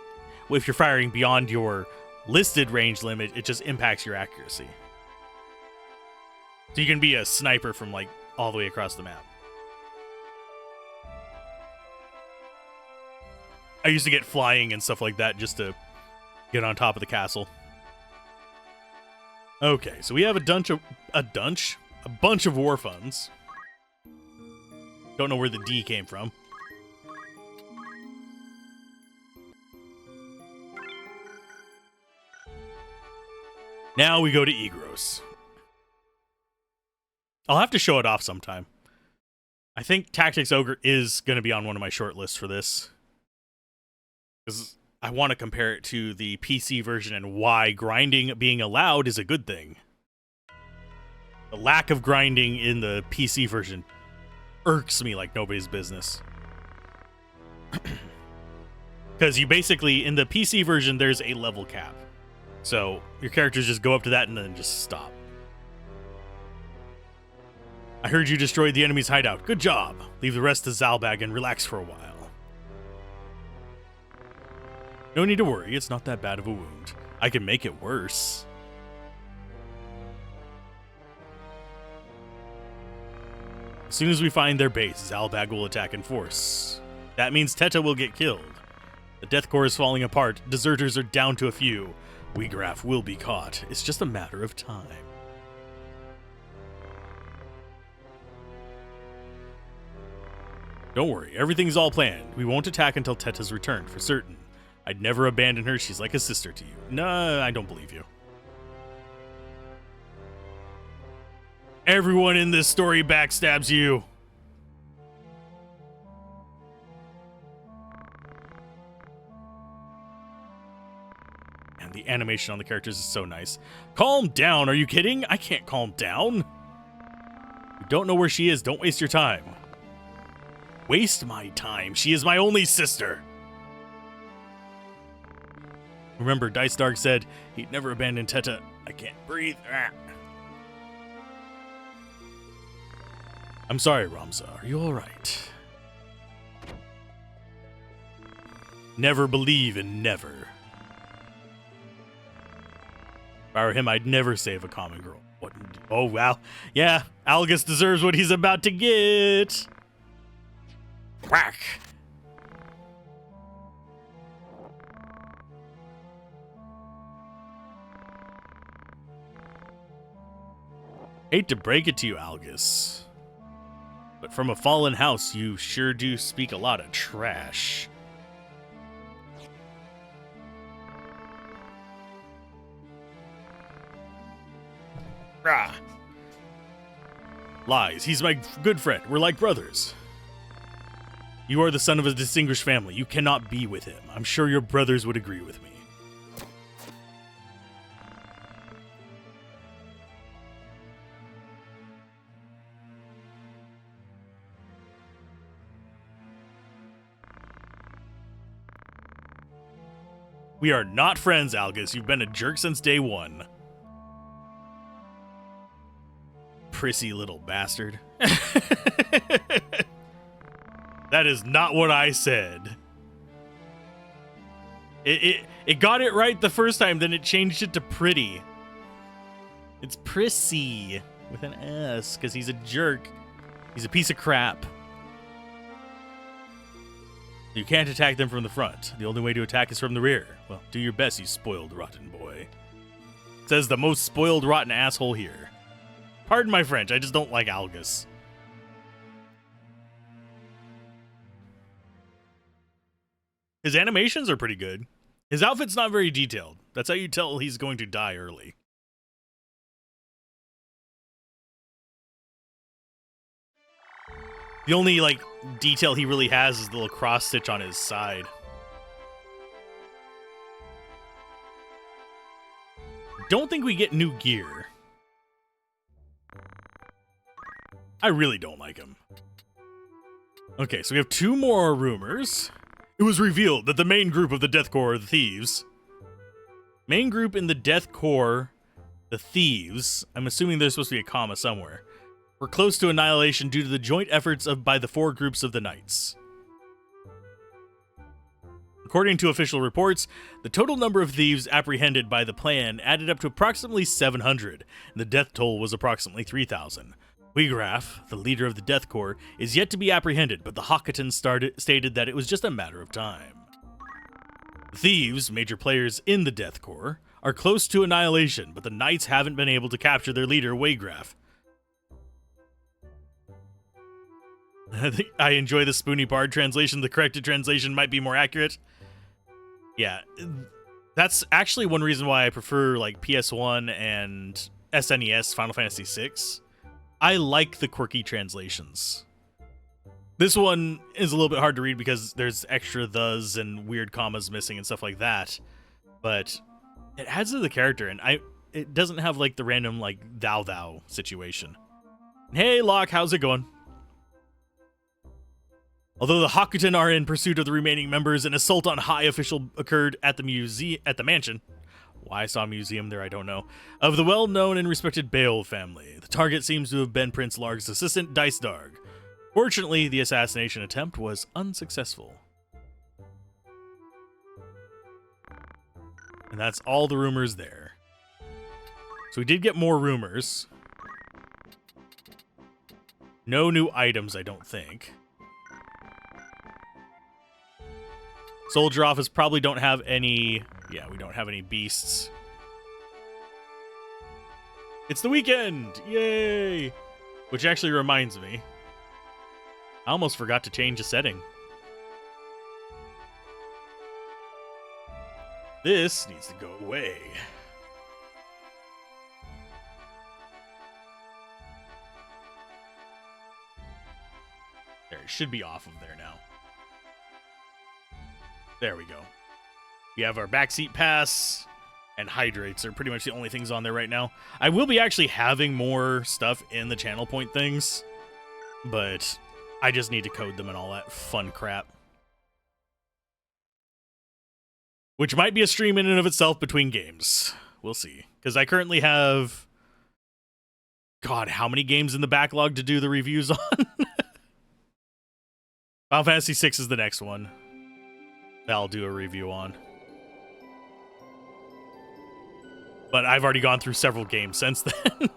if you're firing beyond your listed range limit, it just impacts your accuracy. So you can be a sniper from like all the way across the map. I used to get flying and stuff like that just to get on top of the castle. Okay, so we have a bunch of war funds. Don't know where the D came from. Now we go to Egros. I'll have to show it off sometime. I think Tactics Ogre is going to be on one of my short lists for this. Because I want to compare it to the PC version and why grinding being allowed is a good thing. The lack of grinding in the PC version irks me like nobody's business. Because you basically, in the PC version, there's a level cap. So your characters just go up to that and then just stop. I heard you destroyed the enemy's hideout. Good job. Leave the rest to Zalbag and relax for a while. No need to worry, it's not that bad of a wound. I can make it worse. As soon as we find their base, Zalbag will attack in force. That means Teta will get killed. The Death Corps is falling apart, deserters are down to a few. Weegraf will be caught. It's just a matter of time. Don't worry, everything's all planned. We won't attack until Teta's returned, for certain. I'd never abandon her, she's like a sister to you. No, I don't believe you. Everyone in this story backstabs you. And the animation on the characters is so nice. Calm down, are you kidding? I can't calm down. You don't know where she is, don't waste your time. Waste my time, she is my only sister. Remember, Dice Dark said he'd never abandon Teta. I can't breathe. I'm sorry, Ramza. Are you alright? Never believe in never. If I were him, I'd never save a common girl. What? Oh, wow. Yeah, Algus deserves what he's about to get. Whack. Hate to break it to you, Algus, but from a fallen house, you sure do speak a lot of trash. Rah. Lies. He's my good friend. We're like brothers. You are the son of a distinguished family. You cannot be with him. I'm sure your brothers would agree with me. We are not friends, Algus. You've been a jerk since day one. Prissy little bastard. That is not what I said. It got it right the first time, then it changed it to pretty. It's Prissy with an S, because he's a jerk. He's a piece of crap. You can't attack them from the front. The only way to attack is from the rear. Well, do your best, you spoiled rotten boy. Says the most spoiled rotten asshole here. Pardon my French, I just don't like Algus. His animations are pretty good. His outfit's not very detailed. That's how you tell he's going to die early. The only, detail he really has is the little cross stitch on his side. Don't think we get new gear. I really don't like him. Okay, so we have two more rumors. It was revealed that the main group of the Death Corps are the Thieves. Main group in the Death Corps, the Thieves, I'm assuming there's supposed to be a comma somewhere, were close to annihilation due to the joint efforts by the four groups of the Knights. According to official reports, the total number of thieves apprehended by the plan added up to approximately 700, and the death toll was approximately 3,000. Weegraf, the leader of the Death Corps, is yet to be apprehended, but the Hawketons stated that it was just a matter of time. The thieves, major players in the Death Corps, are close to annihilation, but the Knights haven't been able to capture their leader, Weegraf. I enjoy the Spoony Bard translation. The corrected translation might be more accurate. Yeah, that's actually one reason why I prefer PS1 and SNES Final Fantasy VI. I like the quirky translations. This one is a little bit hard to read because there's extra thes and weird commas missing and stuff like that. But it adds to the character, and it doesn't have the random thou situation. Hey Locke, how's it going? Although the Hakuten are in pursuit of the remaining members, an assault on high official occurred at the mansion. Why I saw a museum there, I don't know. Of the well-known and respected Bale family. The target seems to have been Prince Larg's assistant, Dice Darg. Fortunately, the assassination attempt was unsuccessful. And that's all the rumors there. So we did get more rumors. No new items, I don't think. Soldier Office probably don't have any... Yeah, we don't have any beasts. It's the weekend! Yay! Which actually reminds me. I almost forgot to change a setting. This needs to go away. There, it should be off of there now. There we go. We have our backseat pass and hydrates are pretty much the only things on there right now. I will be actually having more stuff in the channel point things, but I just need to code them and all that fun crap. Which might be a stream in and of itself between games. We'll see. Because I currently have... God, how many games in the backlog to do the reviews on? Final Fantasy VI is the next one that I'll do a review on. But I've already gone through several games since then.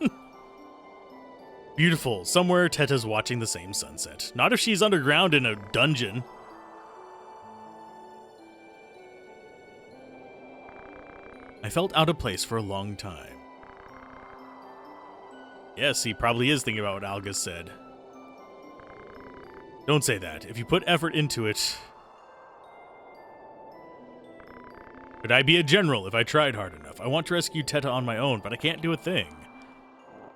Beautiful. Somewhere Teta's watching the same sunset. Not if she's underground in a dungeon. I felt out of place for a long time. Yes, he probably is thinking about what Alga said. Don't say that. If you put effort into it... Could I be a general if I tried hard enough? I want to rescue Teta on my own, but I can't do a thing.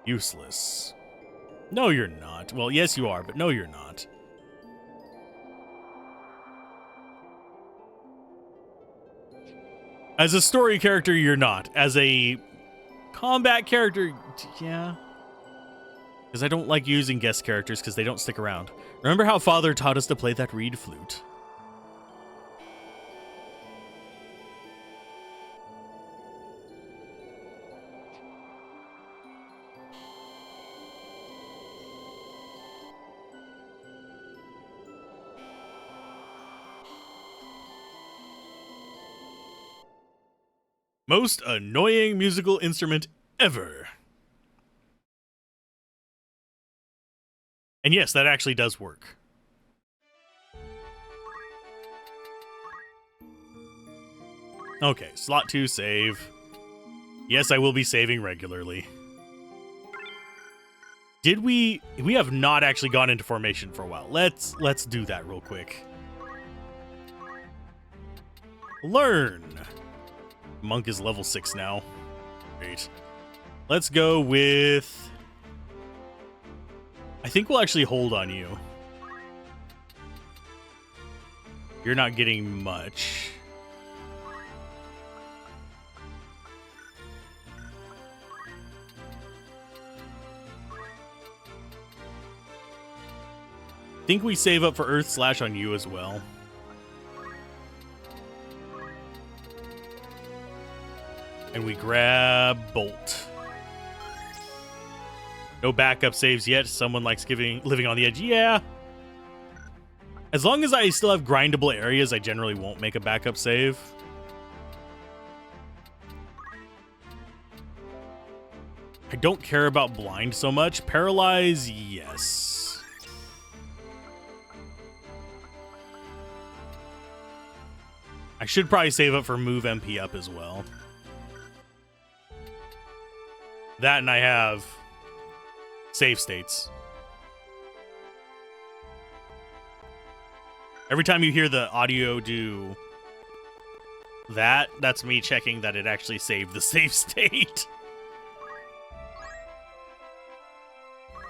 Useless. No, you're not. Well, yes, you are, but no, you're not. As a story character, you're not. As a combat character, yeah. Because I don't like using guest characters because they don't stick around. Remember how Father taught us to play that reed flute? Most annoying musical instrument ever. And yes, that actually does work. Okay, slot 2 save. Yes, I will be saving regularly. Did we have not actually gone into formation for a while. Let's do that real quick. Learn. Monk is level 6 now. Great. Let's go with... I think we'll actually hold on you. You're not getting much. I think we save up for Earth Slash on you as well. And we grab Bolt. No backup saves yet. Someone likes living on the edge. Yeah. As long as I still have grindable areas, I generally won't make a backup save. I don't care about blind so much. Paralyze, yes. I should probably save up for move MP up as well. That and I have save states. Every time you hear the audio do that, that's me checking that it actually saved the save state.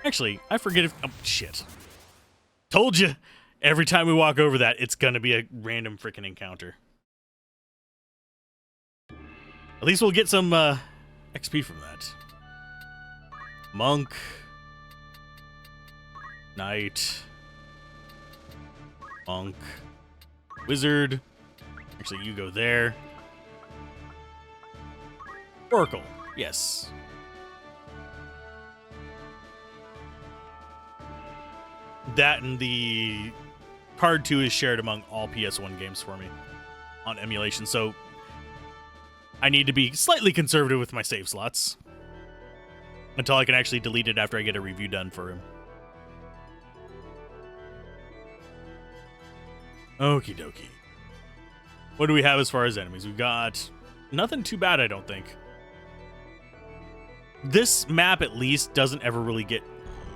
Actually, I forget if... Oh, shit. Told you. Every time we walk over that, it's gonna be a random freaking encounter. At least we'll get some XP from that. Monk. Knight. Monk. Wizard. Actually, you go there. Oracle. Yes. That and the card 2 is shared among all PS1 games for me on emulation. So I need to be slightly conservative with my save slots until I can actually delete it after I get a review done for him. Okie dokie. What do we have as far as enemies? We've got nothing too bad, I don't think. This map, at least, doesn't ever really get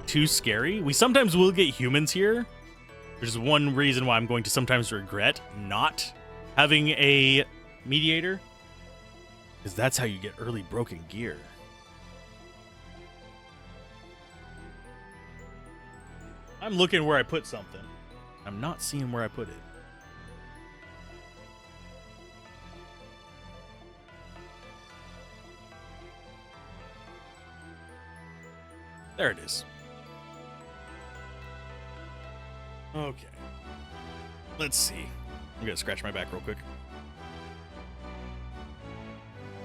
too scary. We sometimes will get humans here, which is one reason why I'm going to sometimes regret not having a mediator, because that's how you get early broken gear. I'm looking where I put something. I'm not seeing where I put it. There it is. Okay. Let's see. I'm gonna scratch my back real quick.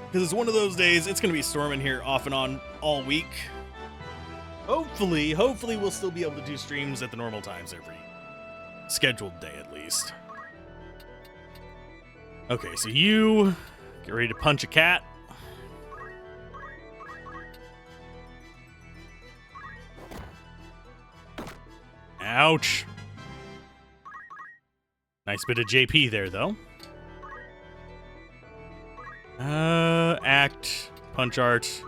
Because it's one of those days, it's gonna be storming here off and on all week. Hopefully we'll still be able to do streams at the normal times every scheduled day at least. Okay, so you get ready to punch a cat. Ouch. Nice bit of JP there, though. Act, punch art.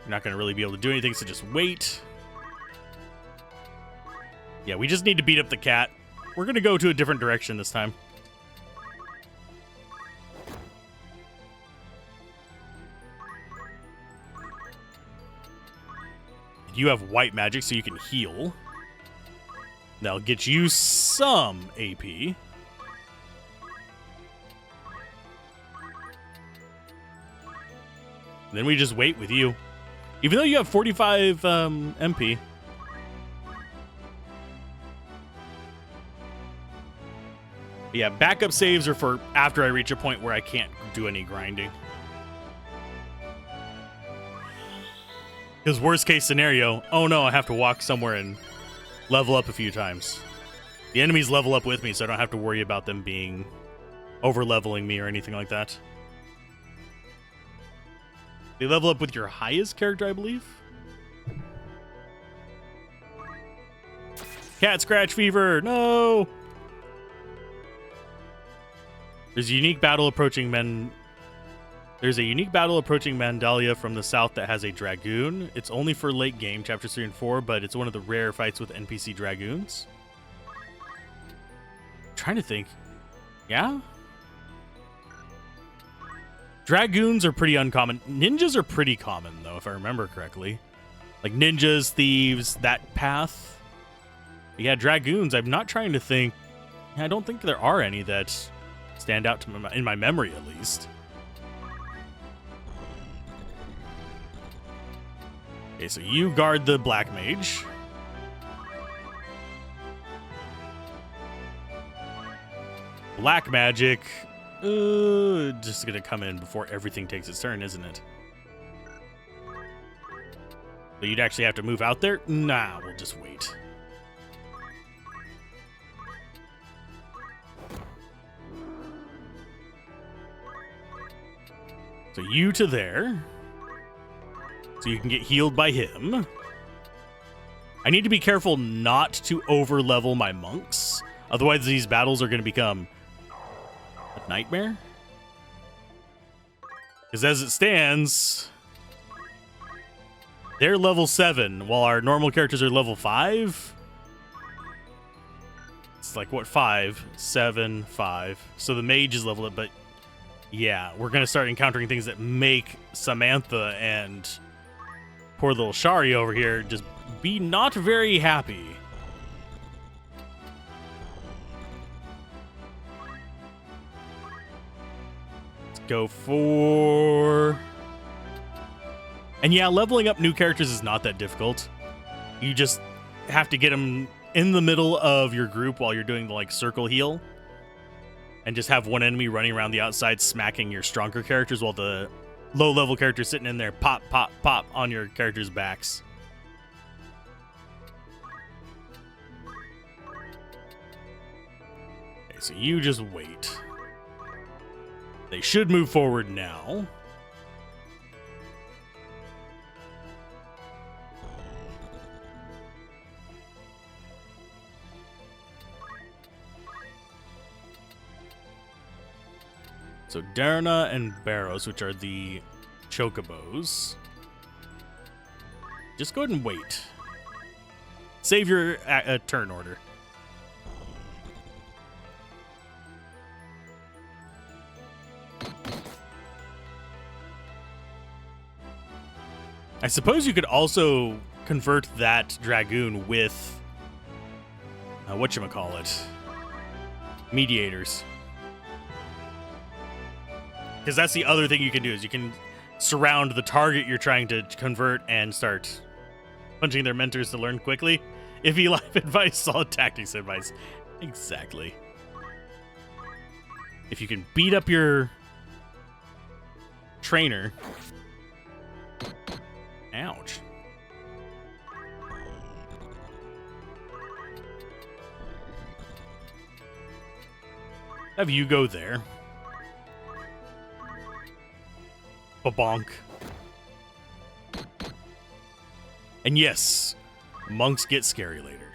You're not going to really be able to do anything, so just wait. Yeah, we just need to beat up the cat. We're going to go to a different direction this time. You have white magic, so you can heal. That'll get you some AP. Then we just wait with you. Even though you have 45 MP. Yeah, backup saves are for after I reach a point where I can't do any grinding. Because worst case scenario, oh no, I have to walk somewhere and level up a few times. The enemies level up with me, so I don't have to worry about them being over-leveling me or anything like that. They level up with your highest character, I believe. Cat scratch fever, no! There's a unique battle approaching Mandalia from the south that has a dragoon. It's only for late game, chapters 3 and 4, but it's one of the rare fights with NPC dragoons. I'm trying to think. Yeah? Dragoons are pretty uncommon. Ninjas are pretty common, though, if I remember correctly. Like ninjas, thieves, that path. But yeah, dragoons, I'm not trying to think. I don't think there are any that stand out to in my memory, at least. Okay, so you guard the black mage. Black magic. Just gonna come in before everything takes its turn, isn't it? But you'd actually have to move out there? Nah, we'll just wait. So you to there. So you can get healed by him. I need to be careful not to over-level my monks. Otherwise, these battles are going to become a nightmare. Because as it stands, they're level 7, while our normal characters are level 5. It's like, what, 5, 7, 5. So the mage is leveled up, but yeah, we're going to start encountering things that make Samantha and poor little Shari over here just be not very happy. Let's go for... And yeah, leveling up new characters is not that difficult. You just have to get them in the middle of your group while you're doing the like circle heal. And just have one enemy running around the outside smacking your stronger characters while the low-level characters sitting in there pop, pop, pop on your characters' backs. Okay, so you just wait. They should move forward now. So Darna and Barrows, which are the chocobos. Just go ahead and wait. Save your turn order. I suppose you could also convert that dragoon with whatchamacallit, mediators. Because that's the other thing you can do, is you can surround the target you're trying to convert and start punching their mentors to learn quickly. Iffy life advice, solid tactics advice. Exactly. If you can beat up your trainer. Ouch. Have you go there. Bonk. And yes, monks get scary later.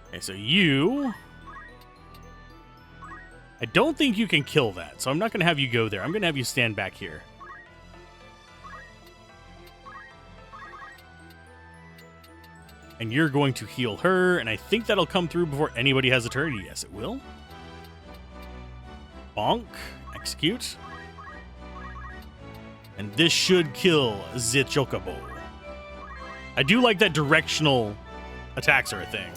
Okay, so you... I don't think you can kill that, so I'm not going to have you go there. I'm going to have you stand back here. And you're going to heal her, and I think that'll come through before anybody has a turn. Yes, it will. Bonk. Execute. And this should kill the chocobo. I do like that directional attacks are a thing.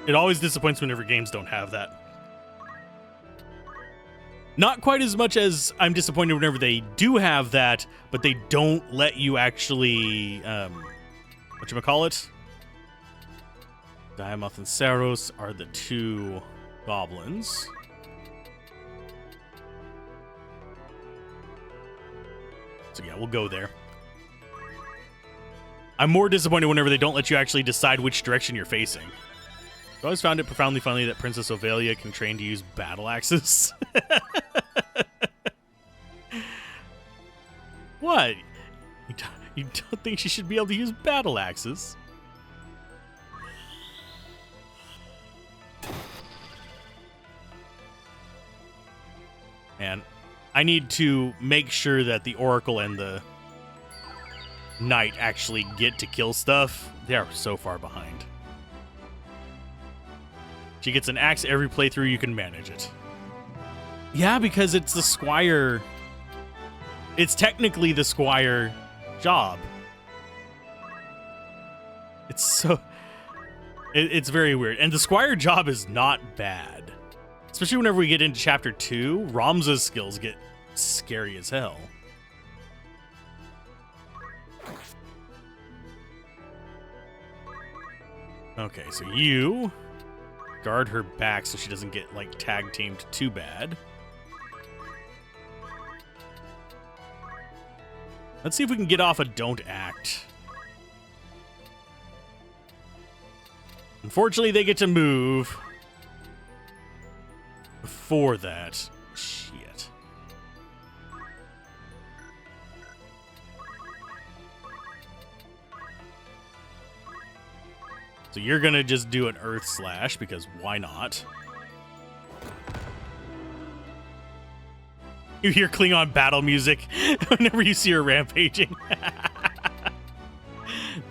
It always disappoints whenever games don't have that. Not quite as much as I'm disappointed whenever they do have that, but they don't let you actually, whatchamacallit? Diamoth and Saros are the two goblins. So yeah, we'll go there. I'm more disappointed whenever they don't let you actually decide which direction you're facing. I always found it profoundly funny that Princess Ovelia can train to use battle axes. What? You don't think she should be able to use battle axes? Man, I need to make sure that the Oracle and the Knight actually get to kill stuff. They are so far behind. She gets an axe every playthrough, you can manage it. Yeah, because it's the Squire. It's technically the Squire job. It's so... It's very weird. And the Squire job is not bad. Especially whenever we get into Chapter 2, Ramza's skills get scary as hell. Okay, so you guard her back so she doesn't get, like, tag-teamed too bad. Let's see if we can get off a don't act. Unfortunately, they get to move before that. Shit. So you're gonna just do an Earth Slash, because why not? You hear Klingon battle music whenever you see her rampaging.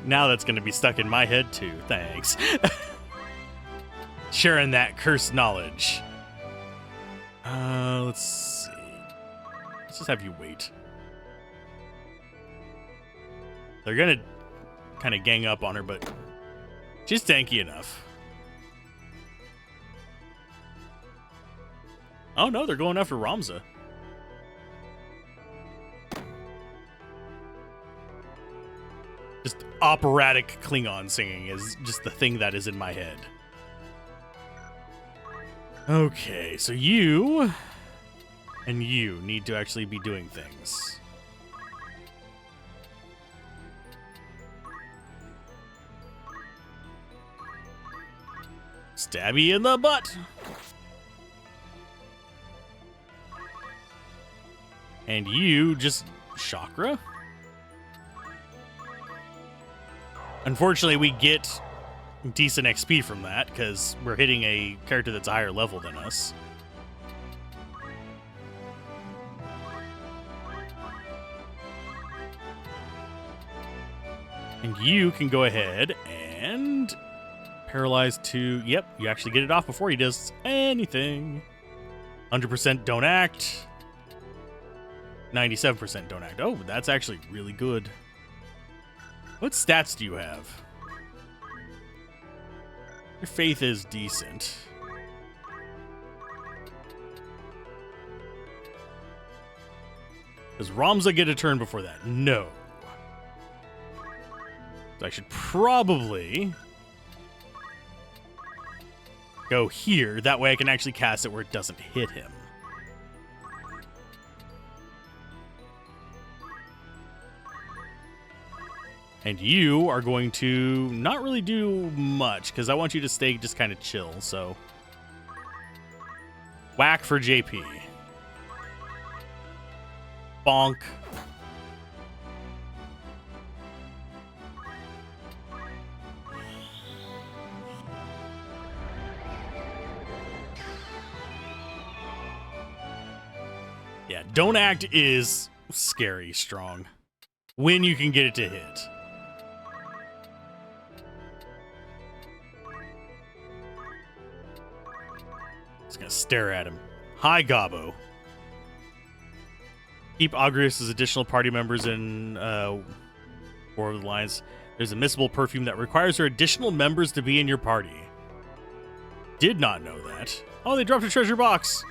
Now that's gonna be stuck in my head too. Thanks. Sharing that cursed knowledge. Let's see. Let's just have you wait. They're gonna kind of gang up on her, but she's tanky enough. Oh no, they're going after Ramza. Just operatic Klingon singing is just the thing that is in my head. Okay, so you and you need to actually be doing things. Stabby in the butt. And you just chakra. Unfortunately, we get decent XP from that because we're hitting a character that's a higher level than us. And you can go ahead and paralyze to... Yep, you actually get it off before he does anything. 100% don't act. 97% don't act. Oh, that's actually really good. What stats do you have? Your faith is decent. Does Ramza get a turn before that? No. So I should probably go here. That way I can actually cast it where it doesn't hit him. And you are going to not really do much because I want you to stay just kind of chill. So whack for JP. Bonk. Yeah, don't act is scary strong when you can get it to hit. Just gonna stare at him. Hi, Gabo. Keep Augury's additional party members in War of the Lions. There's a missable perfume that requires your additional members to be in your party. Did not know that. Oh, they dropped a treasure box.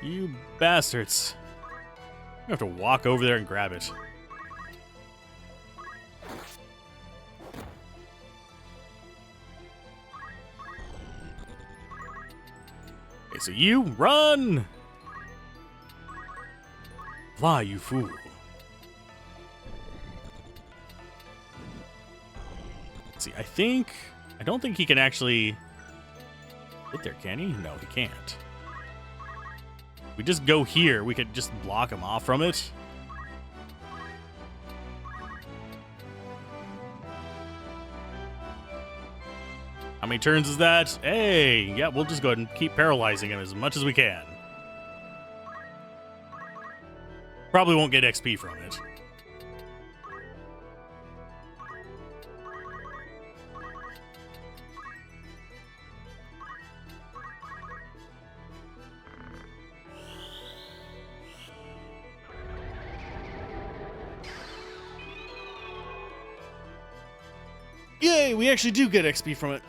You bastards. You have to walk over there and grab it. Okay, so you run! Fly, you fool. Let's see, I don't think he can actually hit there, can he? No, he can't. We just go here, we could just block him off from it. How many turns is that? Hey, yeah, we'll just go ahead and keep paralyzing him as much as we can. Probably won't get XP from it. Yay, we actually do get XP from it.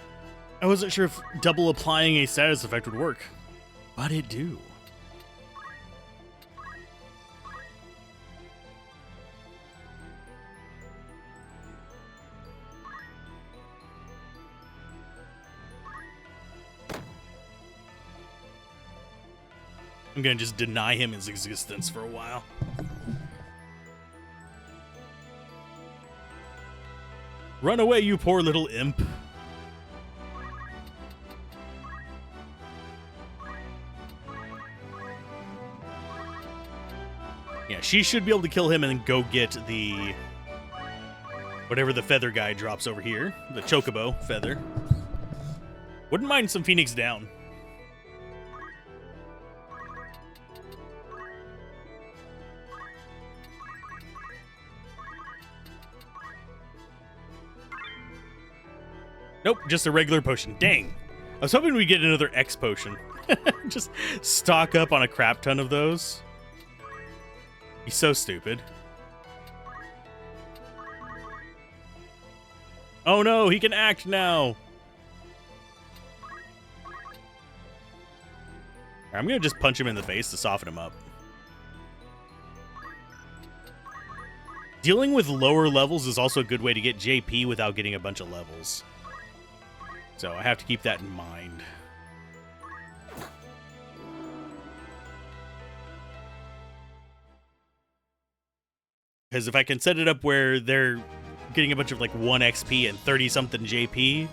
I wasn't sure if double applying a status effect would work, but it do. I'm gonna just deny him his existence for a while. Run away, you poor little imp. Yeah, she should be able to kill him and then go get the... whatever the feather guy drops over here. The chocobo feather. Wouldn't mind some Phoenix down. Nope, just a regular potion. Dang. I was hoping we'd get another X potion. Just stock up on a crap ton of those. He's so stupid. Oh no, he can act now. I'm gonna just punch him in the face to soften him up. Dealing with lower levels is also a good way to get JP without getting a bunch of levels. So I have to keep that in mind. Because if I can set it up where they're getting a bunch of like 1 XP and 30 something JP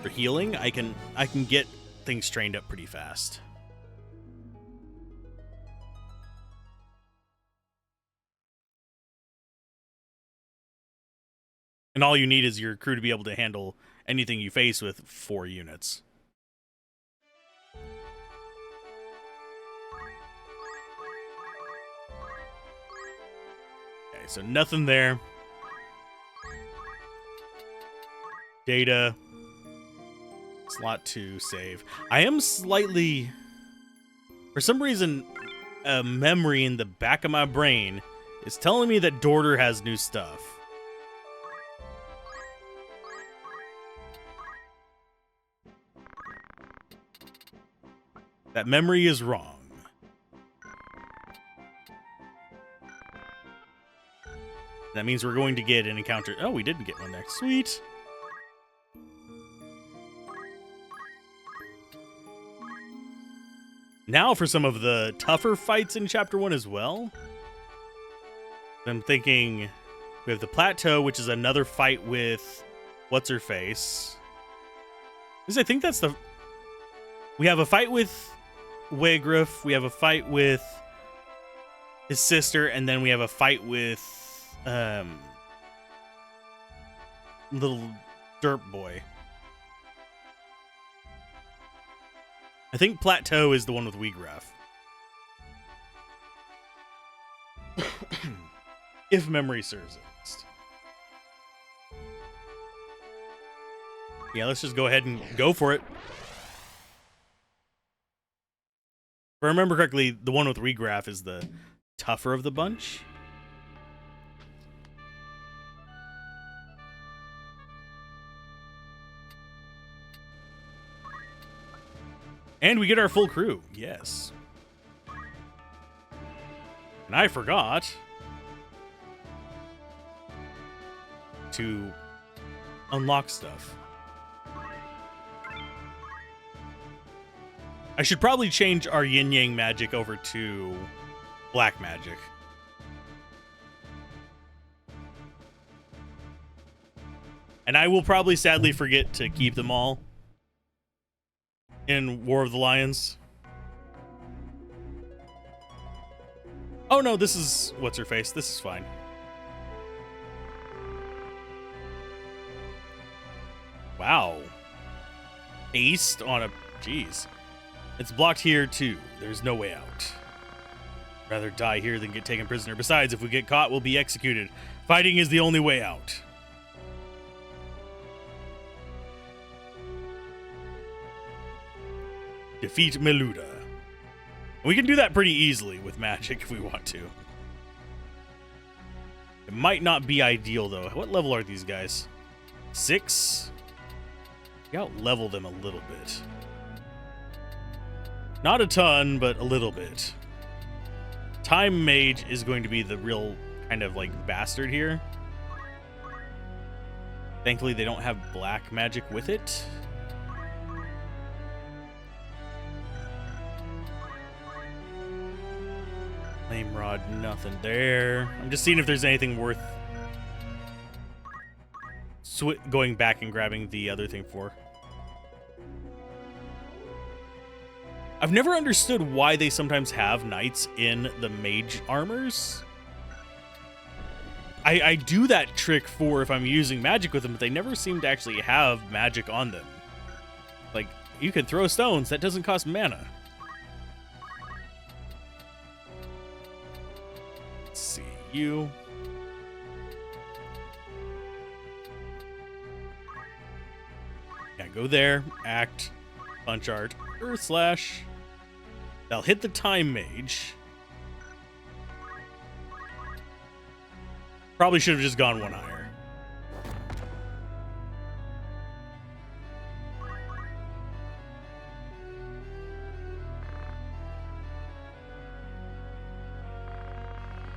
for healing, I can get things trained up pretty fast. And all you need is your crew to be able to handle anything you face with 4 units. Okay, so nothing there. Data. Slot 2, save. I am slightly... For some reason, a memory in the back of my brain is telling me that Dorter has new stuff. That memory is wrong. That means we're going to get an encounter. Oh, we didn't get one there. Sweet. Now for some of the tougher fights in Chapter 1 as well. I'm thinking we have the Plateau, which is another fight with What's-Her-Face. I think that's the... We have a fight with Waygriff, we have a fight with his sister, and then we have a fight with little derp boy. I think Plateau is the one with Wheatgraff. If memory serves us. Yeah, let's just go ahead and go for it. If I remember correctly, the one with Wheatgraff is the tougher of the bunch. And we get our full crew. Yes. And I forgot to unlock stuff. I should probably change our yin-yang magic over to black magic. And I will probably sadly forget to keep them all in War of the Lions. Oh no, this is What's-Her-Face. This is fine. Wow. Aced on a... Jeez. It's blocked here too. There's no way out. Rather die here than get taken prisoner. Besides, if we get caught, we'll be executed. Fighting is the only way out. Defeat Meluda. We can do that pretty easily with magic if we want to. It might not be ideal, though. What level are these guys? 6? We out-level them a little bit. Not a ton, but a little bit. Time Mage is going to be the real kind of, like, bastard here. Thankfully, they don't have black magic with it. Flame Rod, nothing there. I'm just seeing if there's anything worth going back and grabbing the other thing for. I've never understood why they sometimes have knights in the mage armors. I do that trick for if I'm using magic with them, but they never seem to actually have magic on them. Like, you can throw stones, that doesn't cost mana. Let's see, you. Yeah, go there, act, punch art, Earth Slash. They'll hit the Time Mage. Probably should have just gone one higher.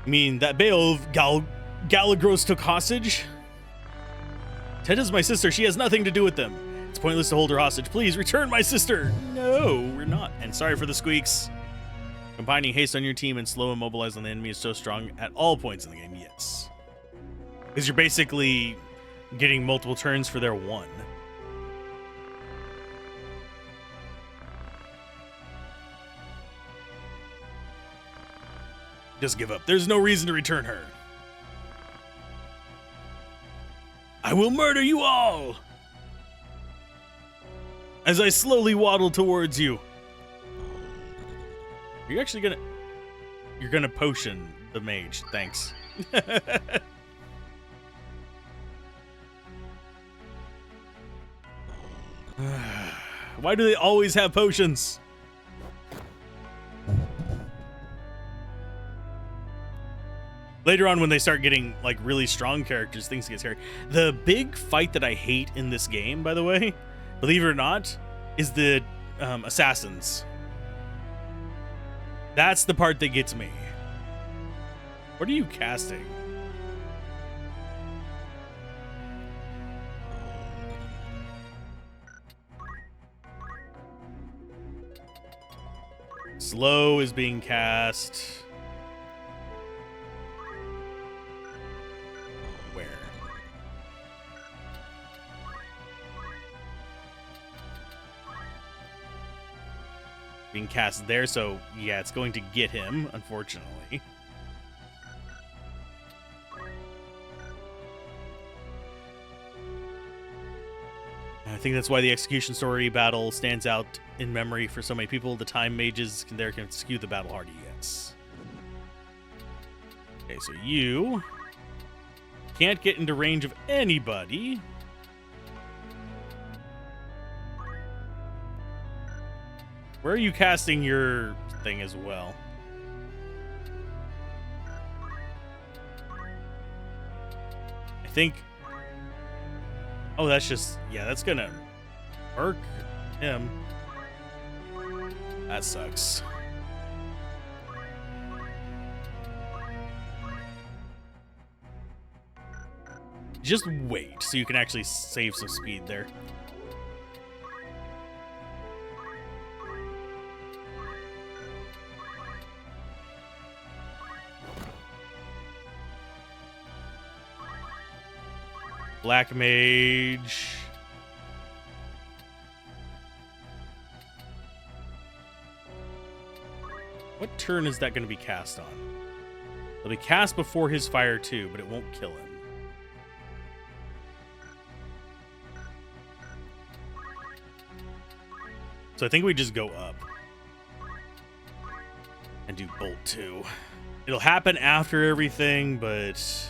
I mean, that bale of Galagros took hostage? Teda's my sister. She has nothing to do with them. It's pointless to hold her hostage. Please return my sister. No, we're not. And sorry for the squeaks. Combining haste on your team and slow immobilize on the enemy is so strong at all points in the game. Yes. Because you're basically getting multiple turns for their one. Just give up. There's no reason to return her. I will murder you all! As I slowly waddle towards you. Are you actually gonna... You're gonna potion the mage. Thanks. Why do they always have potions? Later on, when they start getting like really strong characters, things get scary. The big fight that I hate in this game, by the way, believe it or not, is the assassins. That's the part that gets me. What are you casting? Slow is being cast. Where? Being cast there, so yeah, it's going to get him, unfortunately. I think that's why the execution story battle stands out in memory for so many people. The time mages can skew the battle hardy, yes. Okay, so you can't get into range of anybody. Where are you casting your thing as well? I think... Oh, that's just... Yeah, that's gonna work him. That sucks. Just wait so you can actually save some speed there. Black Mage. What turn is that going to be cast on? It'll be cast before his fire too, but it won't kill him. So I think we just go up. And do Bolt 2. It'll happen after everything, but...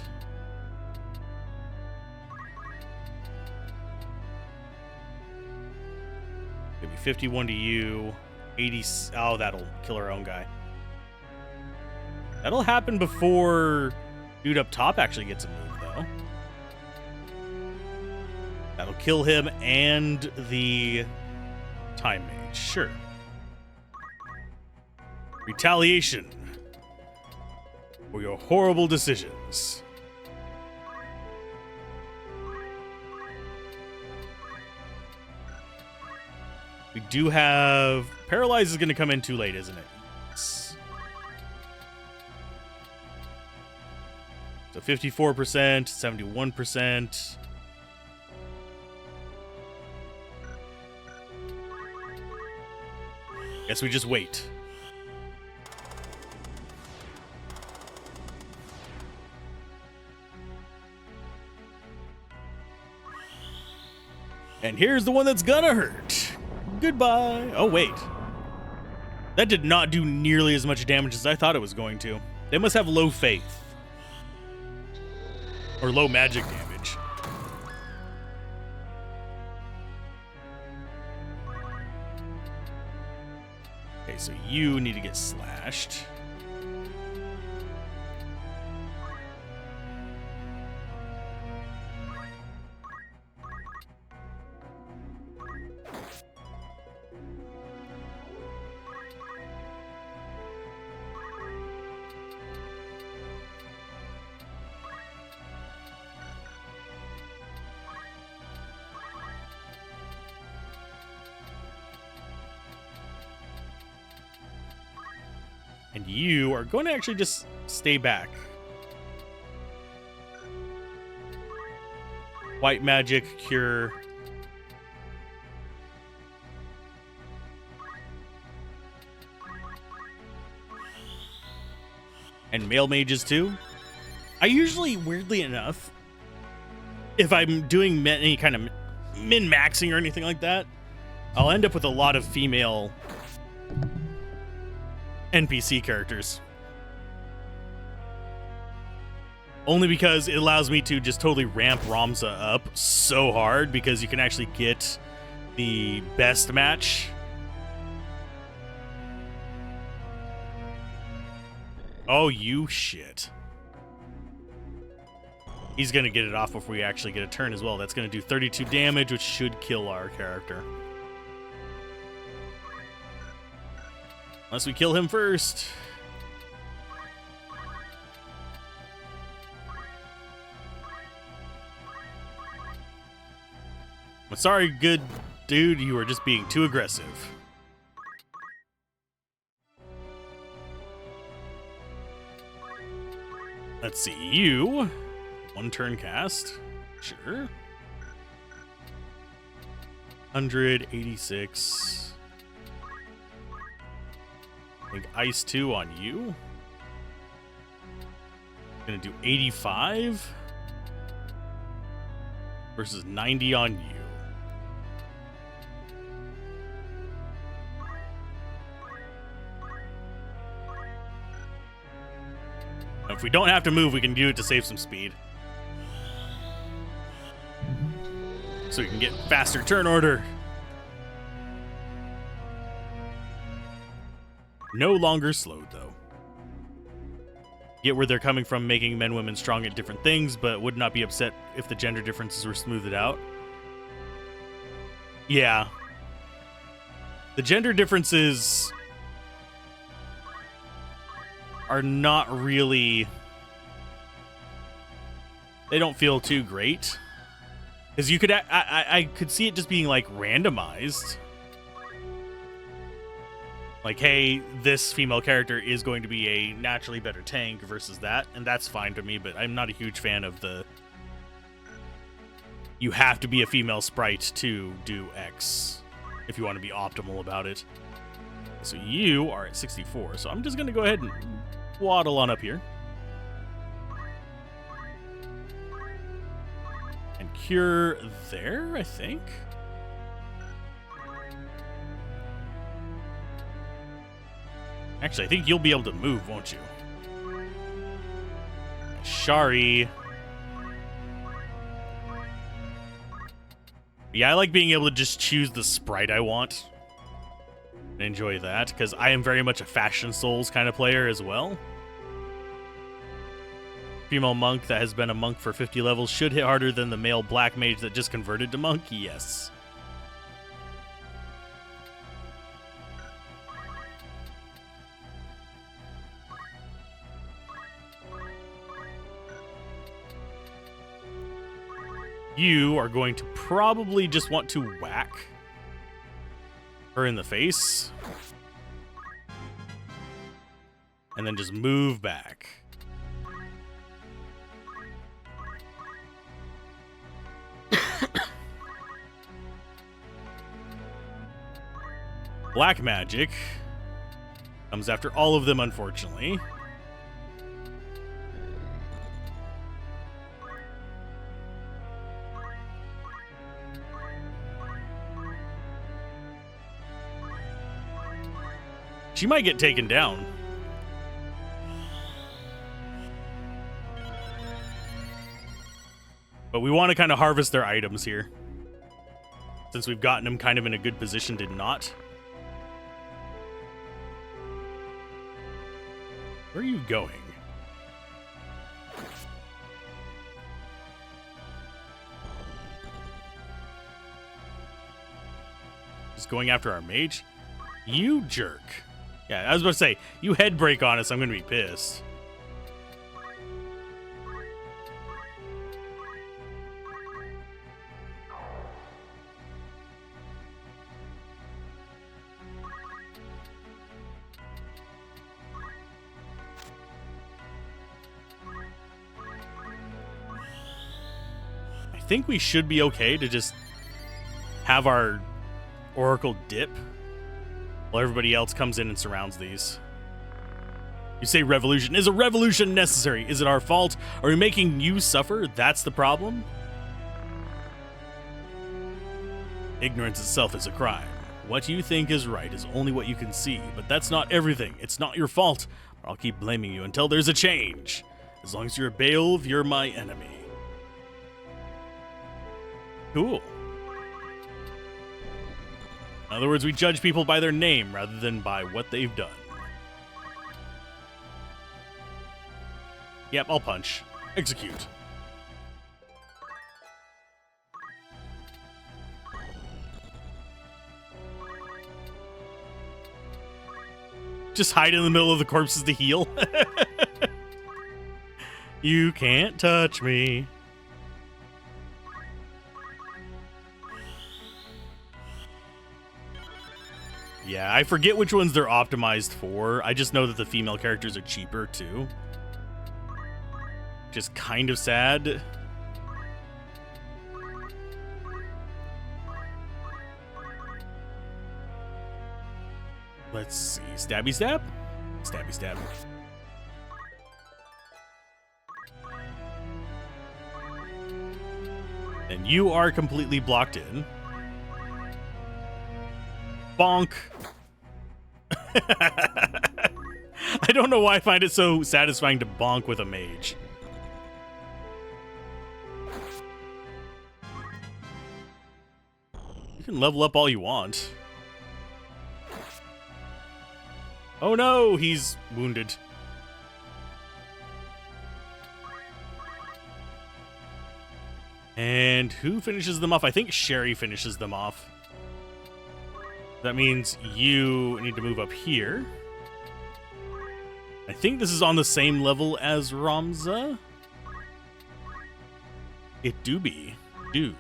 Maybe 51 to you. 80... Oh, that'll kill our own guy. That'll happen before dude up top actually gets a move, though. That'll kill him and the time mage. Sure. Retaliation for your horrible decisions. We do have... Paralyze is going to come in too late, isn't it? Yes. So 54%, 71%. Guess we just wait. And here's the one that's gonna hurt. Goodbye. Oh, wait. That did not do nearly as much damage as I thought it was going to. They must have low faith. Or low magic damage. Okay, so you need to get slashed. And you are going to actually just stay back. White magic, cure. And male mages too. I usually, weirdly enough, if I'm doing any kind of min-maxing or anything like that, I'll end up with a lot of female NPC characters. Only because it allows me to just totally ramp Ramza up so hard, because you can actually get the best match. Oh, you shit. He's going to get it off before we actually get a turn as well. That's going to do 32 damage, which should kill our character. Unless we kill him first. I'm sorry, good dude. You are just being too aggressive. Let's see. You... one turn cast. Sure. 186. I think Ice 2 on you. Gonna do 85. Versus 90 on you. Now, if we don't have to move, we can do it to save some speed. So we can get faster turn order. No longer slowed, though. Get where they're coming from, making men and women strong at different things, but would not be upset if the gender differences were smoothed out. Yeah. The gender differences are not really... they don't feel too great. Because you could... I could see it just being, like, randomized. Like, hey, this female character is going to be a naturally better tank versus that, and that's fine to me, but I'm not a huge fan of the... you have to be a female sprite to do X if you want to be optimal about it. So you are at 64, so I'm just going to go ahead and waddle on up here. And cure there, I think. Actually, I think you'll be able to move, won't you? Shari. Yeah, I like being able to just choose the sprite I want. And enjoy that, because I am very much a Fashion Souls kind of player as well. Female monk that has been a monk for 50 levels should hit harder than the male black mage that just converted to monk, yes. You are going to probably just want to whack her in the face. And then just move back. Black magic comes after all of them, unfortunately. She might get taken down. But we want to kind of harvest their items here, since we've gotten them kind of in a good position to not. Where are you going? Just going after our mage? You jerk. Yeah, I was about to say, you head break on us, I'm going to be pissed. I think we should be okay to just have our Oracle dip while everybody else comes in and surrounds these. You say revolution. Is a revolution necessary? Is it our fault? Are we making you suffer? That's the problem? Ignorance itself is a crime. What you think is right is only what you can see, but that's not everything. It's not your fault. I'll keep blaming you until there's a change. As long as you're a Beowulf, you're my enemy. Cool. In other words, we judge people by their name rather than by what they've done. Yep, I'll punch. Execute. Just hide in the middle of the corpses to heal. You can't touch me. Yeah, I forget which ones they're optimized for. I just know that the female characters are cheaper too. Which is kind of sad. Let's see. Stabby stab? Stabby stab. And you are completely blocked in. Bonk. I don't know why I find it so satisfying to bonk with a mage. You can level up all you want. Oh no, he's wounded. And who finishes them off? I think Sherry finishes them off. That means you need to move up here. I think this is on the same level as Ramza. It do be. Do.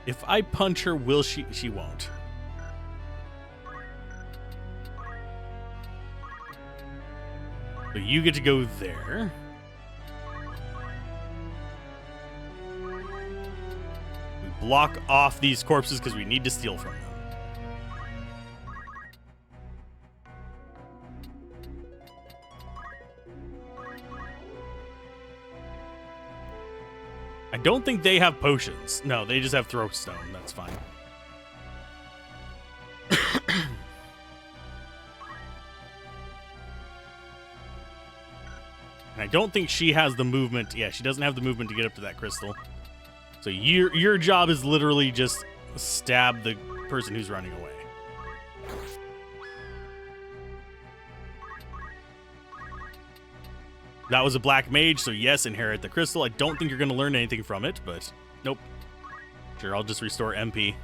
If I punch her, will she? She won't. So you get to go there. We block off these corpses because we need to steal from them. I don't think they have potions. No, they just have throw stone. That's fine. And I don't think she has the movement. Yeah, she doesn't have the movement to get up to that crystal. So your job is literally just stab the person who's running away. That was a black mage, so yes, inherit the crystal. I don't think you're going to learn anything from it, but nope. Sure, I'll just restore MP.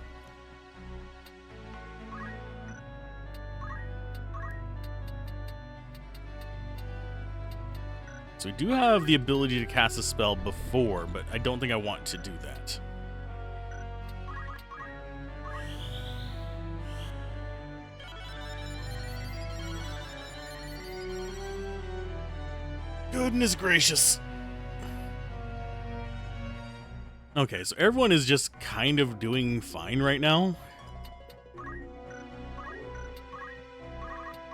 So we do have the ability to cast a spell before, but I don't think I want to do that. Goodness gracious. Okay, so everyone is just kind of doing fine right now.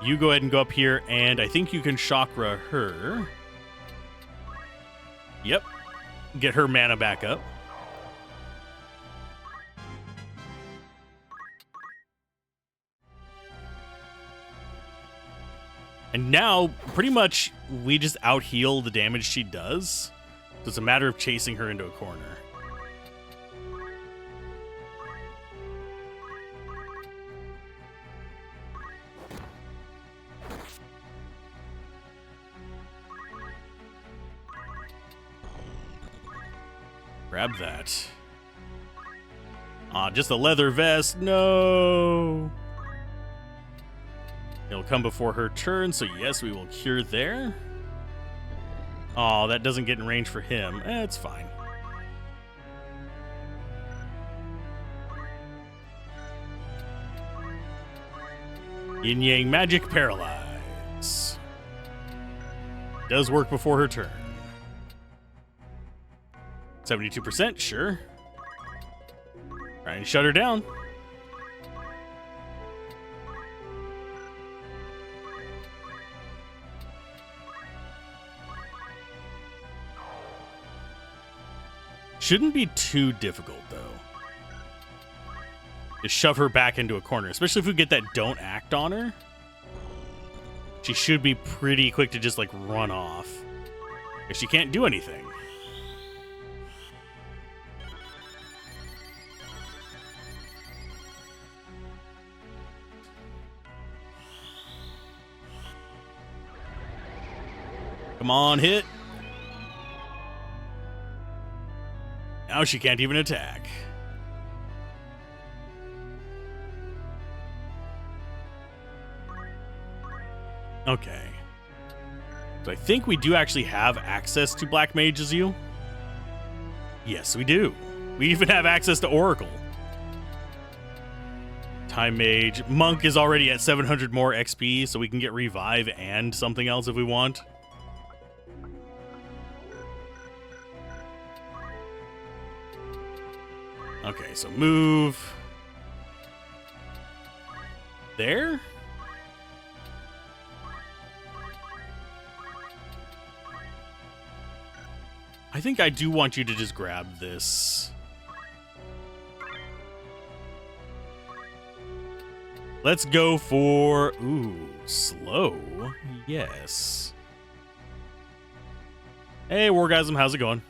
You go ahead and go up here, and I think you can chakra her. Yep. Get her mana back up. And now, pretty much, we just out-heal the damage she does. So it's a matter of chasing her into a corner. Grab that. Aw, just a leather vest. No! It'll come before her turn, so yes, we will cure there. Oh, that doesn't get in range for him. It's fine. Yin Yang Magic Paralyze. Does work before her turn. 72%, sure. Try and shut her down. Shouldn't be too difficult, though. To shove her back into a corner, especially if we get that don't act on her. She should be pretty quick to just, like, run off. If she can't do anything. Come on, hit. Now she can't even attack. Okay. So I think we do actually have access to Black Mage as you. Yes, we do. We even have access to Oracle. Time Mage. Monk is already at 700 more XP, so we can get Revive and something else if we want. Okay, so move. There? I think I do want you to just grab this. Let's go for... Ooh, slow? Yes. Hey, Wargasm, how's it going?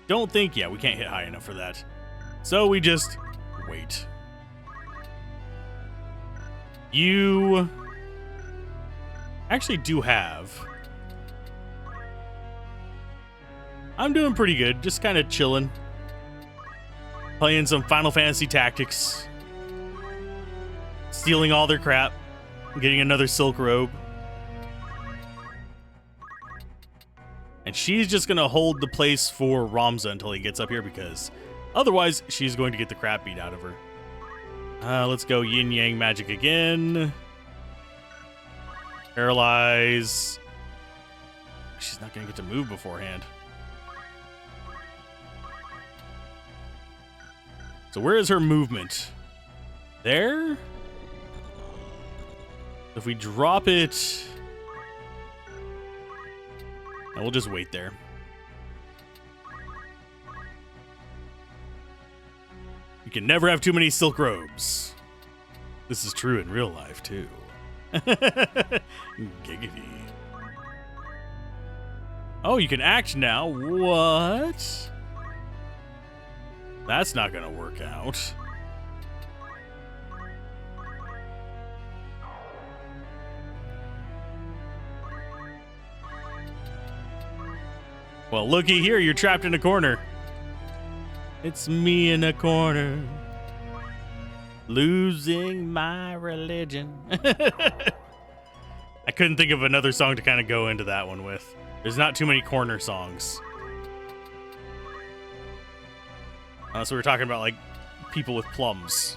Don't think... Yeah, we can't hit high enough for that. So we just... wait. You... actually do have... I'm doing pretty good, just kind of chilling. Playing some Final Fantasy Tactics. Stealing all their crap. Getting another Silk Robe. And she's just going to hold the place for Ramza until he gets up here, because otherwise she's going to get the crap beat out of her. Let's go Yin Yang Magic again. Paralyze. She's not going to get to move beforehand. So where is her movement? There? If we drop it... and we'll just wait there. You can never have too many silk robes. This is true in real life, too. Giggity. Oh, you can act now. What? That's not gonna work out. Well, looky here, you're trapped in a corner. It's me in a corner, losing my religion. I couldn't think of another song to kind of go into that one with. There's not too many corner songs. So we're talking about, like, people with plums.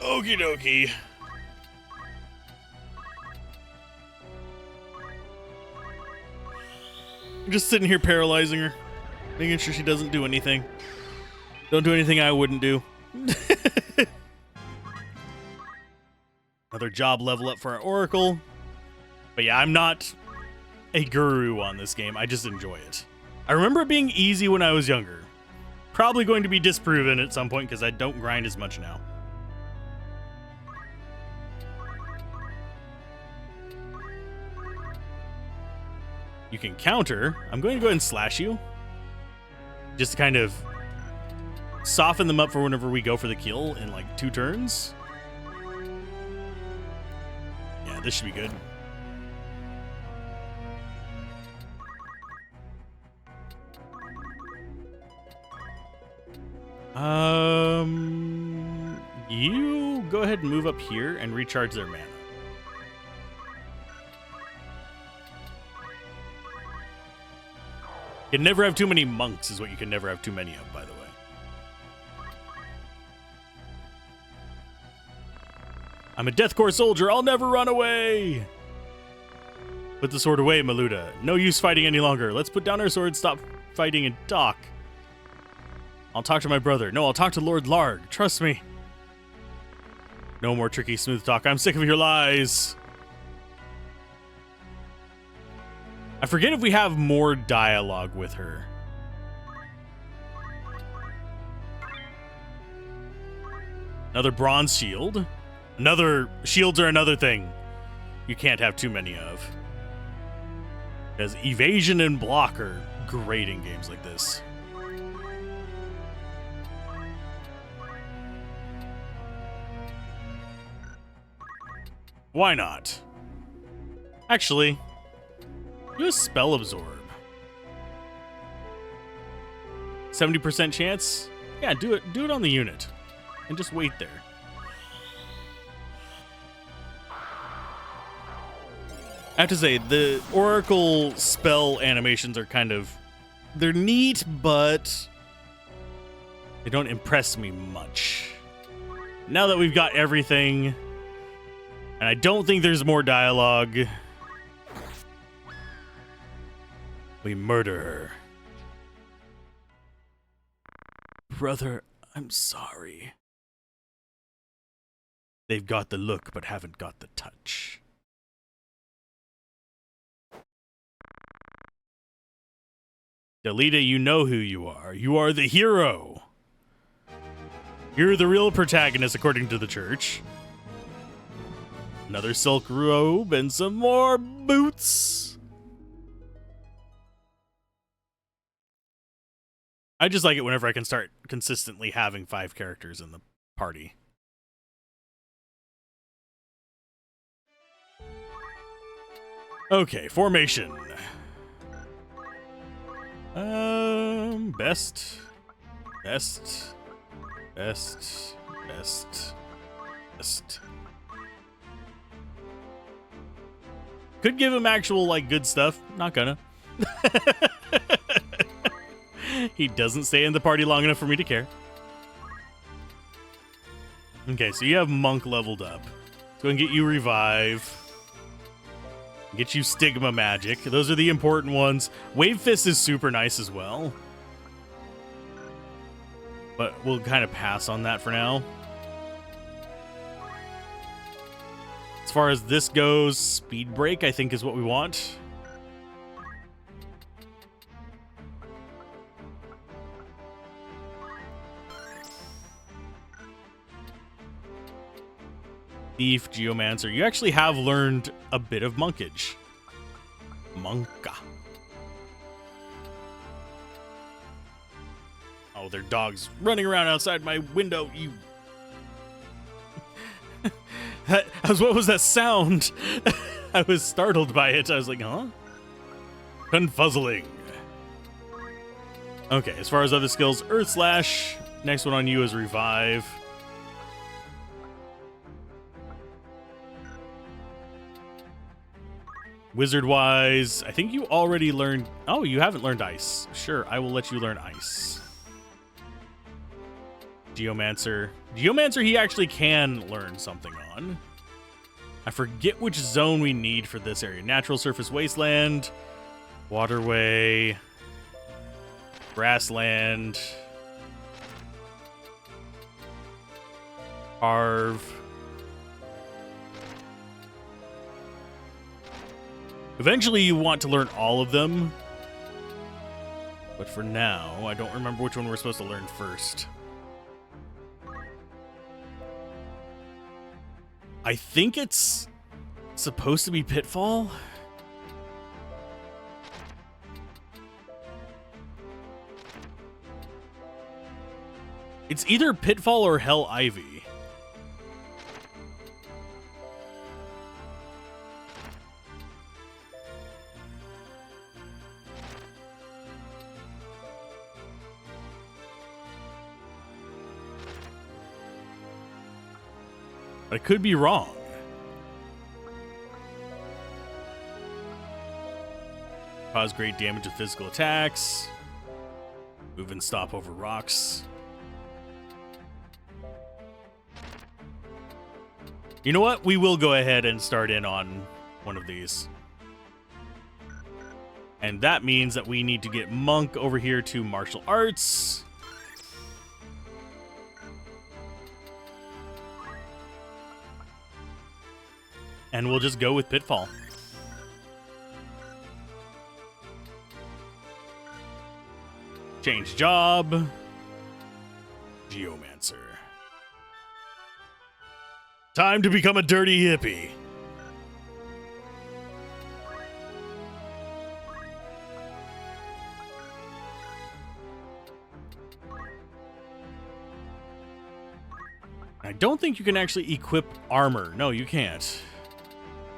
Okie dokie. I'm just sitting here paralyzing her, making sure she doesn't do anything. Don't do anything I wouldn't do. Another job level up for our Oracle. But yeah, I'm not a guru on this game. I just enjoy it. I remember it being easy when I was younger. Probably going to be disproven at some point because I don't grind as much now. You can counter. I'm going to go ahead and slash you. Just to kind of soften them up for whenever we go for the kill in like 2 turns. Yeah, this should be good. You go ahead and move up here and recharge their mana. You can never have too many monks is what you can never have too many of, by the way. I'm a deathcore soldier. I'll never run away. Put the sword away, Maluda. No use fighting any longer. Let's put down our swords, stop fighting, and talk. I'll talk to my brother. No, I'll talk to Lord Larg. Trust me. No more tricky smooth talk. I'm sick of your lies. I forget if we have more dialogue with her. Another bronze shield. Another shields are another thing you can't have too many of. Because evasion and block are great in games like this. Why not? Actually, do a spell absorb. 70% chance? Yeah, do it on the unit. And just wait there. I have to say, the Oracle spell animations are kind of... They're neat, but they don't impress me much. Now that we've got everything, and I don't think there's more dialogue, we murder her. Brother, I'm sorry. They've got the look, but haven't got the touch. Delita, you know who you are. You are the hero. You're the real protagonist, according to the church. Another silk robe and some more boots. I just like it whenever I can start consistently having 5 characters in the party. Okay, formation. Best. Could give him actual, like, good stuff. Not gonna. He doesn't stay in the party long enough for me to care. Okay, so you have Monk leveled up. Let's go and get you Revive. Get you Stigma Magic. Those are the important ones. Wave Fist is super nice as well. But we'll kind of pass on that for now. As far as this goes, Speed Break, I think, is what we want. Thief, Geomancer. You actually have learned a bit of Monkage. Monka. Oh, there are dogs running around outside my window, you... What was that sound? I was startled by it. I was like, huh? Confuzzling. Okay, as far as other skills, Earth Slash. Next one on you is Revive. Wizard-wise, I think you already learned... Oh, you haven't learned Ice. Sure, I will let you learn Ice. Geomancer. Geomancer, he actually can learn something on. I forget which zone we need for this area. Natural Surface Wasteland, Waterway, Grassland, Carve. Eventually, you want to learn all of them. But for now, I don't remember which one we're supposed to learn first. I think it's supposed to be Pitfall. It's either Pitfall or Hell Ivy. I could be wrong. Cause great damage with physical attacks. Move and stop over rocks. You know what? We will go ahead and start in on one of these. And that means that we need to get Monk over here to martial arts. And we'll just go with Pitfall. Change job. Geomancer. Time to become a dirty hippie. I don't think you can actually equip armor. No, you can't.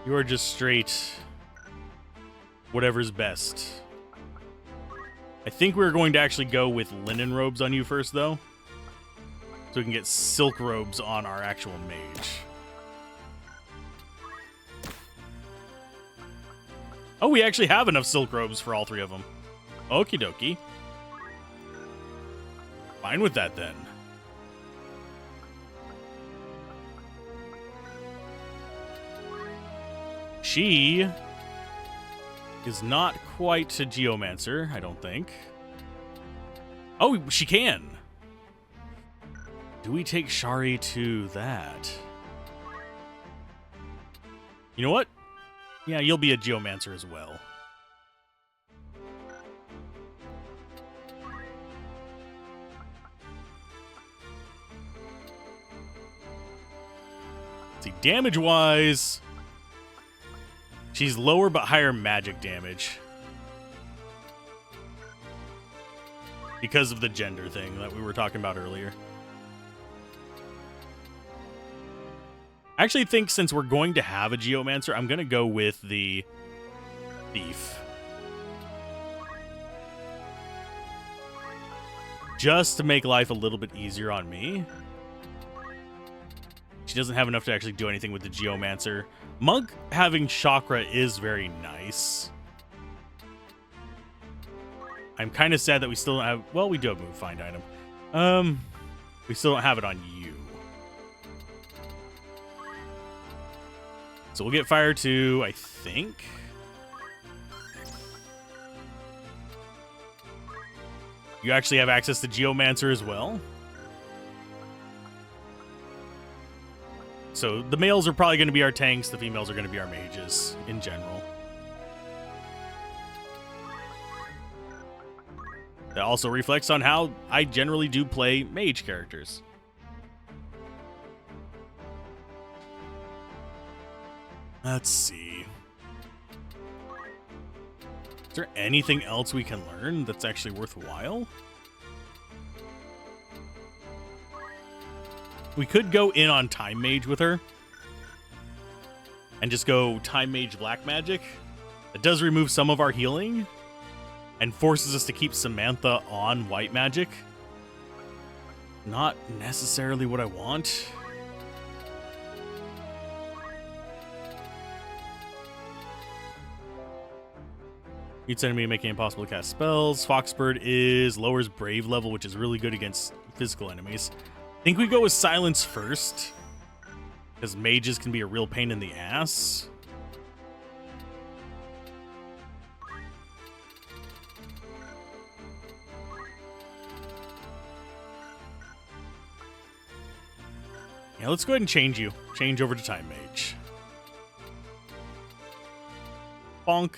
You are just straight whatever's best. I think we're going to actually go with linen robes on you first, though. So we can get silk robes on our actual mage. Oh, we actually have enough silk robes for all three of them. Okie dokie. Fine with that, then. She is not quite a Geomancer, I don't think. Oh, she can. Do we take Shari to that? You know what? Yeah, you'll be a Geomancer as well. Let's see, damage-wise, she's lower but higher magic damage. Because of the gender thing that we were talking about earlier. I actually think since we're going to have a Geomancer, I'm going to go with the Thief. Just to make life a little bit easier on me. She doesn't have enough to actually do anything with the Geomancer. Monk having Chakra is very nice. I'm kind of sad that we still don't have... Well, we do have Move Find Item. We still don't have it on you. So we'll get Fire 2, I think. You actually have access to Geomancer as well. So the males are probably going to be our tanks, the females are going to be our mages in general. That also reflects on how I generally do play mage characters. Let's see. Is there anything else we can learn that's actually worthwhile? We could go in on Time Mage with her. And just go Time Mage Black Magic. It does remove some of our healing. And forces us to keep Samantha on White Magic. Not necessarily what I want. Each enemy making it impossible to cast spells. Foxbird lowers Brave level, which is really good against physical enemies. I think we go with Silence first. Because mages can be a real pain in the ass. Yeah, let's go ahead and change you. Change over to Time Mage. Bonk.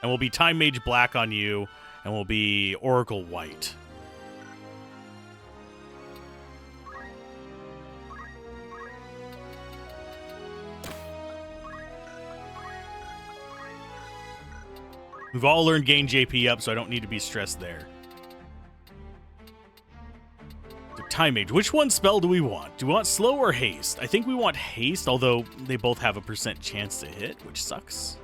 And we'll be Time Mage Black on you, and we'll be Oracle White. We've all learned gain JP up, so I don't need to be stressed there. The Time Mage. Which one spell do we want? Do we want Slow or Haste? I think we want Haste, although they both have a % chance to hit, which sucks.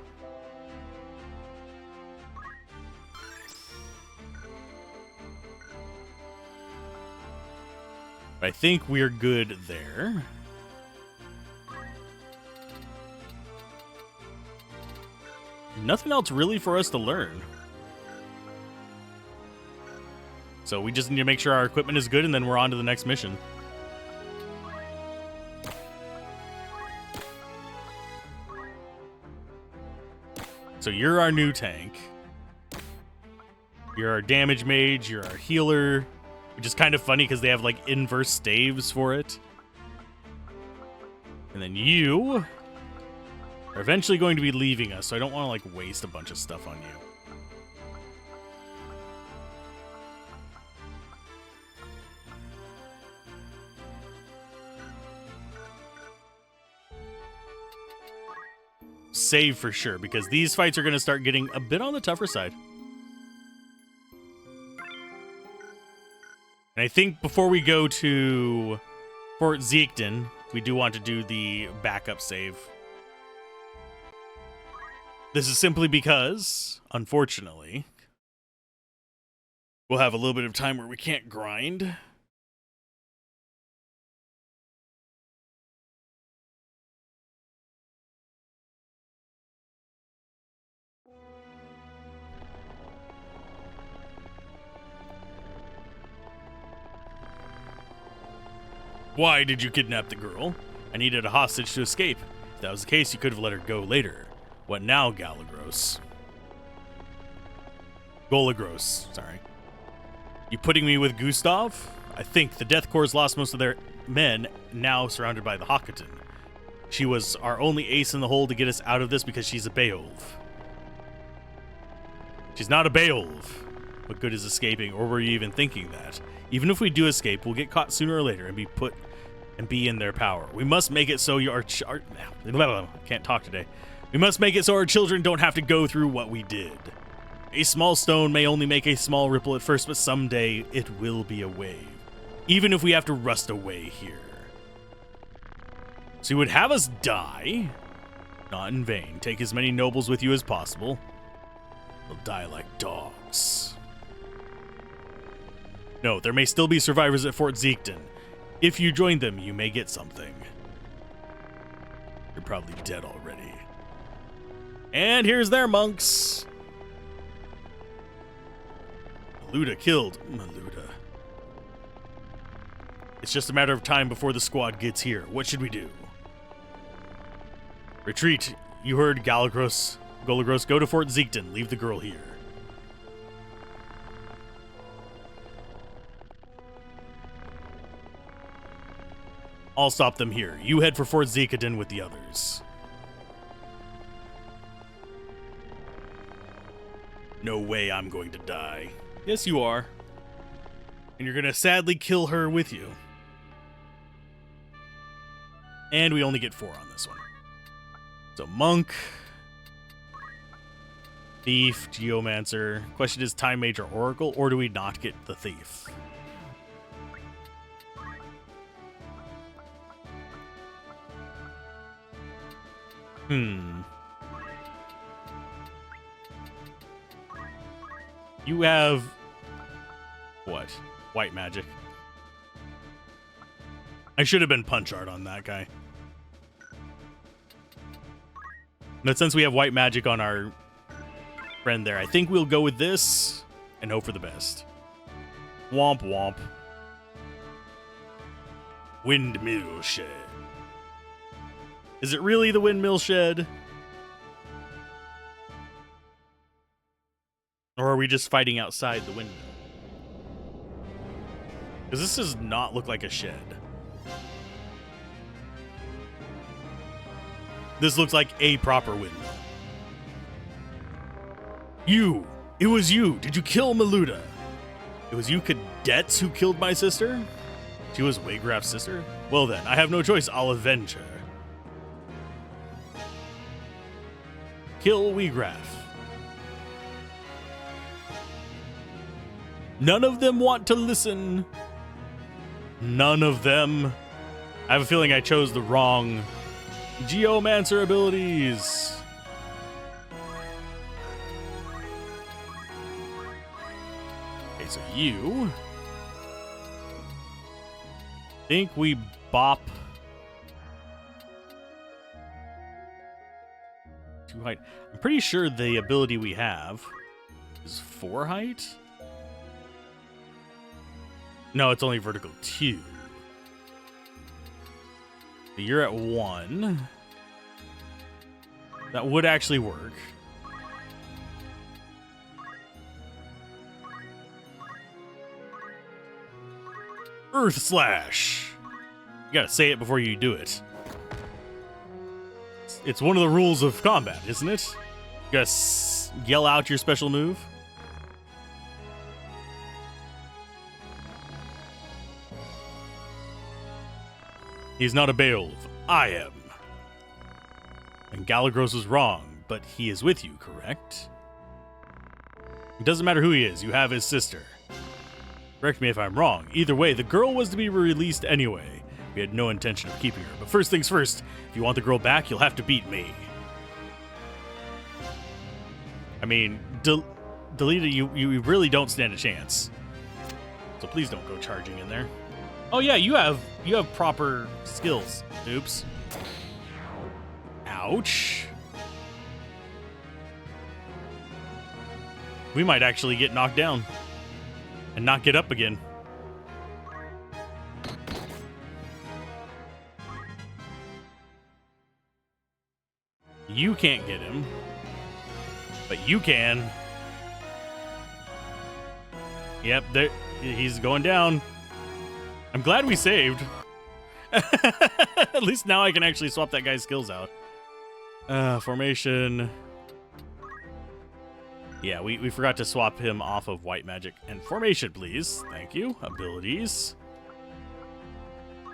I think we're good there. Nothing else really for us to learn. So we just need to make sure our equipment is good, and then we're on to the next mission. So you're our new tank. You're our damage mage, you're our healer. Which is kind of funny because they have like inverse staves for it. And then you They're eventually going to be leaving us, so I don't want to, like, waste a bunch of stuff on you. Save for sure, because these fights are going to start getting a bit on the tougher side. And I think before we go to Fort Ziekten, we do want to do the backup save. This is simply because, unfortunately, we'll have a little bit of time where we can't grind. Why did you kidnap the girl? I needed a hostage to escape. If that was the case, you could have let her go later. What now, Galagros? Golagros, sorry. You putting me with Gustav? I think the Death Corps lost most of their men, now surrounded by the Hakatan. She was our only ace in the hole to get us out of this because she's a Beowulf. She's not a Beowulf. What good is escaping, or were you even thinking that? Even if we do escape, we'll get caught sooner or later and be in their power. We must make it so can't talk today. We must make it so our children don't have to go through what we did. A small stone may only make a small ripple at first, but someday it will be a wave. Even if we have to rust away here. So you would have us die? Not in vain. Take as many nobles with you as possible. They'll die like dogs. No, there may still be survivors at Fort Ziekten. If you join them, you may get something. You're probably dead already. And here's their monks. Maluda killed. Maluda. It's just a matter of time before the squad gets here. What should we do? Retreat. You heard Golagros. Go to Fort Ziekten. Leave the girl here. I'll stop them here. You head for Fort Ziekten with the others. No way I'm going to die. Yes, you are. And you're going to sadly kill her with you. And we only get 4 on this one. So, Monk. Thief, Geomancer. Question is Time Mage or Oracle, or do we not get the Thief? You have... what? White magic. I should have been punch art on that guy. But since we have white magic on our friend there, I think we'll go with this and hope for the best. Womp womp. Windmill shed. Is it really the windmill shed? Or are we just fighting outside the windmill? Because this does not look like a shed. This looks like a proper windmill. You! It was you! Did you kill Maluda? It was you cadets who killed my sister? She was Waygraf's sister? Well then, I have no choice. I'll avenge her. Kill Waygraf. None of them want to listen. None of them. I have a feeling I chose the wrong Geomancer abilities. Okay, so you... think we bop... 2 height. I'm pretty sure the ability we have is 4 height. No, it's only vertical 2. So you're at 1. That would actually work. Earth Slash. You gotta say it before you do it. It's one of the rules of combat, isn't it? You gotta yell out your special move. He's not a Beowulf. I am. And Galagros was wrong, but he is with you, correct? It doesn't matter who he is. You have his sister. Correct me if I'm wrong. Either way, the girl was to be released anyway. We had no intention of keeping her. But first things first, if you want the girl back, you'll have to beat me. I mean, Delita, you really don't stand a chance. So please don't go charging in there. Oh yeah, you have proper skills. Oops. Ouch. We might actually get knocked down and not get up again. You can't get him, but you can. Yep, there, he's going down. I'm glad we saved. At least now I can actually swap that guy's skills out. Formation. Yeah, we forgot to swap him off of white magic. And formation, please. Thank you. Abilities.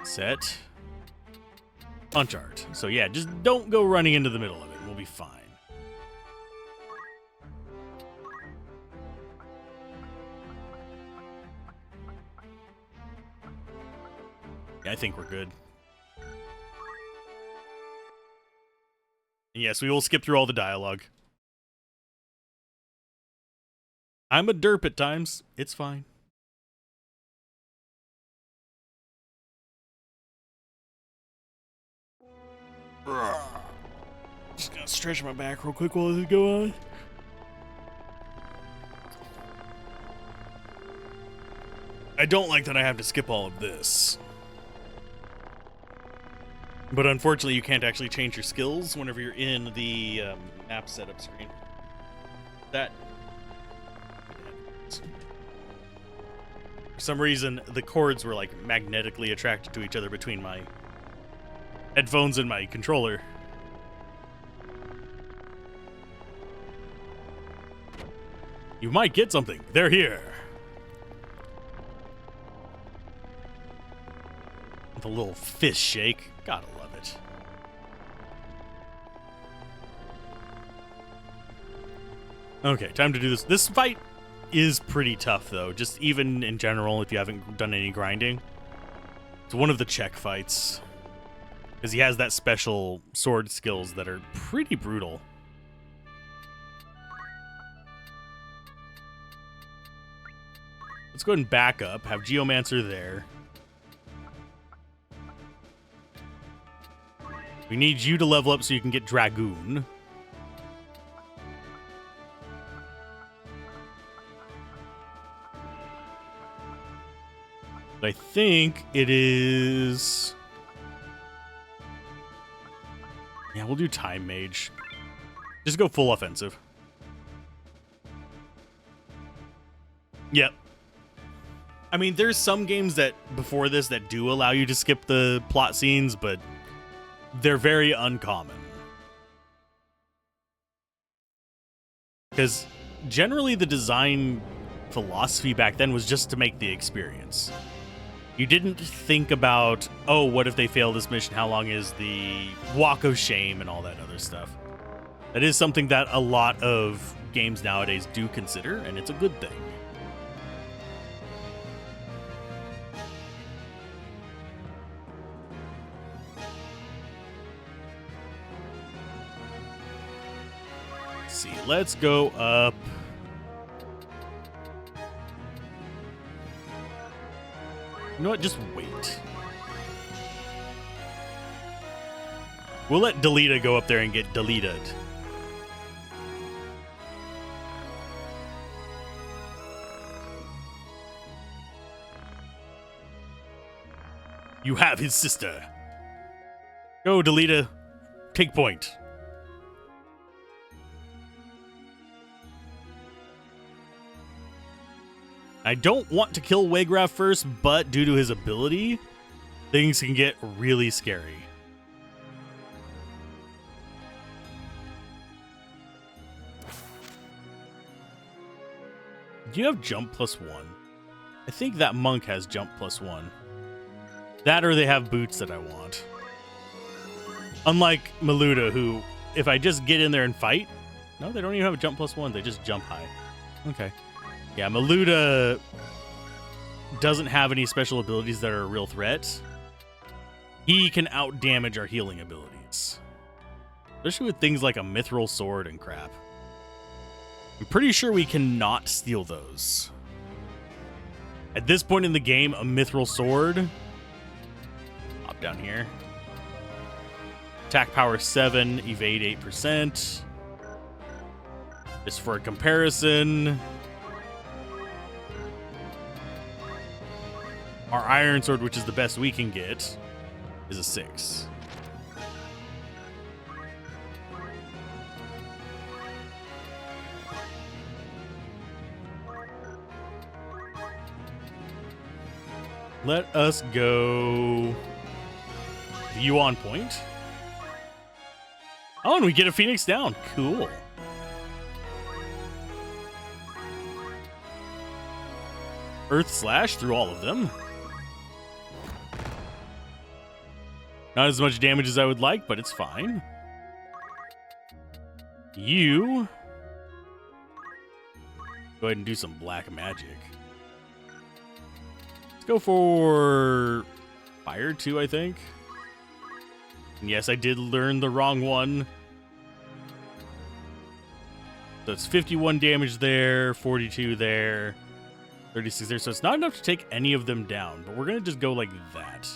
Set. Punch art. So yeah, just don't go running into the middle of it. We'll be fine. Yeah, I think we're good. And yes, we will skip through all the dialogue. I'm a derp at times. It's fine. Just gonna stretch my back real quick while this go on. I don't like that I have to skip all of this. But unfortunately, you can't actually change your skills whenever you're in the map setup screen. That... For some reason, the cords were like magnetically attracted to each other between my headphones and my controller. You might get something. They're here. With a little fist shake. Gotta love it. Okay, time to do this. This fight is pretty tough, though. Just even in general, if you haven't done any grinding. It's one of the check fights. Because he has that special sword skills that are pretty brutal. Let's go ahead and back up. Have Geomancer there. We need you to level up so you can get Dragoon. But I think it is... Yeah, we'll do Time Mage. Just go full offensive. Yep. I mean, there's some games that before this that do allow you to skip the plot scenes, but they're very uncommon. Because generally the design philosophy back then was just to make the experience. You didn't think about, oh, what if they fail this mission? How long is the walk of shame and all that other stuff? That is something that a lot of games nowadays do consider, and it's a good thing. Let's see, let's go up. You know what? Just wait. We'll let Delita go up there and get deleted. You have his sister. Go, Delita. Take point. I don't want to kill Wagraf first, but due to his ability, things can get really scary. Do you have jump +1? I think that monk has jump +1. That or they have boots that I want. Unlike Maluda, who, if I just get in there and fight... No, they don't even have a jump +1. They just jump high. Okay. Yeah, Maluda doesn't have any special abilities that are a real threat. He can out-damage our healing abilities. Especially with things like a mithril sword and crap. I'm pretty sure we cannot steal those. At this point in the game, a mithril sword... Hop down here. Attack power 7, evade 8%. Just for a comparison... Our iron sword, which is the best we can get, is a 6. Let us go view on point. Oh, and we get a Phoenix down. Cool. Earth Slash through all of them. Not as much damage as I would like, but it's fine. You... Go ahead and do some black magic. Let's go for... Fire 2, I think. And yes, I did learn the wrong one. So it's 51 damage there, 42 there, 36 there. So it's not enough to take any of them down, but we're going to just go like that.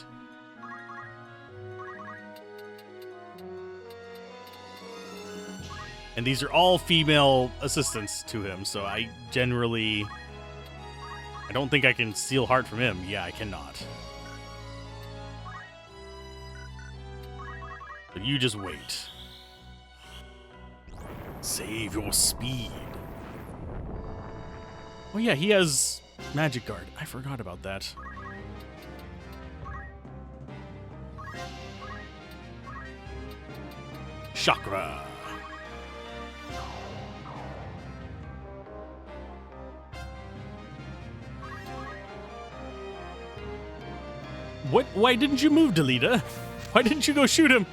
And these are all female assistants to him, so I don't think I can steal heart from him. Yeah, I cannot. But you just wait. Save your speed. Oh yeah, he has Magic Guard. I forgot about that. Chakra. What? Why didn't you move, Delita? Why didn't you go shoot him?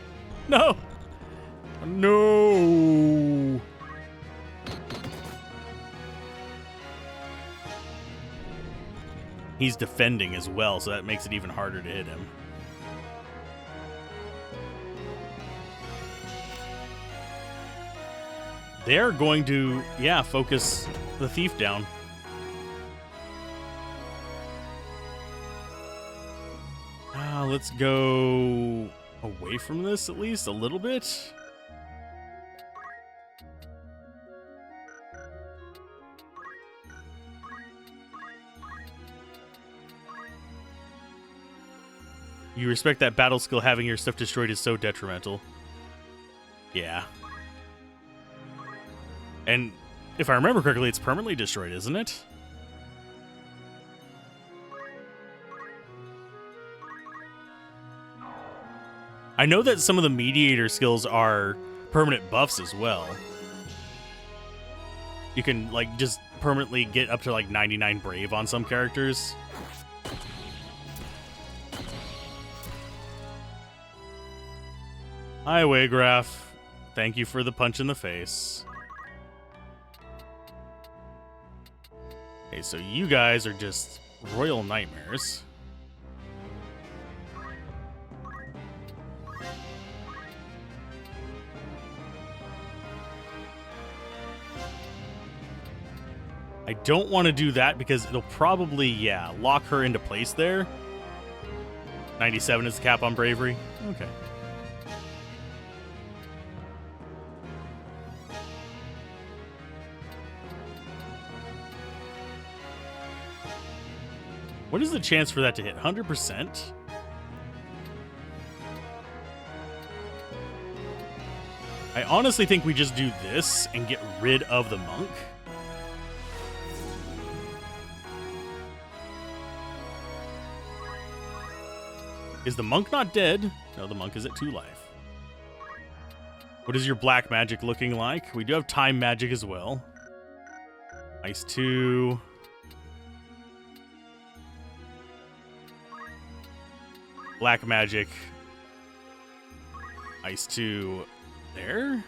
No. No. He's defending as well, so that makes it even harder to hit him. They're going to, yeah, focus the thief down. Let's go away from this at least a little bit. You respect that battle skill, having your stuff destroyed is so detrimental. Yeah. And if I remember correctly, it's permanently destroyed, isn't it? I know that some of the mediator skills are permanent buffs as well. You can, like, just permanently get up to, like, 99 brave on some characters. Hi, Waygraph. Thank you for the punch in the face. Okay, so you guys are just royal nightmares. I don't want to do that because it'll probably, yeah, lock her into place there. 97 is the cap on bravery. Okay. What is the chance for that to hit? 100%? I honestly think we just do this and get rid of the monk. Is the monk not dead? No, the monk is at 2 life. What is your black magic looking like? We do have time magic as well. Ice 2. Black magic. Ice 2 there.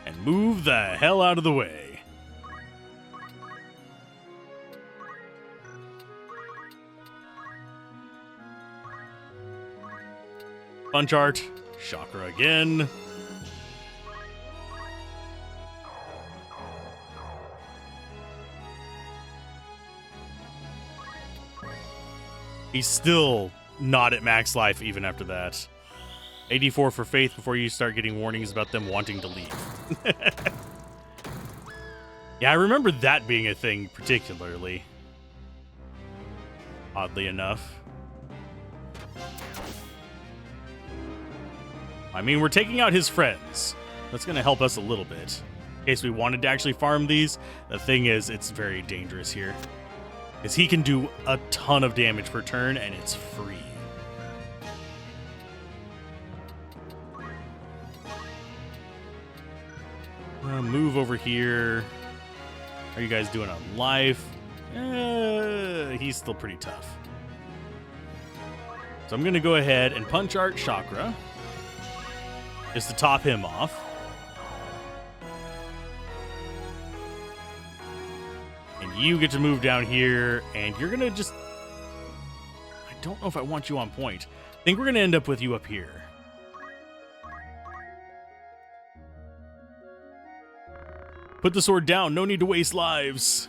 And move the hell out of the way. Punch art. Chakra again. He's still not at max life even after that. 84 for faith before you start getting warnings about them wanting to leave. Yeah, I remember that being a thing particularly. Oddly enough. I mean, we're taking out his friends. That's going to help us a little bit. In case we wanted to actually farm these. The thing is, it's very dangerous here. Because he can do a ton of damage per turn, and it's free. Move over here. How are you guys doing on life? He's still pretty tough. So I'm going to go ahead and punch Art Chakra. Just to top him off. And you get to move down here, and you're going to just... I don't know if I want you on point. I think we're going to end up with you up here. Put the sword down. No need to waste lives.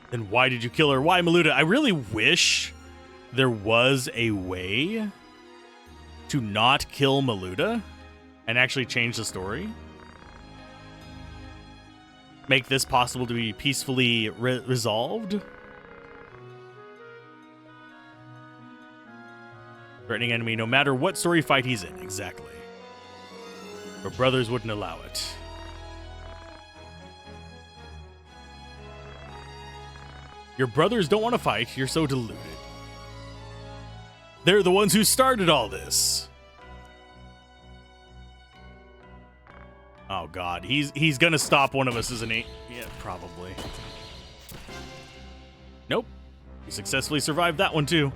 Then why did you kill her? Why, Maluda? I really wish there was a way to not kill Maluda and actually change the story. Make this possible to be peacefully resolved. Threatening enemy no matter what story fight he's in. Exactly. Your brothers wouldn't allow it. Your brothers don't want to fight. You're so deluded. They're the ones who started all this. Oh, God. He's going to stop one of us, isn't he? Yeah, probably. Nope. He successfully survived that one, too.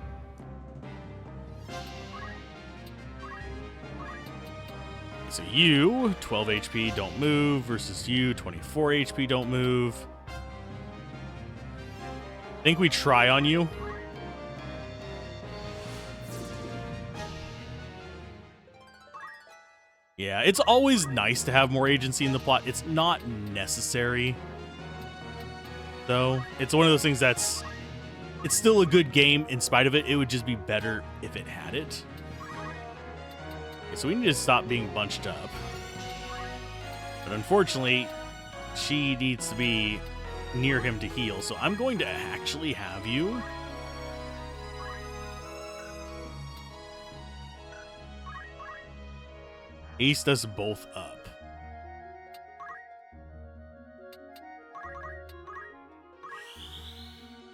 So you, 12 HP, don't move, versus you, 24 HP, don't move. Think we try on you? Yeah, it's always nice to have more agency in the plot. It's not necessary, though. It's one of those things that's... It's still a good game in spite of it. It would just be better if it had it. Okay, so we need to stop being bunched up. But unfortunately, she needs to be near him to heal. So I'm going to actually have you... ace us both up.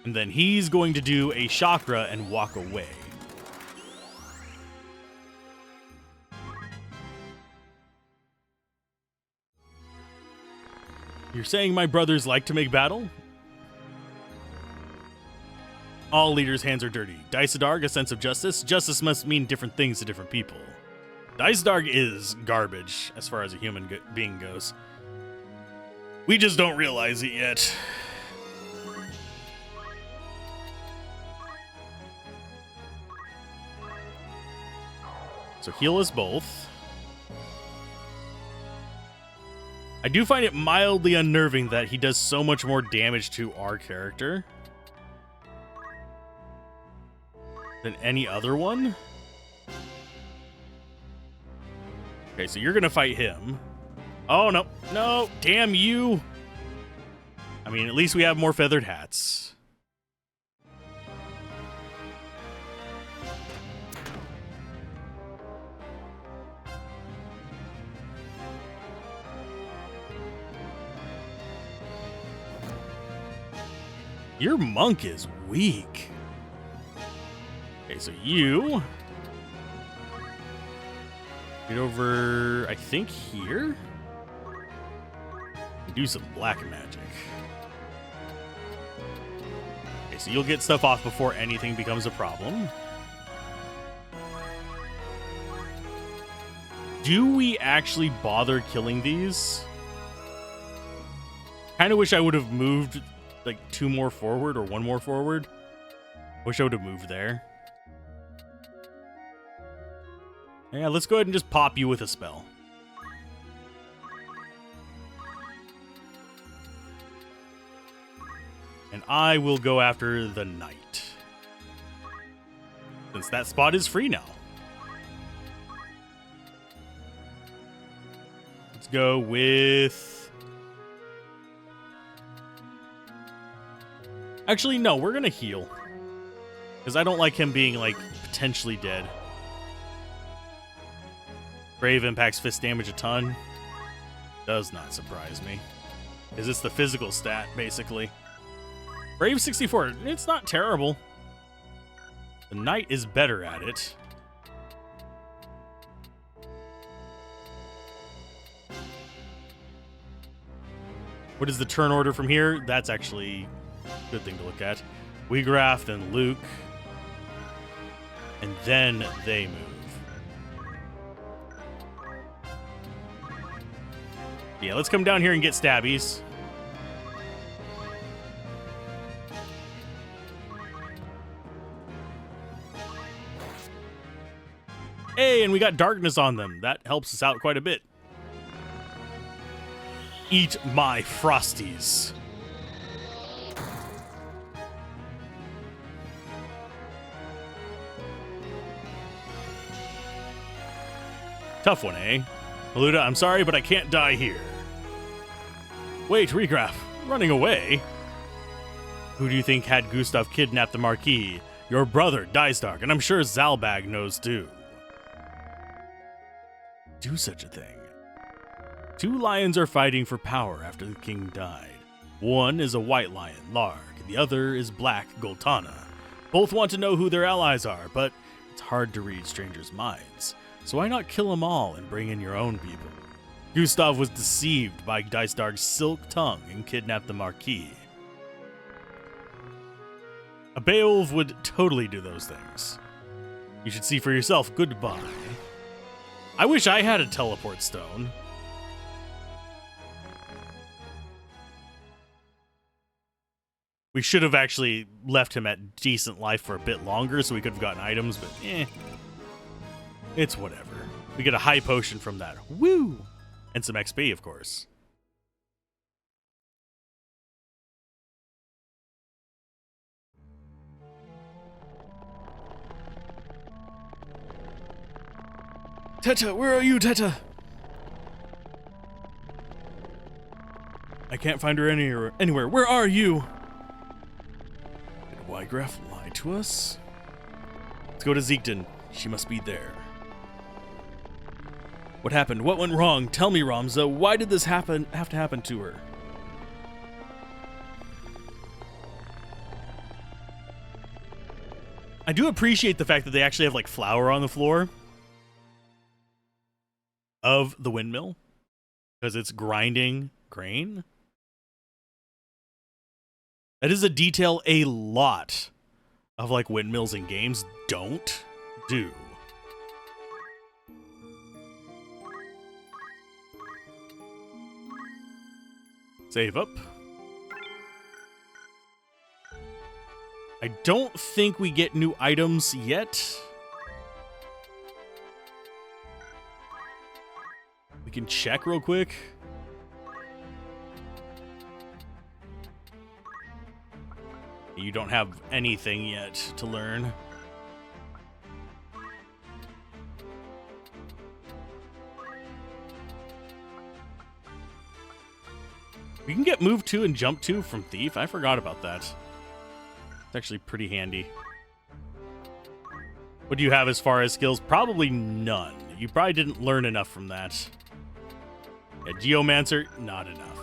And then he's going to do a chakra and walk away. You're saying my brothers like to make battle? All leaders' hands are dirty. Daisadarg, a sense of justice. Justice must mean different things to different people. Daisadarg is garbage as far as a human being goes. We just don't realize it yet. So heal us both. I do find it mildly unnerving that he does so much more damage to our character than any other one. Okay, so you're gonna fight him. Oh, no. No, damn you. I mean, at least we have more feathered hats. Your monk is weak. Okay, so you... get over, I think, here? Do some black magic. Okay, so you'll get stuff off before anything becomes a problem. Do we actually bother killing these? Kind of wish I would have moved like 2 more forward or 1 more forward. Wish I would have moved there. Yeah, let's go ahead and just pop you with a spell. And I will go after the knight, since that spot is free now. Let's go with... Actually, no, we're going to heal. Because I don't like him being, like, potentially dead. Brave impacts fist damage a ton. Does not surprise me. Because it's the physical stat, basically. Brave 64, it's not terrible. The knight is better at it. What is the turn order from here? That's actually a good thing to look at. Weegraf, then Luke. And then they move. Yeah, let's come down here and get stabbies. Hey, and we got darkness on them. That helps us out quite a bit. Eat my frosties. Tough one, eh? Maluda, I'm sorry, but I can't die here. Wait, Regraph, running away? Who do you think had Gustav kidnap the Marquis? Your brother, Dystark, and I'm sure Zalbag knows too. Do such a thing. 2 lions are fighting for power after the king died. One is a white lion, Larg. The other is black, Goltana. Both want to know who their allies are, but it's hard to read strangers' minds. So why not kill them all and bring in your own people? Gustav was deceived by Dystark's silk tongue and kidnapped the Marquis. A Beowulf would totally do those things. You should see for yourself. Goodbye. I wish I had a teleport stone. We should have actually left him at decent life for a bit longer so we could have gotten items, but it's whatever. We get a high potion from that. Woo! And some XP, of course. Teta, where are you, Teta? I can't find her anywhere. Where are you? Did Wygraf lie to us? Let's go to Zeekton. She must be there. What happened? What went wrong? Tell me, Ramza. Why did this have to happen to her? I do appreciate the fact that they actually have like flour on the floor of the windmill because it's grinding grain. That is a detail a lot of like windmills in games don't do. Save up. I don't think we get new items yet. We can check real quick. You don't have anything yet to learn. We can get move 2 and jump 2 from Thief. I forgot about that. It's actually pretty handy. What do you have as far as skills? Probably none. You probably didn't learn enough from that. Yeah, Geomancer, not enough.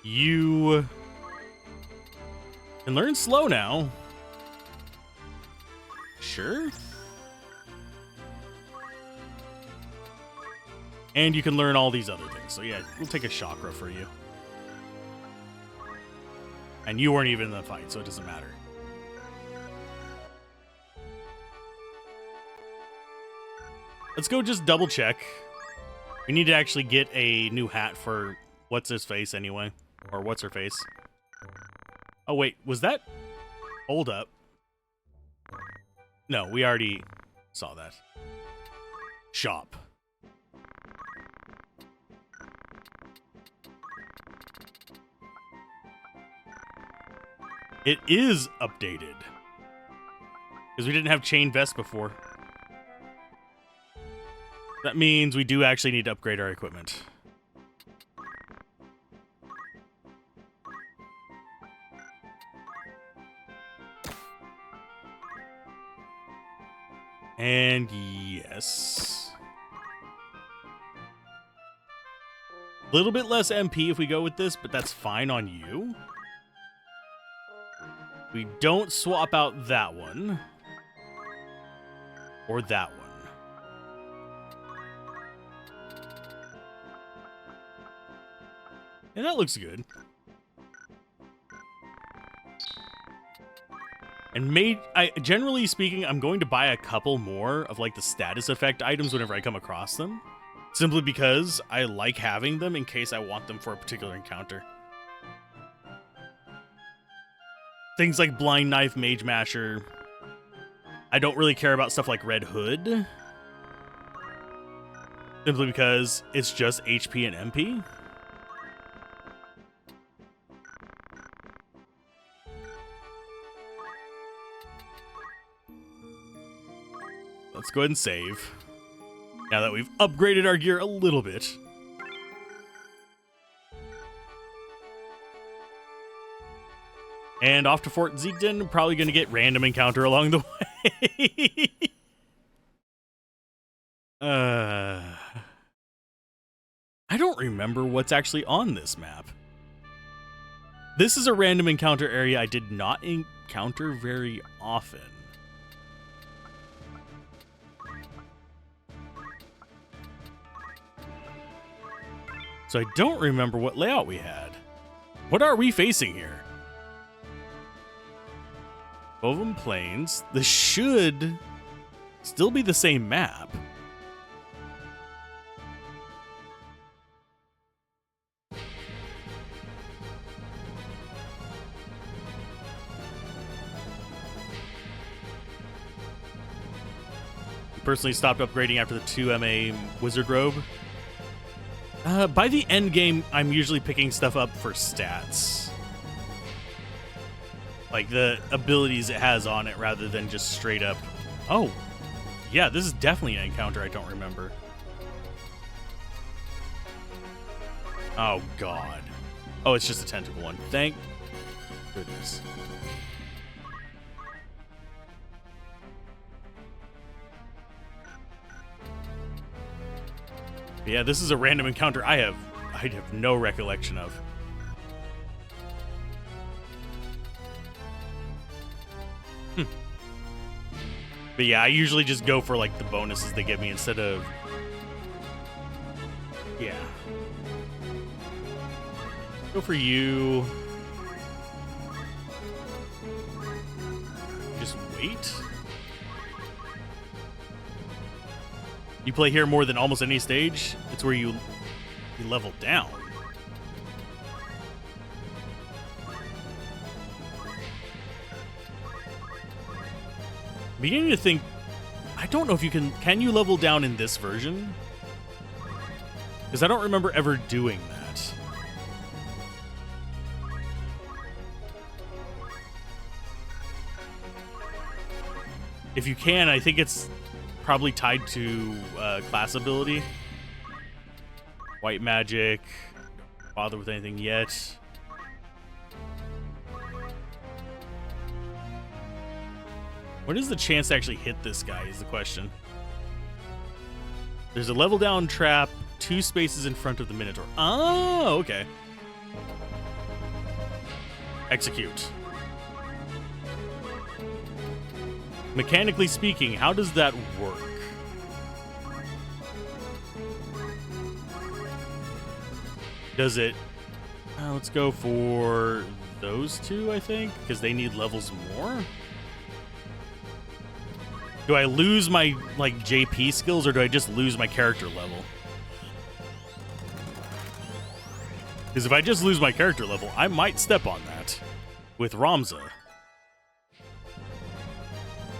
You can learn slow now. Sure. And you can learn all these other things. So yeah, we'll take a chakra for you. And you weren't even in the fight, so it doesn't matter. Let's go just double check. We need to actually get a new hat for what's his face anyway. Or what's her face. Oh wait, was that? Hold up. No, we already saw that. Shop. It is updated. Because we didn't have chain vest before. That means we do actually need to upgrade our equipment. And yes. A little bit less MP if we go with this, but that's fine on you. We don't swap out that one. Or that one. And that looks good. And generally speaking, I'm going to buy a couple more of like the status effect items whenever I come across them. Simply because I like having them in case I want them for a particular encounter. Things like Blind Knife, Mage Masher. I don't really care about stuff like Red Hood. Simply because it's just HP and MP. Let's go ahead and save. Now that we've upgraded our gear a little bit. And off to Fort Zeegden, probably going to get random encounter along the way. I don't remember what's actually on this map. This is a random encounter area I did not encounter very often. So I don't remember what layout we had. What are we facing here? Bovum Plains. This should still be the same map. Personally stopped upgrading after the 2 MA Wizard Robe. By the end game, I'm usually picking stuff up for stats. Like the abilities it has on it rather than just straight up. Oh, yeah, this is definitely an encounter I don't remember. Oh, God. Oh, it's just a tentacle one. Thank goodness. Yeah, this is a random encounter I have no recollection of. But yeah, I usually just go for like the bonuses they give me instead of... Yeah. Go for you. Just wait. You play here more than almost any stage. It's where you level down. Beginning to think, I don't know if you can you level down in this version? Because I don't remember ever doing that. If you can, I think it's probably tied to class ability. White magic. Don't bother with anything yet. What is the chance to actually hit this guy is the question. There's a level down trap 2 spaces in front of the Minotaur. Oh, okay. Execute. Mechanically speaking, how does that work? Does it... let's go for those two, I think, because they need levels more. Do I lose my, like, JP skills, or do I just lose my character level? Because if I just lose my character level, I might step on that with Ramza.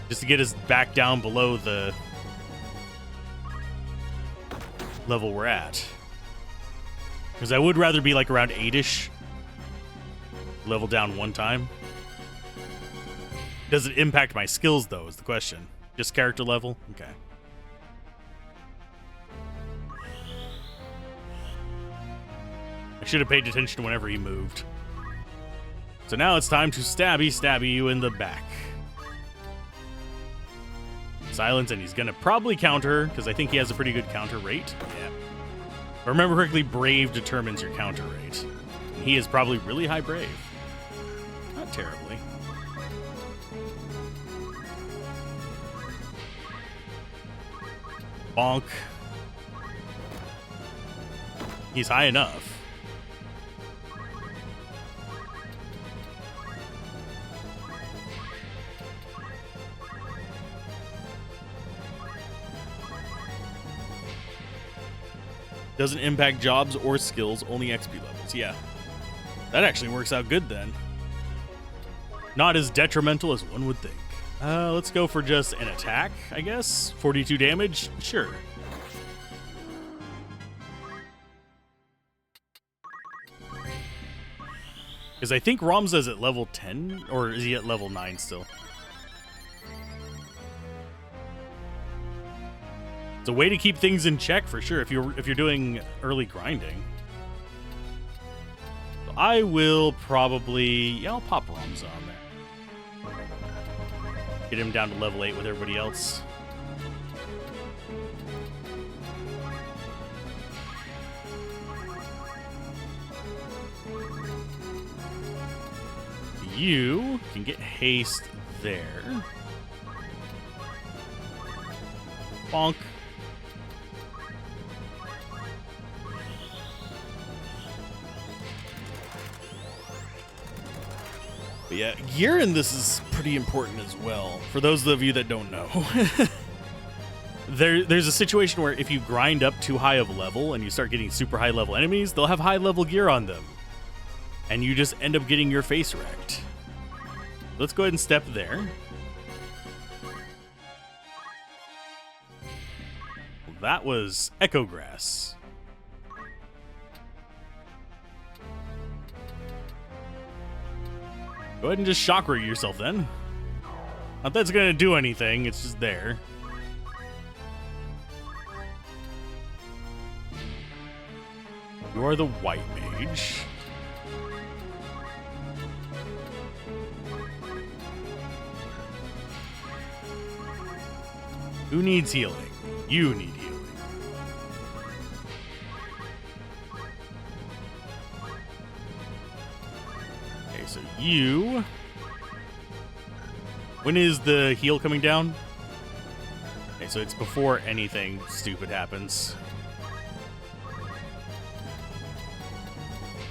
Just to get us back down below the level we're at. Because I would rather be like around 8-ish. Level down one time. Does it impact my skills, though, is the question. Just character level? Okay. I should have paid attention whenever he moved. So now it's time to stabby you in the back. Silence, and he's going to probably counter, because I think he has a pretty good counter rate. Yeah. If I remember correctly, Brave determines your counter rate. And he is probably really high Brave. Not terribly. Bonk. He's high enough. Doesn't impact jobs or skills, only XP levels. Yeah. That actually works out good then. Not as detrimental as one would think. Let's go for just an attack, I guess. 42 damage? Sure. Because I think Ramza's at level 10, or is he at level 9 still? It's a way to keep things in check for sure if you're doing early grinding. So I will probably, yeah, I'll pop Ramza on there. Get him down to level 8 with everybody else. You can get haste there. Bonk. But yeah, gear in this is pretty important as well. For those of you that don't know. There's a situation where if you grind up too high of a level and you start getting super high level enemies, they'll have high level gear on them. And you just end up getting your face wrecked. Let's go ahead and step there. Well, that was Echo Grass. Go ahead and just chakra yourself then. Not that it's going to do anything, it's just there. You are the white mage. Who needs healing? You need healing. Okay, so you... When is the heal coming down? Okay, so it's before anything stupid happens.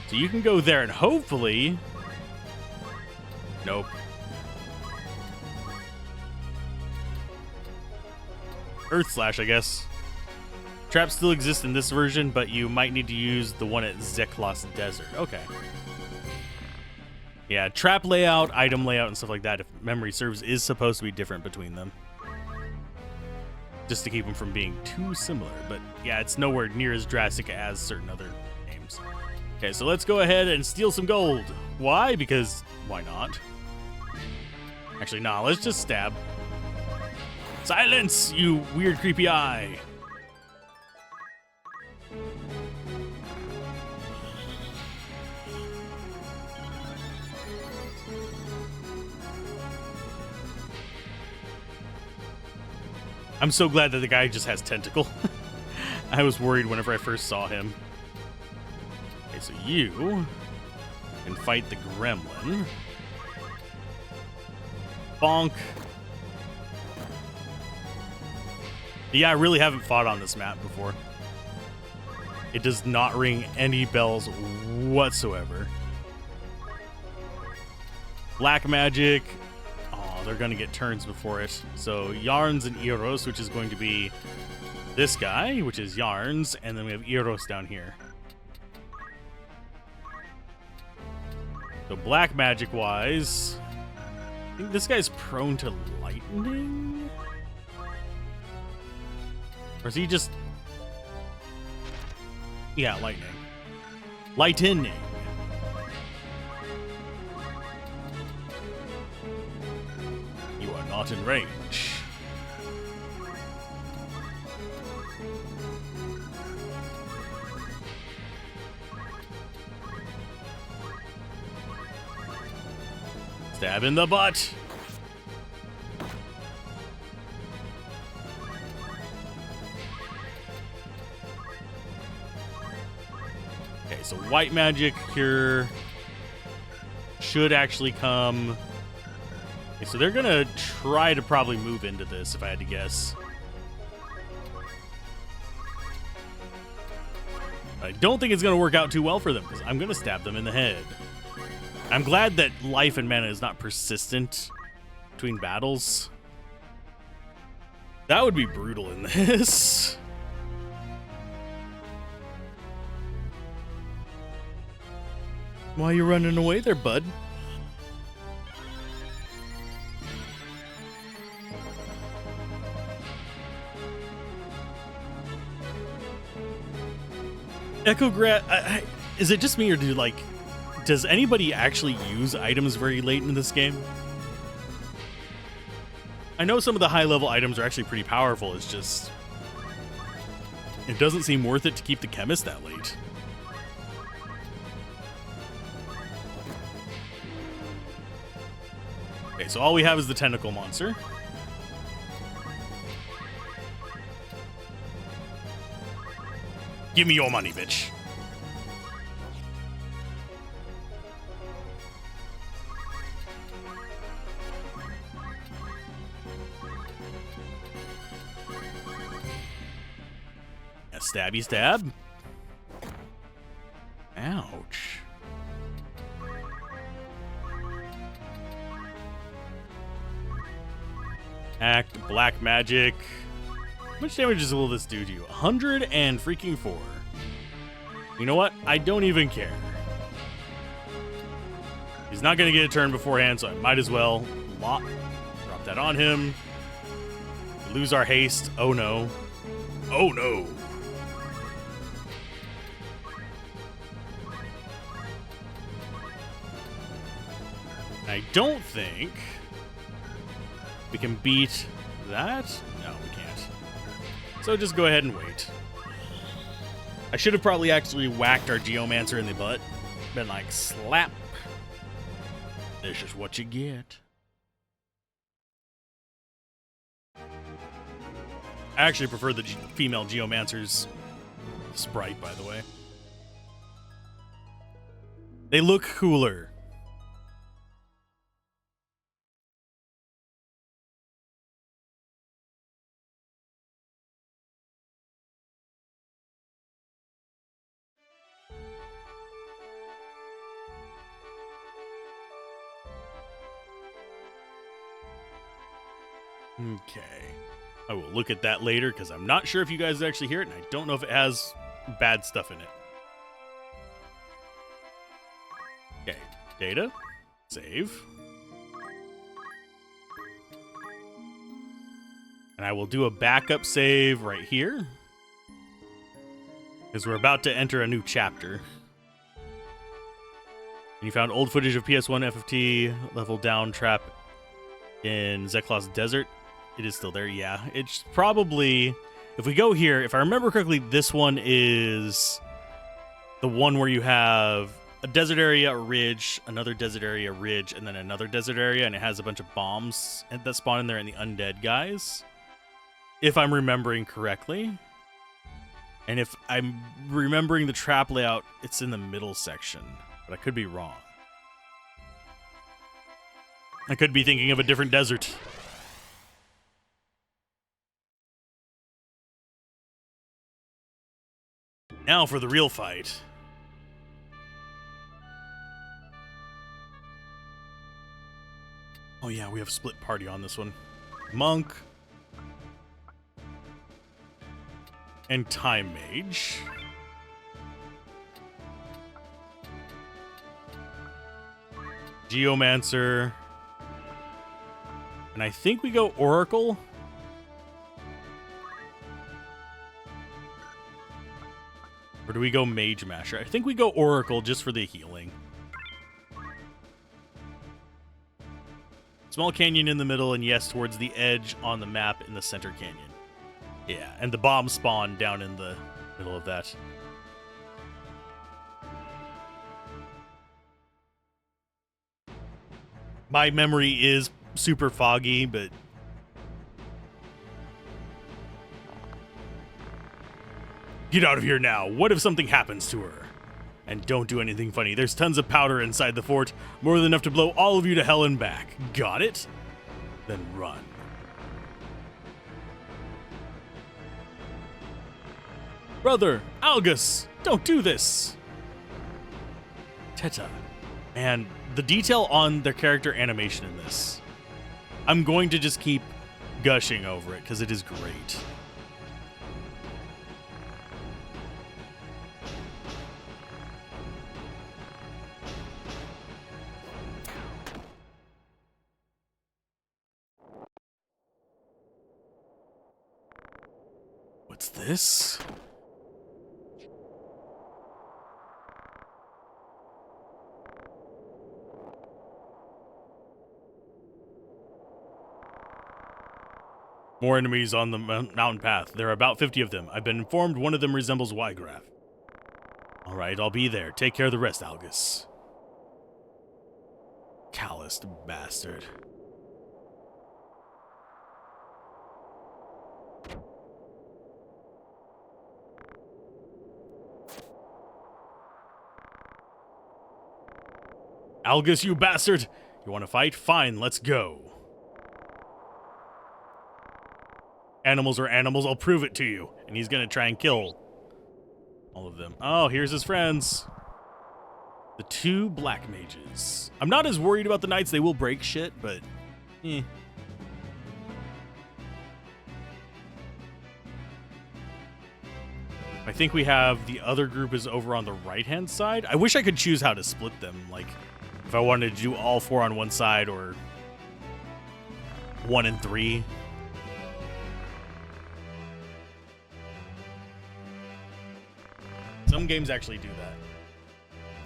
So you can go there and hopefully... Nope. Earth Slash, I guess. Traps still exist in this version, but you might need to use the one at Zeklos Desert. Okay. Yeah, trap layout, item layout, and stuff like that, if memory serves, is supposed to be different between them. Just to keep them from being too similar. But yeah, it's nowhere near as drastic as certain other games. Okay, so let's go ahead and steal some gold. Why? Because why not? Actually, nah, let's just stab. Silence, you weird, creepy eye. I'm so glad that the guy just has tentacle. I was worried whenever I first saw him. Okay, so you can fight the gremlin. Bonk. Yeah, I really haven't fought on this map before. It does not ring any bells whatsoever. Black magic. Oh, they're going to get turns before it. So Yarns and Eros, which is going to be this guy, which is Yarns, and then we have Eros down here. So black magic wise, I think this guy's prone to lightning? Or is he just... Yeah, lightning. Lightning. You are not in range. Stab in the butt. Okay, so white magic here should actually come. Okay, so they're gonna try to probably move into this, if I had to guess. I don't think it's gonna work out too well for them, because I'm gonna stab them in the head. I'm glad that life and mana is not persistent between battles. That would be brutal in this. Why are you running away there, bud? Is it just me, or does anybody actually use items very late in this game? I know some of the high-level items are actually pretty powerful. It's just... it doesn't seem worth it to keep the chemist that late. Okay, so all we have is the tentacle monster. Give me your money, bitch. Stabby stab. Ouch. Act black magic. How much damage will this do to you? 104. You know what? I don't even care. He's not going to get a turn beforehand, so I might as well drop that on him. We lose our haste. Oh no. Oh no. I don't think we can beat that. No, we can't. So just go ahead and wait. I should have probably actually whacked our Geomancer in the butt. Been like, slap. This is what you get. I actually prefer the female Geomancer's sprite, by the way. They look cooler. Okay. I will look at that later because I'm not sure if you guys actually hear it, and I don't know if it has bad stuff in it. Okay. Data. Save. And I will do a backup save right here, because we're about to enter a new chapter. And you found old footage of PS1 FFT level down trap in Zeklos's desert. It is still there, yeah. It's probably, if we go here, if I remember correctly, this one is the one where you have a desert area, a ridge, another desert area, a ridge, and then another desert area, and it has a bunch of bombs that spawn in there and the undead guys. If I'm remembering correctly. And if I'm remembering the trap layout, it's in the middle section, but I could be wrong. I could be thinking of a different desert. Now for the real fight. Oh yeah, we have split party on this one. Monk. And Time Mage. Geomancer. And I think we go Oracle. Or do we go Mage Masher? I think we go Oracle just for the healing. Small canyon in the middle, and yes, towards the edge on the map in the center canyon. Yeah, and the bomb spawn down in the middle of that. My memory is super foggy, but... Get out of here now. What if something happens to her? And don't do anything funny. There's tons of powder inside the fort. More than enough to blow all of you to hell and back. Got it? Then run. Brother, Algus, don't do this. Teta. Man, the detail on their character animation in this. I'm going to just keep gushing over it because it is great. What's this? More enemies on the mountain path. There are about 50 of them. I've been informed one of them resembles Ygraph. All right, I'll be there. Take care of the rest, Algus. Calloused bastard. Algus, you bastard! You want to fight? Fine, let's go. Animals are animals, I'll prove it to you. And he's gonna try and kill all of them. Oh, here's his friends. The two black mages. I'm not as worried about the knights, they will break shit, but I think we have the other group is over on the right-hand side. I wish I could choose how to split them, like if I wanted to do all four on one side or 1 and 3. Some games actually do that.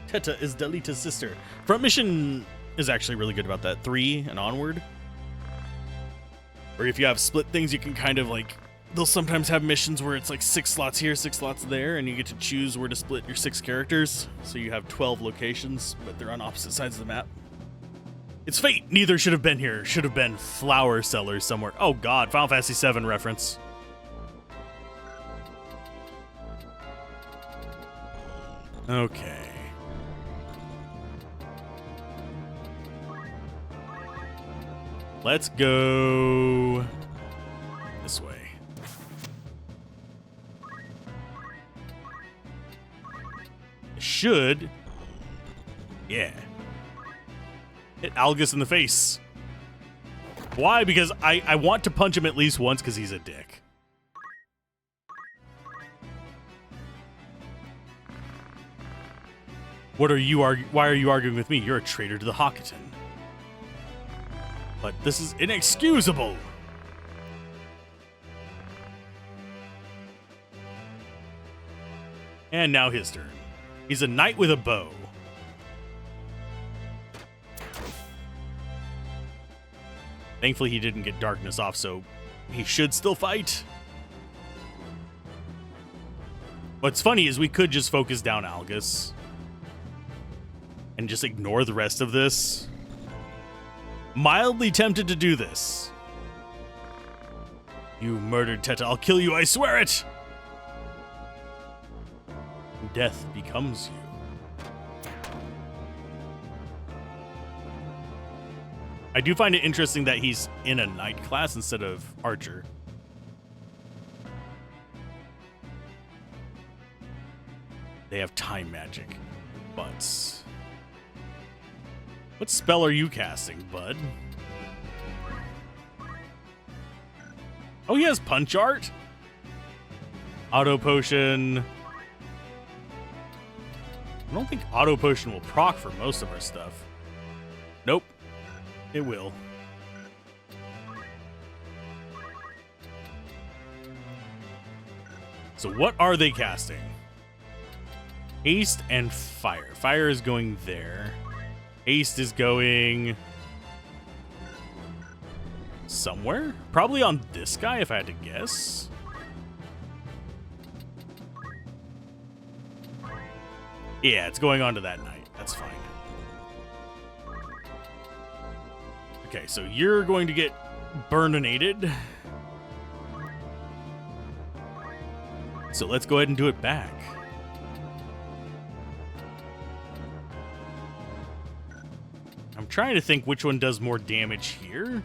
Teta is Delita's sister. Front mission is actually really good about that. 3 and onward. Or if you have split things, you can kind of like... They'll sometimes have missions where it's like 6 slots here, 6 slots there, and you get to choose where to split your 6 characters. So you have 12 locations, but they're on opposite sides of the map. It's fate. Neither should have been here. Should have been flower sellers somewhere. Oh god, Final Fantasy VII reference. Okay. Let's go this way. Should. Yeah. Hit Algus in the face. Why? Because I want to punch him at least once because he's a dick. Why are you arguing with me? You're a traitor to the Hawketon. But this is inexcusable. And now his turn. He's a knight with a bow. Thankfully he didn't get darkness off, so he should still fight. What's funny is we could just focus down Algus and just ignore the rest of this. Mildly tempted to do this. You murdered Teta. I'll kill you, I swear it! Death becomes you. I do find it interesting that he's in a knight class instead of archer. They have time magic. But what spell are you casting, bud? Oh, he has punch art? Auto potion. I don't think auto potion will proc for most of our stuff. Nope. It will. So what are they casting? Haste and fire. Fire is going there. Haste is going somewhere. Probably on this guy, if I had to guess. Yeah, it's going on to that knight. That's fine. Okay, so you're going to get burninated. So let's go ahead and do it back. I'm trying to think which one does more damage here.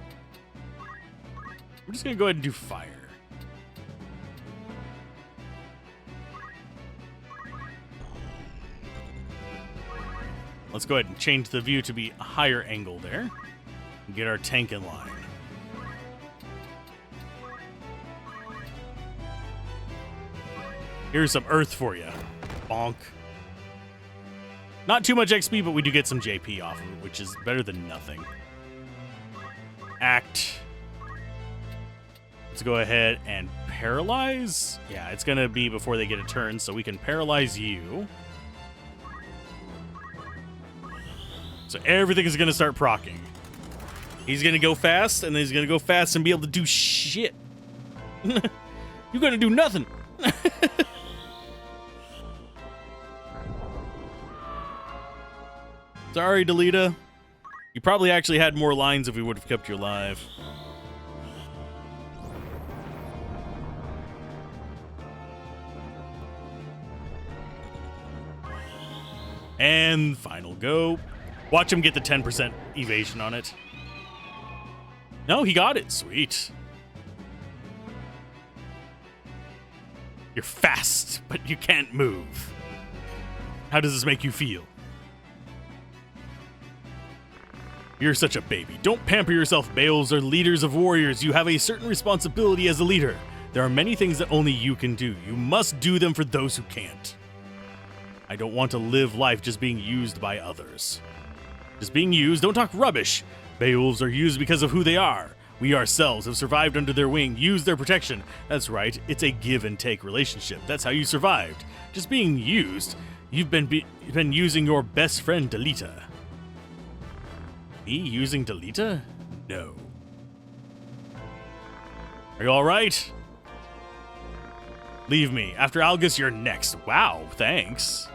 I'm just going to go ahead and do fire. Let's go ahead and change the view to be a higher angle there. And get our tank in line. Here's some earth for you. Bonk. Not too much XP, but we do get some JP off of it, which is better than nothing. Act. Let's go ahead and paralyze. Yeah, it's going to be before they get a turn, so we can paralyze you. So everything is going to start proccing. He's going to go fast, and then he's going to go fast and be able to do shit. You're going to do nothing. Sorry, Delita. You probably actually had more lines if we would have kept you alive. And final go. Watch him get the 10% evasion on it. No, he got it. Sweet. You're fast, but you can't move. How does this make you feel? You're such a baby. Don't pamper yourself, Bales are leaders of warriors. You have a certain responsibility as a leader. There are many things that only you can do. You must do them for those who can't. I don't want to live life just being used by others. Just being used? Don't talk rubbish. Beowulfs are used because of who they are. We ourselves have survived under their wing, used their protection. That's right, it's a give and take relationship. That's how you survived. Just being used. You've been using your best friend, Delita. Me using Delita? No. Are you alright? Leave me. After Algus, you're next. Wow, thanks.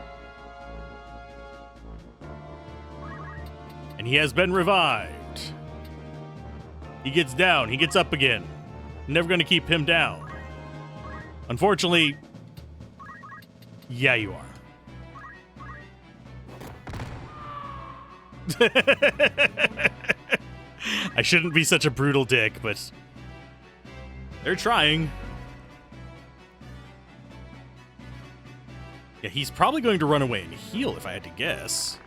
And he has been revived. He gets down. He gets up again. Never going to keep him down. Unfortunately, yeah, you are. I shouldn't be such a brutal dick, but they're trying. Yeah, he's probably going to run away and heal if I had to guess.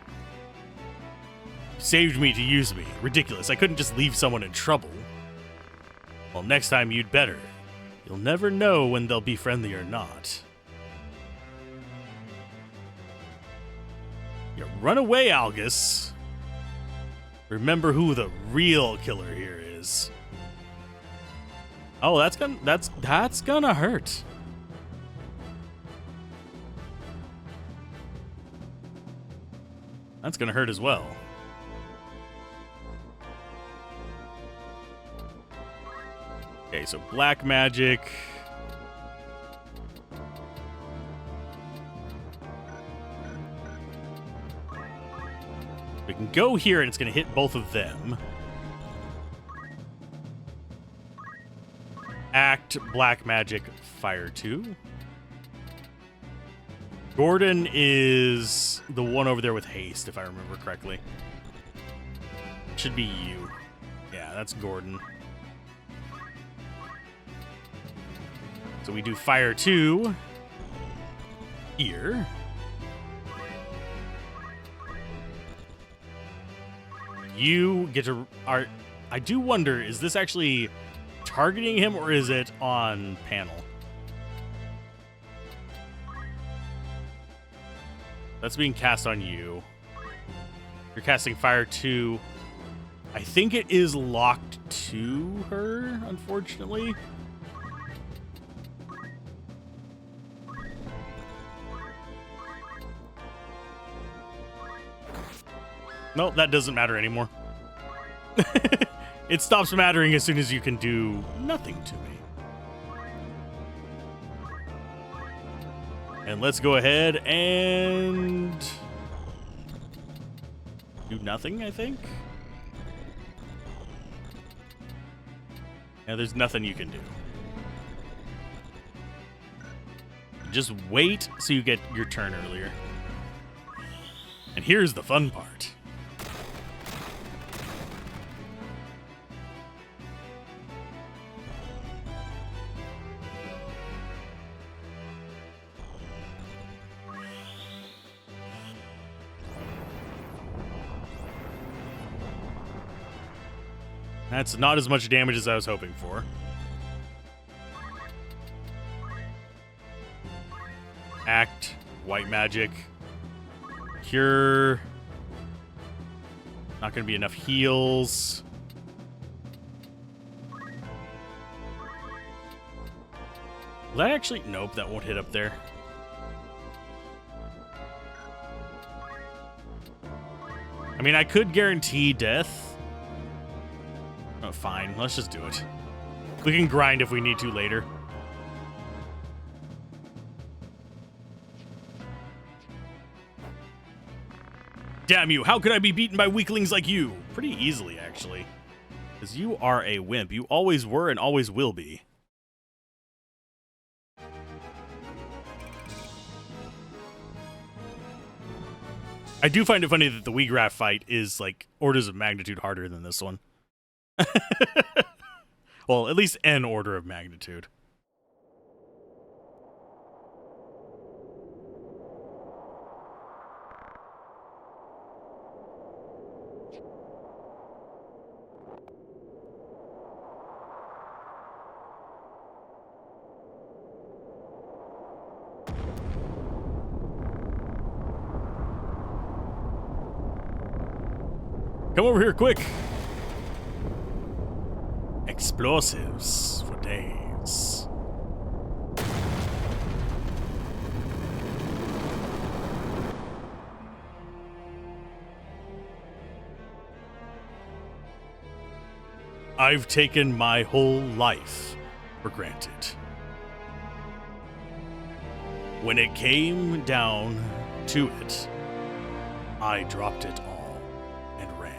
Saved me to use me. Ridiculous. I couldn't just leave someone in trouble. Well, next time you'd better. You'll never know when they'll be friendly or not. Yeah, run away, Algus. Remember who the real killer here is. Oh, that's gonna hurt. That's gonna hurt as well. Okay, so black magic. We can go here and it's going to hit both of them. Act, black magic, fire 2. Gordon is the one over there with haste, if I remember correctly. It should be you. Yeah, that's Gordon. So we do fire 2 here. you get to... I do wonder, is this actually targeting him or is it on panel? That's being cast on you. You're casting Fire 2. I think it is locked to her, unfortunately. Nope, that doesn't matter anymore. It stops mattering as soon as you can do nothing to me. And let's go ahead and do nothing, I think. Yeah, there's nothing you can do. Just wait so you get your turn earlier. And here's the fun part. That's not as much damage as I was hoping for. Act, white magic, cure. Not going to be enough heals. Will that actually... Nope, that won't hit up there. I mean, I could guarantee death. Oh, fine. Let's just do it. We can grind if we need to later. Damn you, how could I be beaten by weaklings like you? Pretty easily, actually. Because you are a wimp. You always were and always will be. I do find it funny that the Weegraph fight is, like, orders of magnitude harder than this one. Well, at least an order of magnitude. Come over here, quick! Explosives for days. I've taken my whole life for granted. When it came down to it, I dropped it all and ran.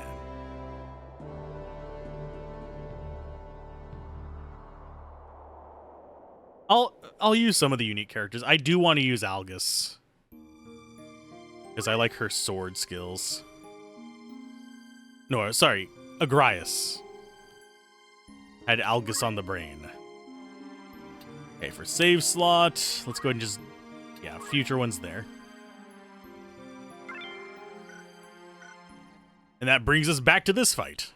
I'll use some of the unique characters. I do want to use Algus, because I like her sword skills. No, sorry, Agrias had Algus on the brain. Okay, for save slot, let's go ahead and just, yeah, future one's there. And that brings us back to this fight.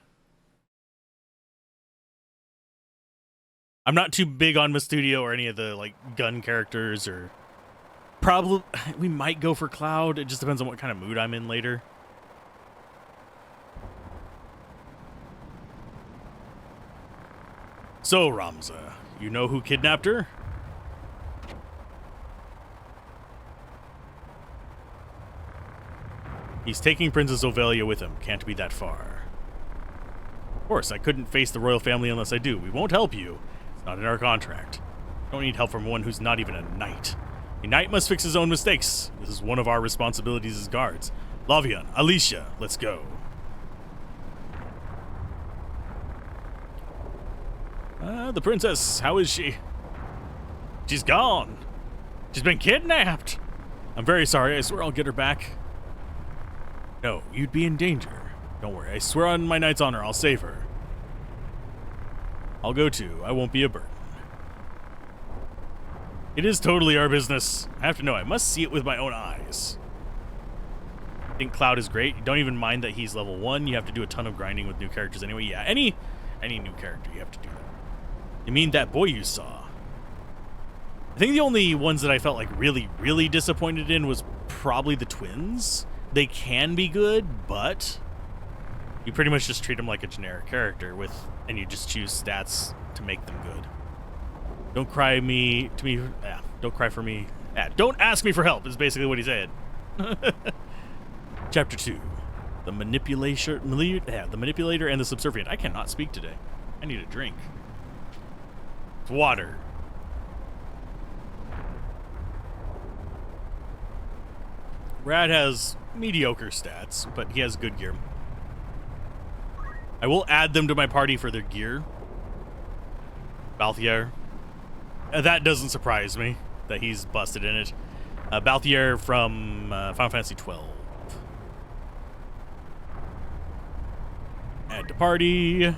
I'm not too big on Mystudio or any of the, like, gun characters, or probably we might go for Cloud. It just depends on what kind of mood I'm in later. So, Ramza, you know who kidnapped her? He's taking Princess Ovelia with him. Can't be that far. Of course, I couldn't face the royal family unless I do. We won't help you. It's not in our contract. Don't need help from one who's not even a knight. A knight must fix his own mistakes. This is one of our responsibilities as guards. Lavian, Alicia, let's go. The princess, how is she? She's gone. She's been kidnapped. I'm very sorry. I swear I'll get her back. No, you'd be in danger. Don't worry. I swear on my knight's honor, I'll save her. I'll go too. I won't be a burden. It is totally our business. I have to know. I must see it with my own eyes. I think Cloud is great. Don't even mind that he's level 1. You have to do a ton of grinding with new characters anyway. Yeah, any new character, you have to do that. You mean that boy you saw? I think the only ones that I felt like really, really disappointed in was probably the twins. They can be good, but you pretty much just treat them like a generic character and you just choose stats to make them good. Don't cry don't cry for me. Don't ask me for help is basically what he said. Chapter 2. The manipulator and the subservient. I cannot speak today. I need a drink. It's water. Rad has mediocre stats, but he has good gear. I will add them to my party for their gear. Balthier. That doesn't surprise me that he's busted in it. Balthier from Final Fantasy 12. Add to party. They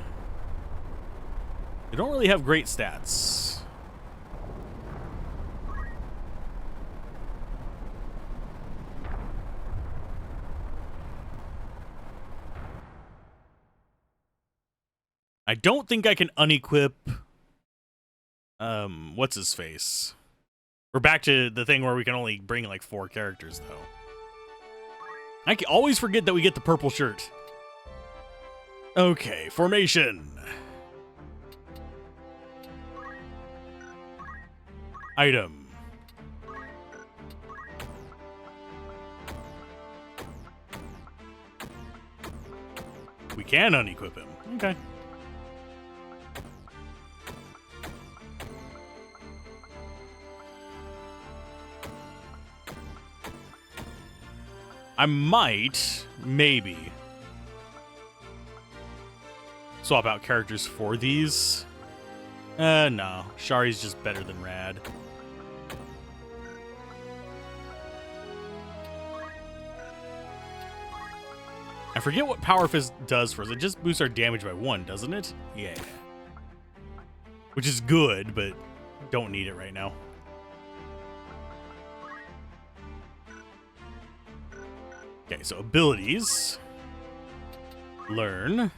don't really have great stats. I don't think I can unequip what's his face. We're back to the thing where we can only bring like 4 characters though. I can always forget that we get the purple shirt. Okay, formation. Item. We can unequip him. Okay. I might, maybe, swap out characters for these. No. Shari's just better than Rad. I forget what Power Fist does for us. It just boosts our damage by 1, doesn't it? Yeah. Which is good, but don't need it right now. Okay, so abilities. Learn.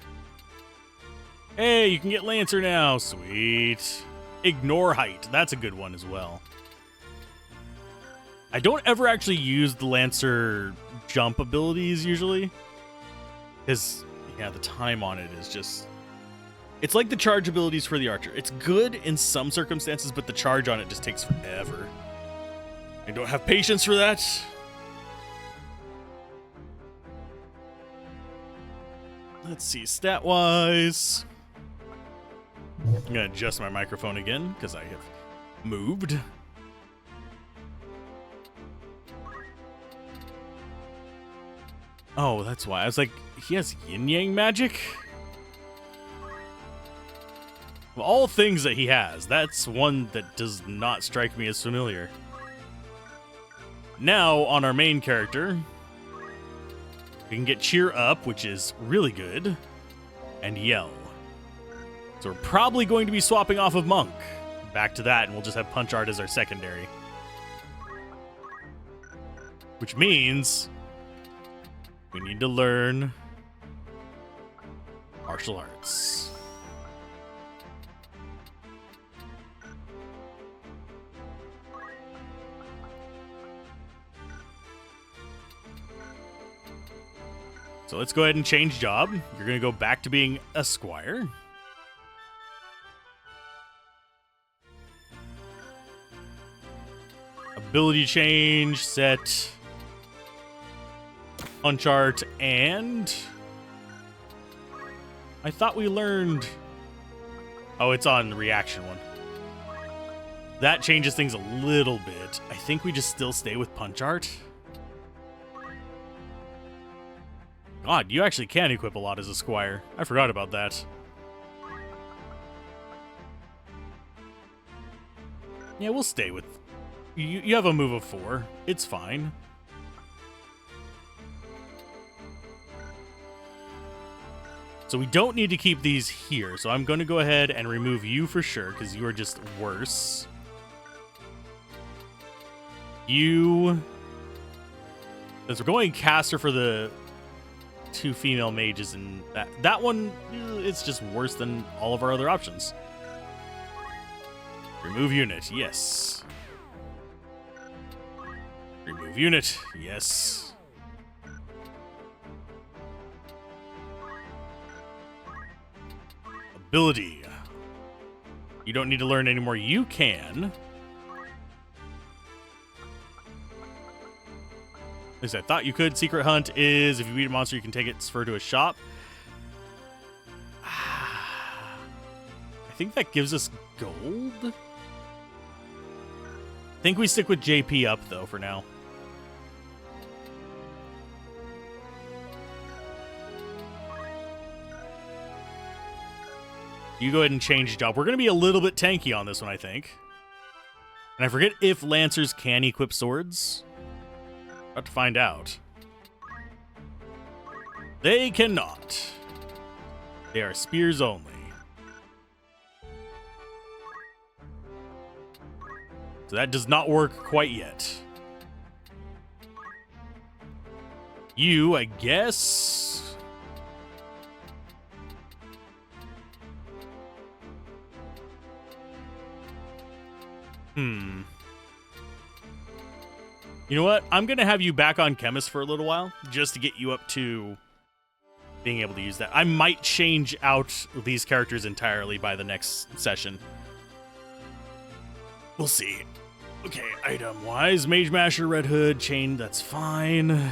Hey, you can get Lancer now. Sweet. Ignore height. That's a good one as well. I don't ever actually use the Lancer jump abilities usually. Because, yeah, the time on it is just... It's like the charge abilities for the Archer. It's good in some circumstances, but the charge on it just takes forever. I don't have patience for that. Let's see, stat-wise. I'm going to adjust my microphone again, because I have moved. Oh, that's why. I was like, he has yin-yang magic? Of all things that he has, that's one that does not strike me as familiar. Now, on our main character, we can get Cheer Up, which is really good, and Yell. So we're probably going to be swapping off of Monk. Back to that, and we'll just have Punch Art as our secondary. Which means we need to learn martial arts. So let's go ahead and change job. You're going to go back to being a squire. Ability change, set punch art, and I thought we learned... Oh, it's on the reaction one. That changes things a little bit. I think we just still stay with punch art. God, you actually can equip a lot as a squire. I forgot about that. Yeah, we'll stay with... You have a move of 4. It's fine. So we don't need to keep these here. So I'm going to go ahead and remove you for sure, because you are just worse. Since we're going caster for the 2 female mages, and that one, it's just worse than all of our other options. Remove unit, yes. Remove unit, yes. Ability. You don't need to learn anymore. You can. At least I thought you could. Secret Hunt is if you beat a monster, you can take its fur to a shop. I think that gives us gold. I think we stick with JP up, though, for now. You go ahead and change job. We're going to be a little bit tanky on this one, I think. And I forget if Lancers can equip swords. About to find out. They cannot. They are spears only. So that does not work quite yet. You, I guess. You know what? I'm going to have you back on Chemist for a little while, just to get you up to being able to use that. I might change out these characters entirely by the next session. We'll see. Okay, item-wise, Mage Masher, Red Hood, Chain, that's fine.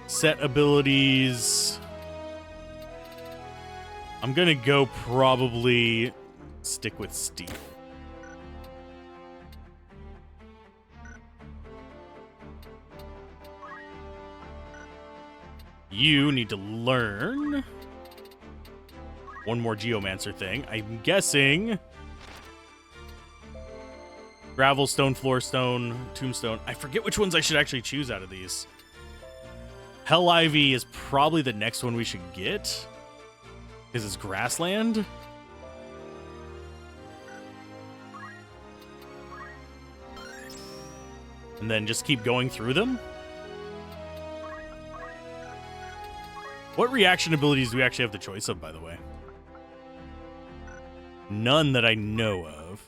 Set abilities. I'm going to go probably stick with Steel. You need to learn one more Geomancer thing. I'm guessing Gravel, Stone, Floor Stone, Tombstone. I forget which ones I should actually choose out of these. Hell Ivy is probably the next one we should get, because it's grassland. And then just keep going through them. What reaction abilities do we actually have the choice of, by the way? None that I know of.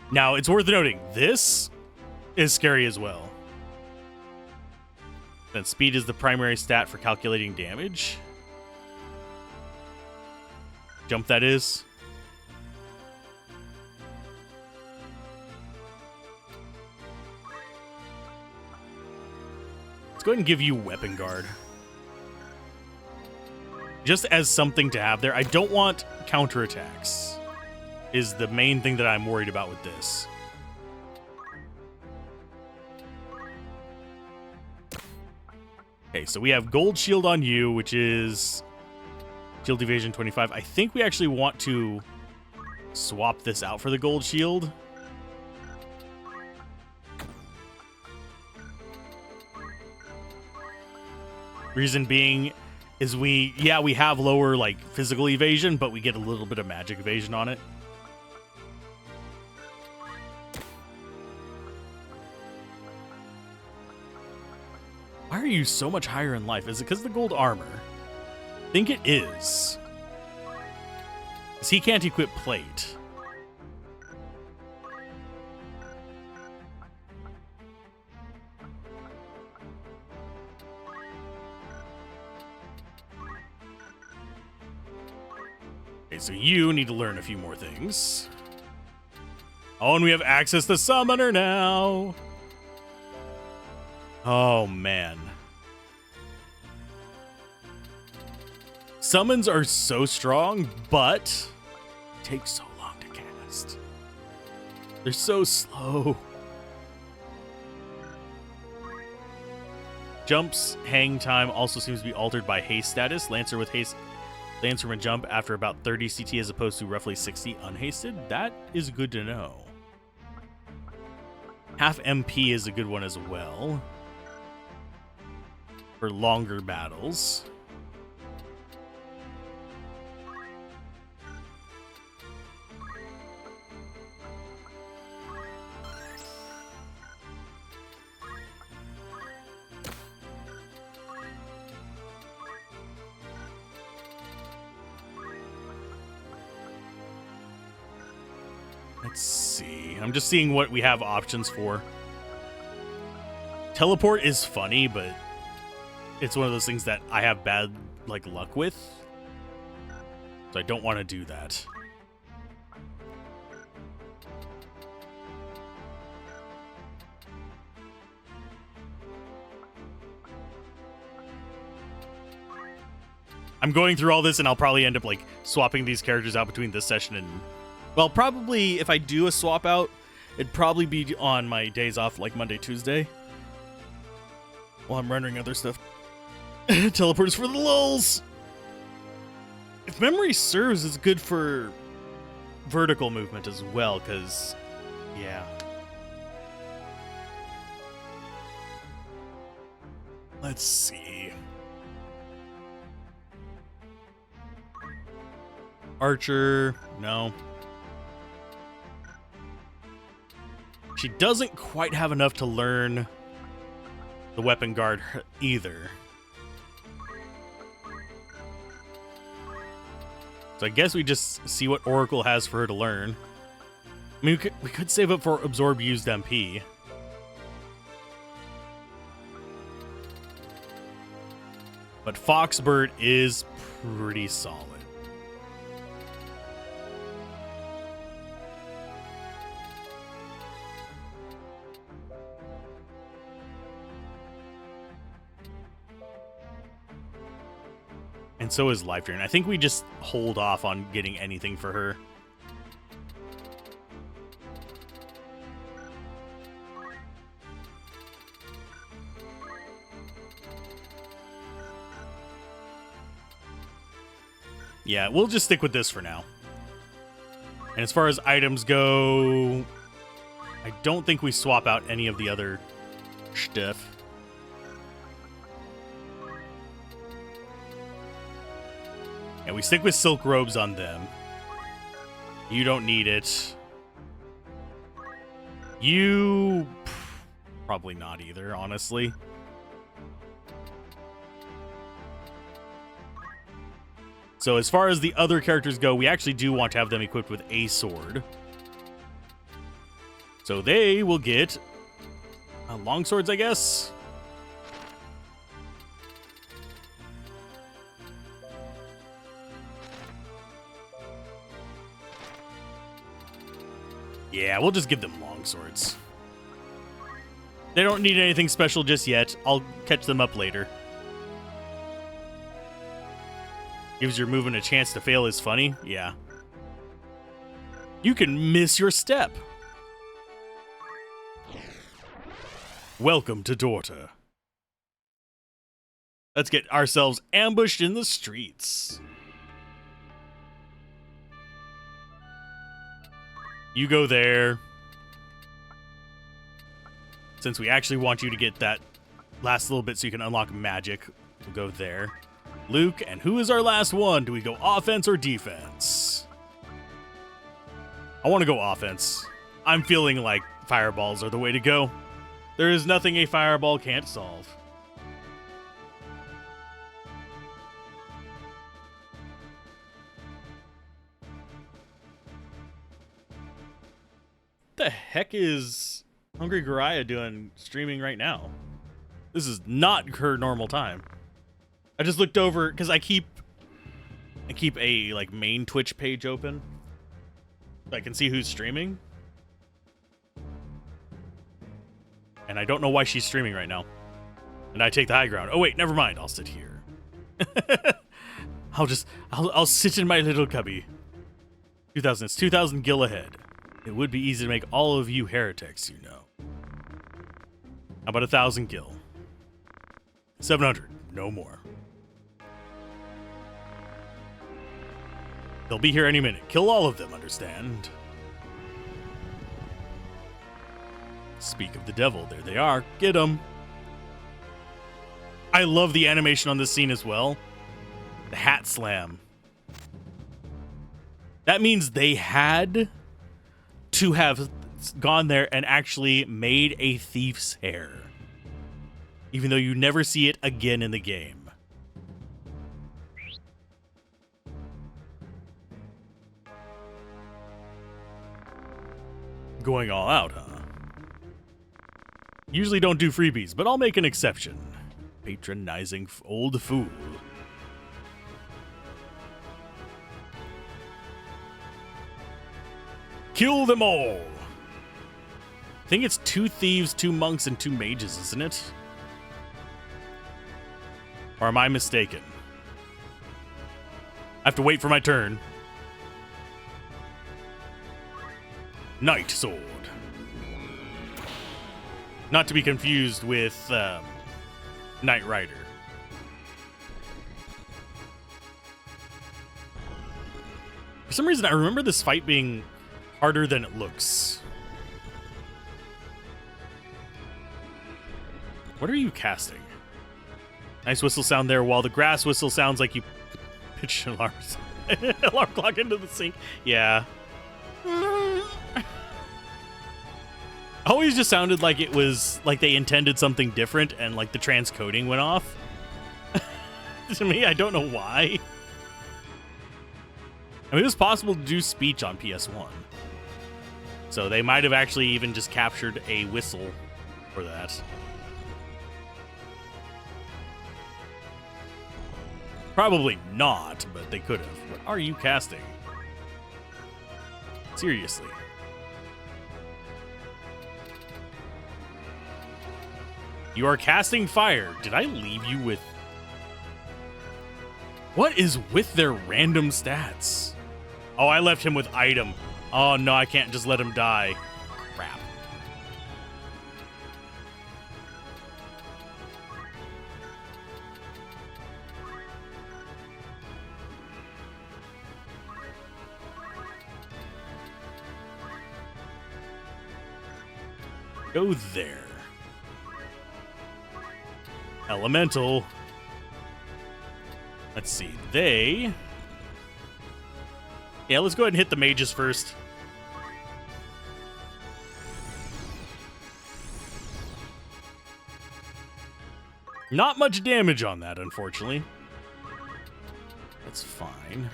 Now, it's worth noting, this is scary as well. Then speed is the primary stat for calculating damage. Jump, that is. Let's go ahead and give you Weapon Guard. Just as something to have there. I don't want counterattacks. Is the main thing that I'm worried about with this. Okay, so we have Gold Shield on you, which is Shield Evasion 25. I think we actually want to swap this out for the Gold Shield. Reason being is we have lower like physical evasion, but we get a little bit of magic evasion on it. Why are you so much higher in life? Is it because of the gold armor? I think it is. Because he can't equip plate. Okay, so you need to learn a few more things. Oh, and we have access to Summoner now. Oh, man. Summons are so strong, but take so long to cast. They're so slow. Jumps hang time also seems to be altered by haste status. Lancer with haste lands from a jump after about 30 CT as opposed to roughly 60 unhasted. That is good to know. Half MP is a good one as well. For longer battles. Let's see. I'm just seeing what we have options for. Teleport is funny, but it's one of those things that I have bad luck with. So I don't want to do that. I'm going through all this, and I'll probably end up swapping these characters out between this session and, well, probably if I do a swap out, it'd probably be on my days off, like Monday, Tuesday, while I'm rendering other stuff. Teleporters for the lulz. If memory serves, it's good for vertical movement as well, because, yeah. Let's see. Archer, no. She doesn't quite have enough to learn the weapon guard either. So I guess we just see what Oracle has for her to learn. I mean, we could save up for absorb used MP. But Foxbird is pretty solid. And so is Life Drain. I think we just hold off on getting anything for her. Yeah, we'll just stick with this for now. And as far as items go, I don't think we swap out any of the other stuff. And we stick with silk robes on them. You don't need it. You... probably not either, honestly. So as far as the other characters go, we actually do want to have them equipped with a sword. So they will get long swords, I guess. Yeah, we'll just give them long swords. They don't need anything special just yet. I'll catch them up later. Gives your movement a chance to fail is funny. Yeah. You can miss your step. Welcome to Dorta. Let's get ourselves ambushed in the streets. You go there. Since we actually want you to get that last little bit so you can unlock magic, we'll go there. Luke, and who is our last one? Do we go offense or defense? I want to go offense. I'm feeling like fireballs are the way to go. There is nothing a fireball can't solve. What the heck is Hungry Garaya doing streaming right now? This is not her normal time. I just looked over because I keep a main Twitch page open so I can see who's streaming. And I don't know why she's streaming right now. And I take the high ground. Oh wait, never mind. I'll sit here. I'll sit in my little cubby. 2,000. It's 2,000 gil ahead. It would be easy to make all of you heretics, you know. How about 1,000 gil? 700. No more. They'll be here any minute. Kill all of them, understand? Speak of the devil. There they are. Get them. I love the animation on this scene as well. The hat slam. That means they had to have gone there and actually made a thief's hair. Even though you never see it again in the game. Going all out, huh? Usually don't do freebies, but I'll make an exception. Patronizing old fool. Kill them all! I think it's 2 thieves, 2 monks, and 2 mages, isn't it? Or am I mistaken? I have to wait for my turn. Knight sword. Not to be confused with Knight Rider. For some reason, I remember this fight being harder than it looks. What are you casting? Nice whistle sound there, while the grass whistle sounds like you pitched an alarm clock into the sink. Yeah. Always just sounded like it was like they intended something different and like the transcoding went off. To me, I don't know why. I mean, it was possible to do speech on PS1. So they might have actually even just captured a whistle for that. Probably not, but they could have. What are you casting? Seriously. You are casting fire. Did I leave you with... What is with their random stats? Oh, I left him with item. Oh, no, I can't just let him die. Crap. Go there. Elemental. Let's see. Yeah, let's go ahead and hit the mages first. Not much damage on that, unfortunately. That's fine.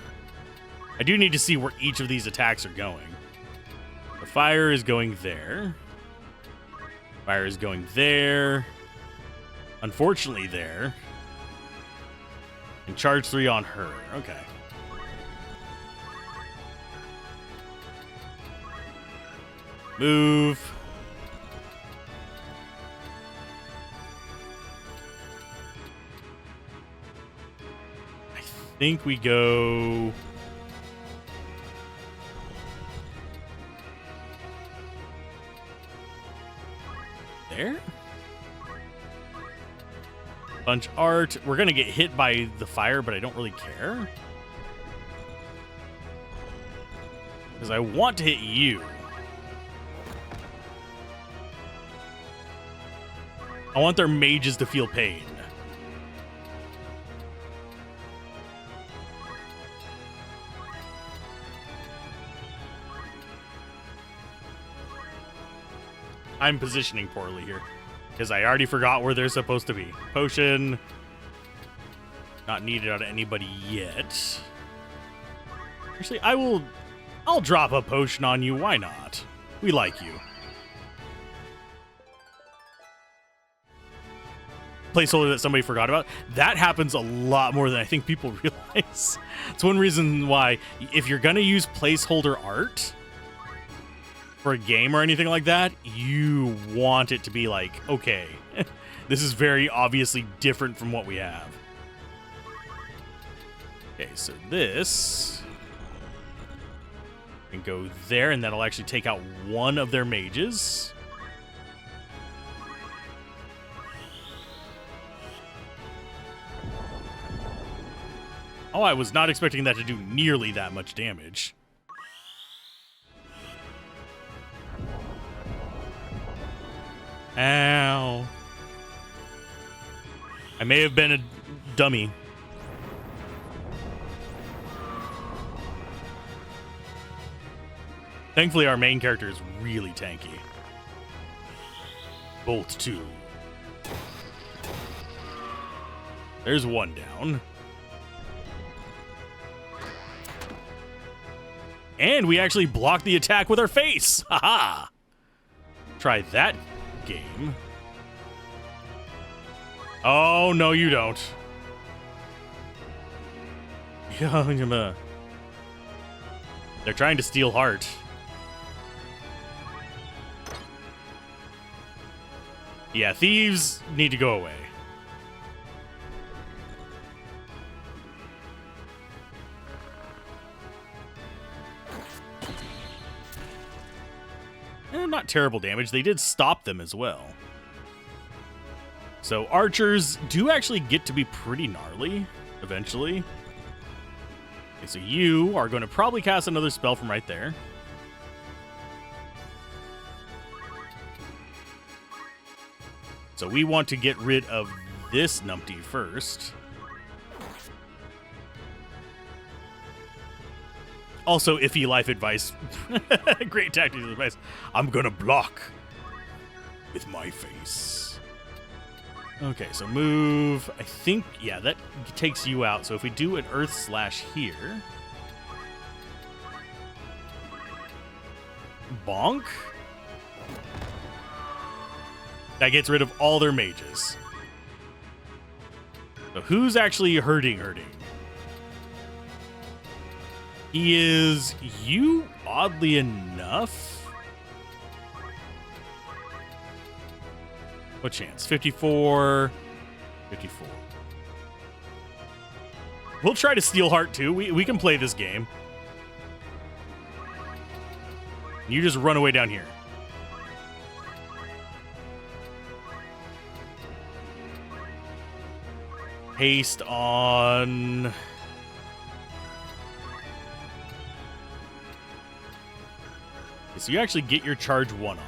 I do need to see where each of these attacks are going. The fire is going there. Fire is going there. Unfortunately, there. And charge 3 on her. Okay. Move. I think we go... there? Punch art. We're going to get hit by the fire, but I don't really care. Because I want to hit you. I want their mages to feel pain. I'm positioning poorly here. Because I already forgot where they're supposed to be. Potion. Not needed on anybody yet. Actually, I'll drop a potion on you. Why not? We like you. Placeholder that somebody forgot about. That happens a lot more than I think people realize. It's one reason why, if you're going to use placeholder art for a game or anything like that, you want it to be like, okay, this is very obviously different from what we have. Okay, so this can go there, and that'll actually take out one of their mages. Oh, I was not expecting that to do nearly that much damage. Ow. I may have been a dummy. Thankfully, our main character is really tanky. Bolt 2. There's one down. And we actually blocked the attack with our face. Haha. try that game. Oh, no, you don't. They're trying to steal heart. Yeah, thieves need to go away. Not terrible damage. They did stop them as well. So archers do actually get to be pretty gnarly eventually. Okay, so you are going to probably cast another spell from right there. So we want to get rid of this numpty first. Also, iffy life advice. Great tactical advice. I'm gonna block with my face. Okay, so move. I think, yeah, that takes you out. So if we do an earth slash here. Bonk. That gets rid of all their mages. So who's actually hurting? He is you, oddly enough. What chance? 54. 54. We'll try to steal heart too. We can play this game. You just run away down here. Haste on... So you actually get your charge 1 off.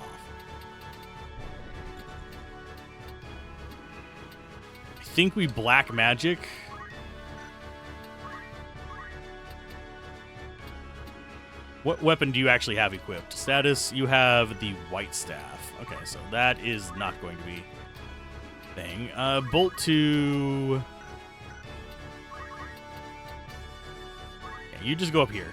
I think we black magic. What weapon do you actually have equipped? Status, you have the white staff. Okay, so that is not going to be thing. Bolt to... Yeah, you just go up here.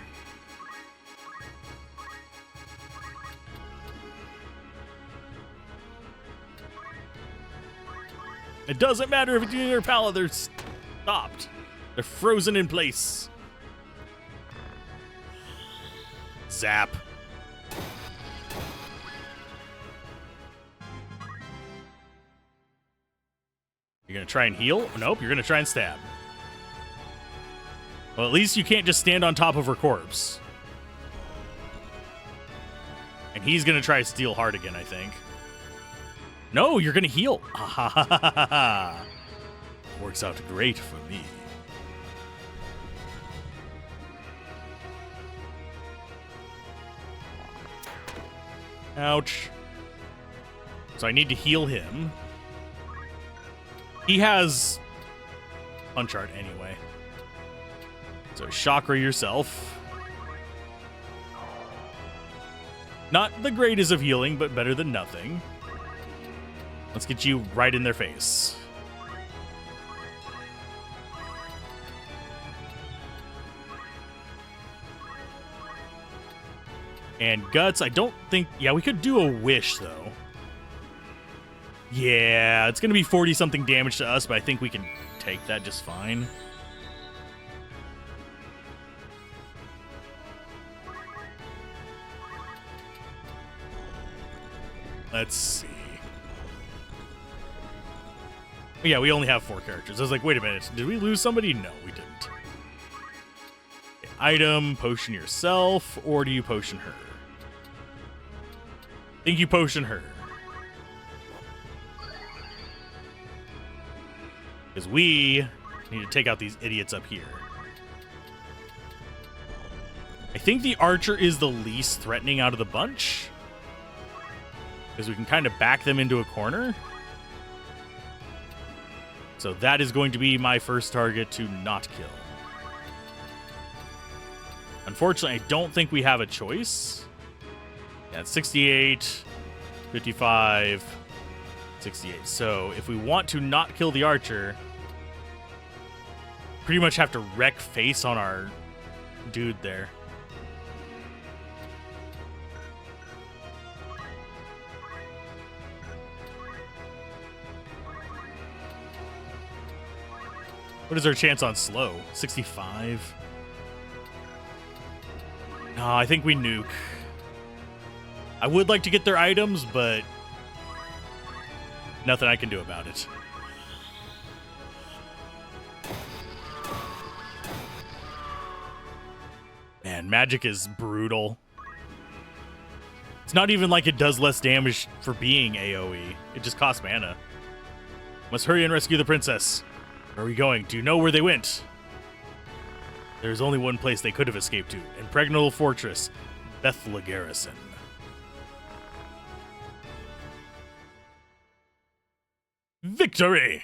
It doesn't matter if it's in their pallet, they're stopped. They're frozen in place. Zap. You're gonna try and heal? Nope, you're gonna try and stab. Well, at least you can't just stand on top of her corpse. And he's gonna try to steal heart again, I think. No, you're gonna heal. Works out great for me. Ouch. So I need to heal him. He has punch art anyway. So chakra yourself. Not the greatest of healing, but better than nothing. Let's get you right in their face. And guts, I don't think... Yeah, we could do a wish, though. Yeah, it's going to be 40-something damage to us, but I think we can take that just fine. Let's see. Yeah, we only have 4 characters. I was like, wait a minute. Did we lose somebody? No, we didn't. Okay, item, potion yourself, or do you potion her? I think you potion her. Because we need to take out these idiots up here. I think the archer is the least threatening out of the bunch. Because we can kind of back them into a corner. So that is going to be my first target to not kill. Unfortunately, I don't think we have a choice. Yeah, it's 68, 55, 68. So if we want to not kill the archer, pretty much have to wreck face on our dude there. What is our chance on slow? 65? No, I think we nuke. I would like to get their items, but nothing I can do about it. Man, magic is brutal. It's not even like it does less damage for being AoE. It just costs mana. Must hurry and rescue the princess. Where are we going? Do you know where they went? There's only one place they could have escaped to. Impregnable Fortress, Bethla Garrison. Victory!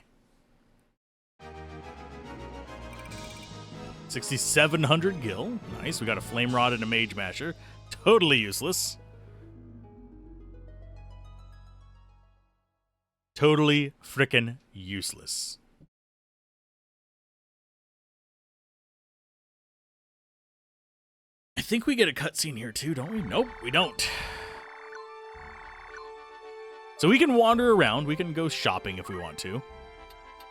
6,700 gil. Nice. We got a Flame Rod and a Mage Masher. Totally useless. Totally frickin' useless. I think we get a cutscene here too, don't we? Nope, we don't. So we can wander around. We can go shopping if we want to.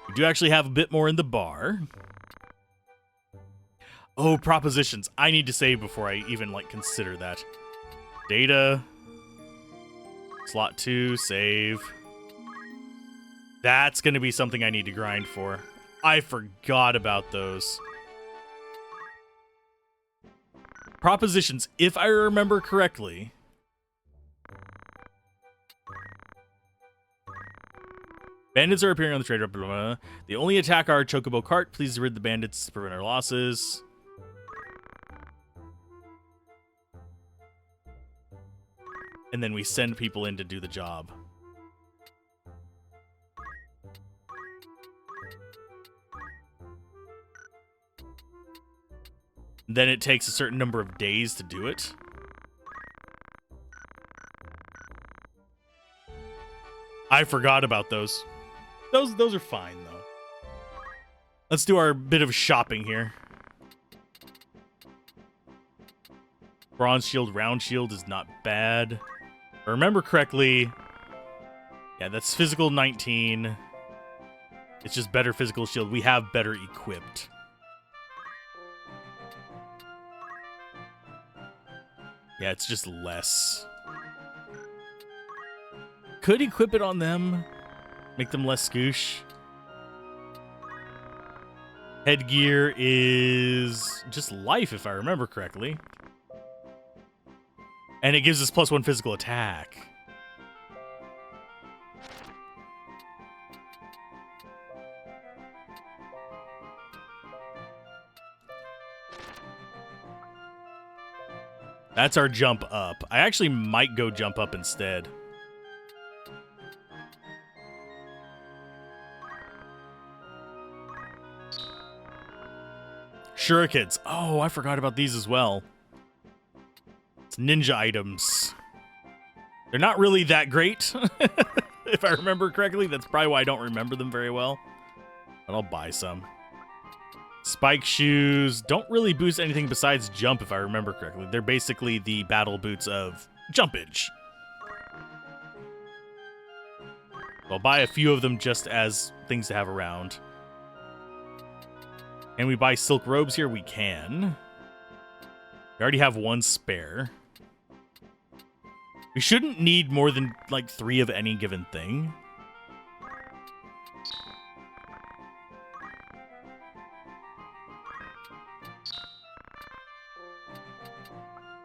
We do actually have a bit more in the bar. Oh, propositions. I need to save before I even, like, consider that. Data. Slot 2, save. That's going to be something I need to grind for. I forgot about those. Propositions, if I remember correctly. Bandits are appearing on the trade route. Blah, blah, blah. They only attack our chocobo cart. Please rid the bandits to prevent our losses. And then we send people in to do the job. Then it takes a certain number of days to do it. I forgot about those. Those are fine, though. Let's do our bit of shopping here. Bronze shield, round shield is not bad. If I remember correctly, yeah, that's physical 19. It's just better physical shield. We have better equipped. Yeah, it's just less. Could equip it on them. Make them less scoosh. Headgear is just life, if I remember correctly. And it gives us +1 physical attack. That's our jump up. I actually might go jump up instead. Shurikens. Oh, I forgot about these as well. It's ninja items. They're not really that great, if I remember correctly. That's probably why I don't remember them very well. But I'll buy some. Spike shoes don't really boost anything besides jump, if I remember correctly. They're basically the battle boots of jumpage. I'll buy a few of them just as things to have around. Can we buy silk robes here? We can. We already have one spare. We shouldn't need more than, like, 3 of any given thing.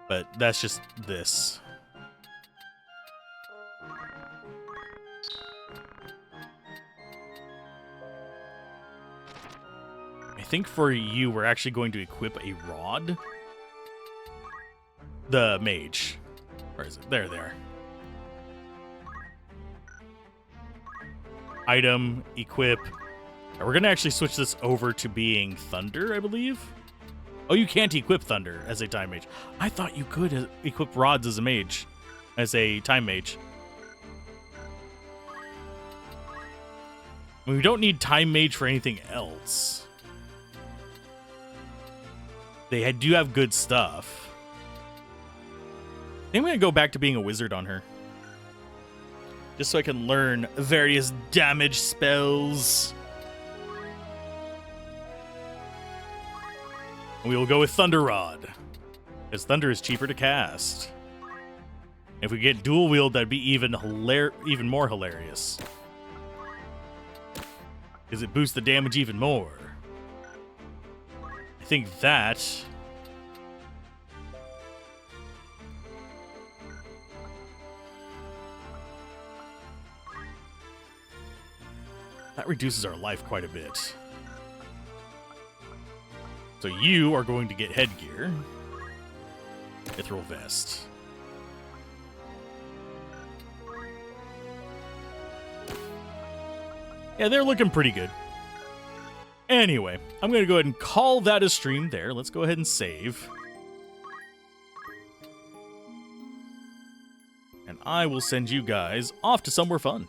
But that's just this. I think for you, we're actually going to equip a rod. The mage. Where is it? There. Item, equip. And we're going to actually switch this over to being thunder, I believe. Oh, you can't equip thunder as a time mage. I thought you could equip rods as a mage. As a time mage. I mean, we don't need time mage for anything else. They do have good stuff. I think I'm going to go back to being a wizard on her. Just so I can learn various damage spells. And we will go with Thunder Rod, because Thunder is cheaper to cast. If we get dual wield, that'd be even more hilarious, because it boosts the damage even more. I think that reduces our life quite a bit. So you are going to get headgear, Mithril Vest. Yeah, they're looking pretty good. Anyway, I'm going to go ahead and call that a stream there. Let's go ahead and save. And I will send you guys off to somewhere fun.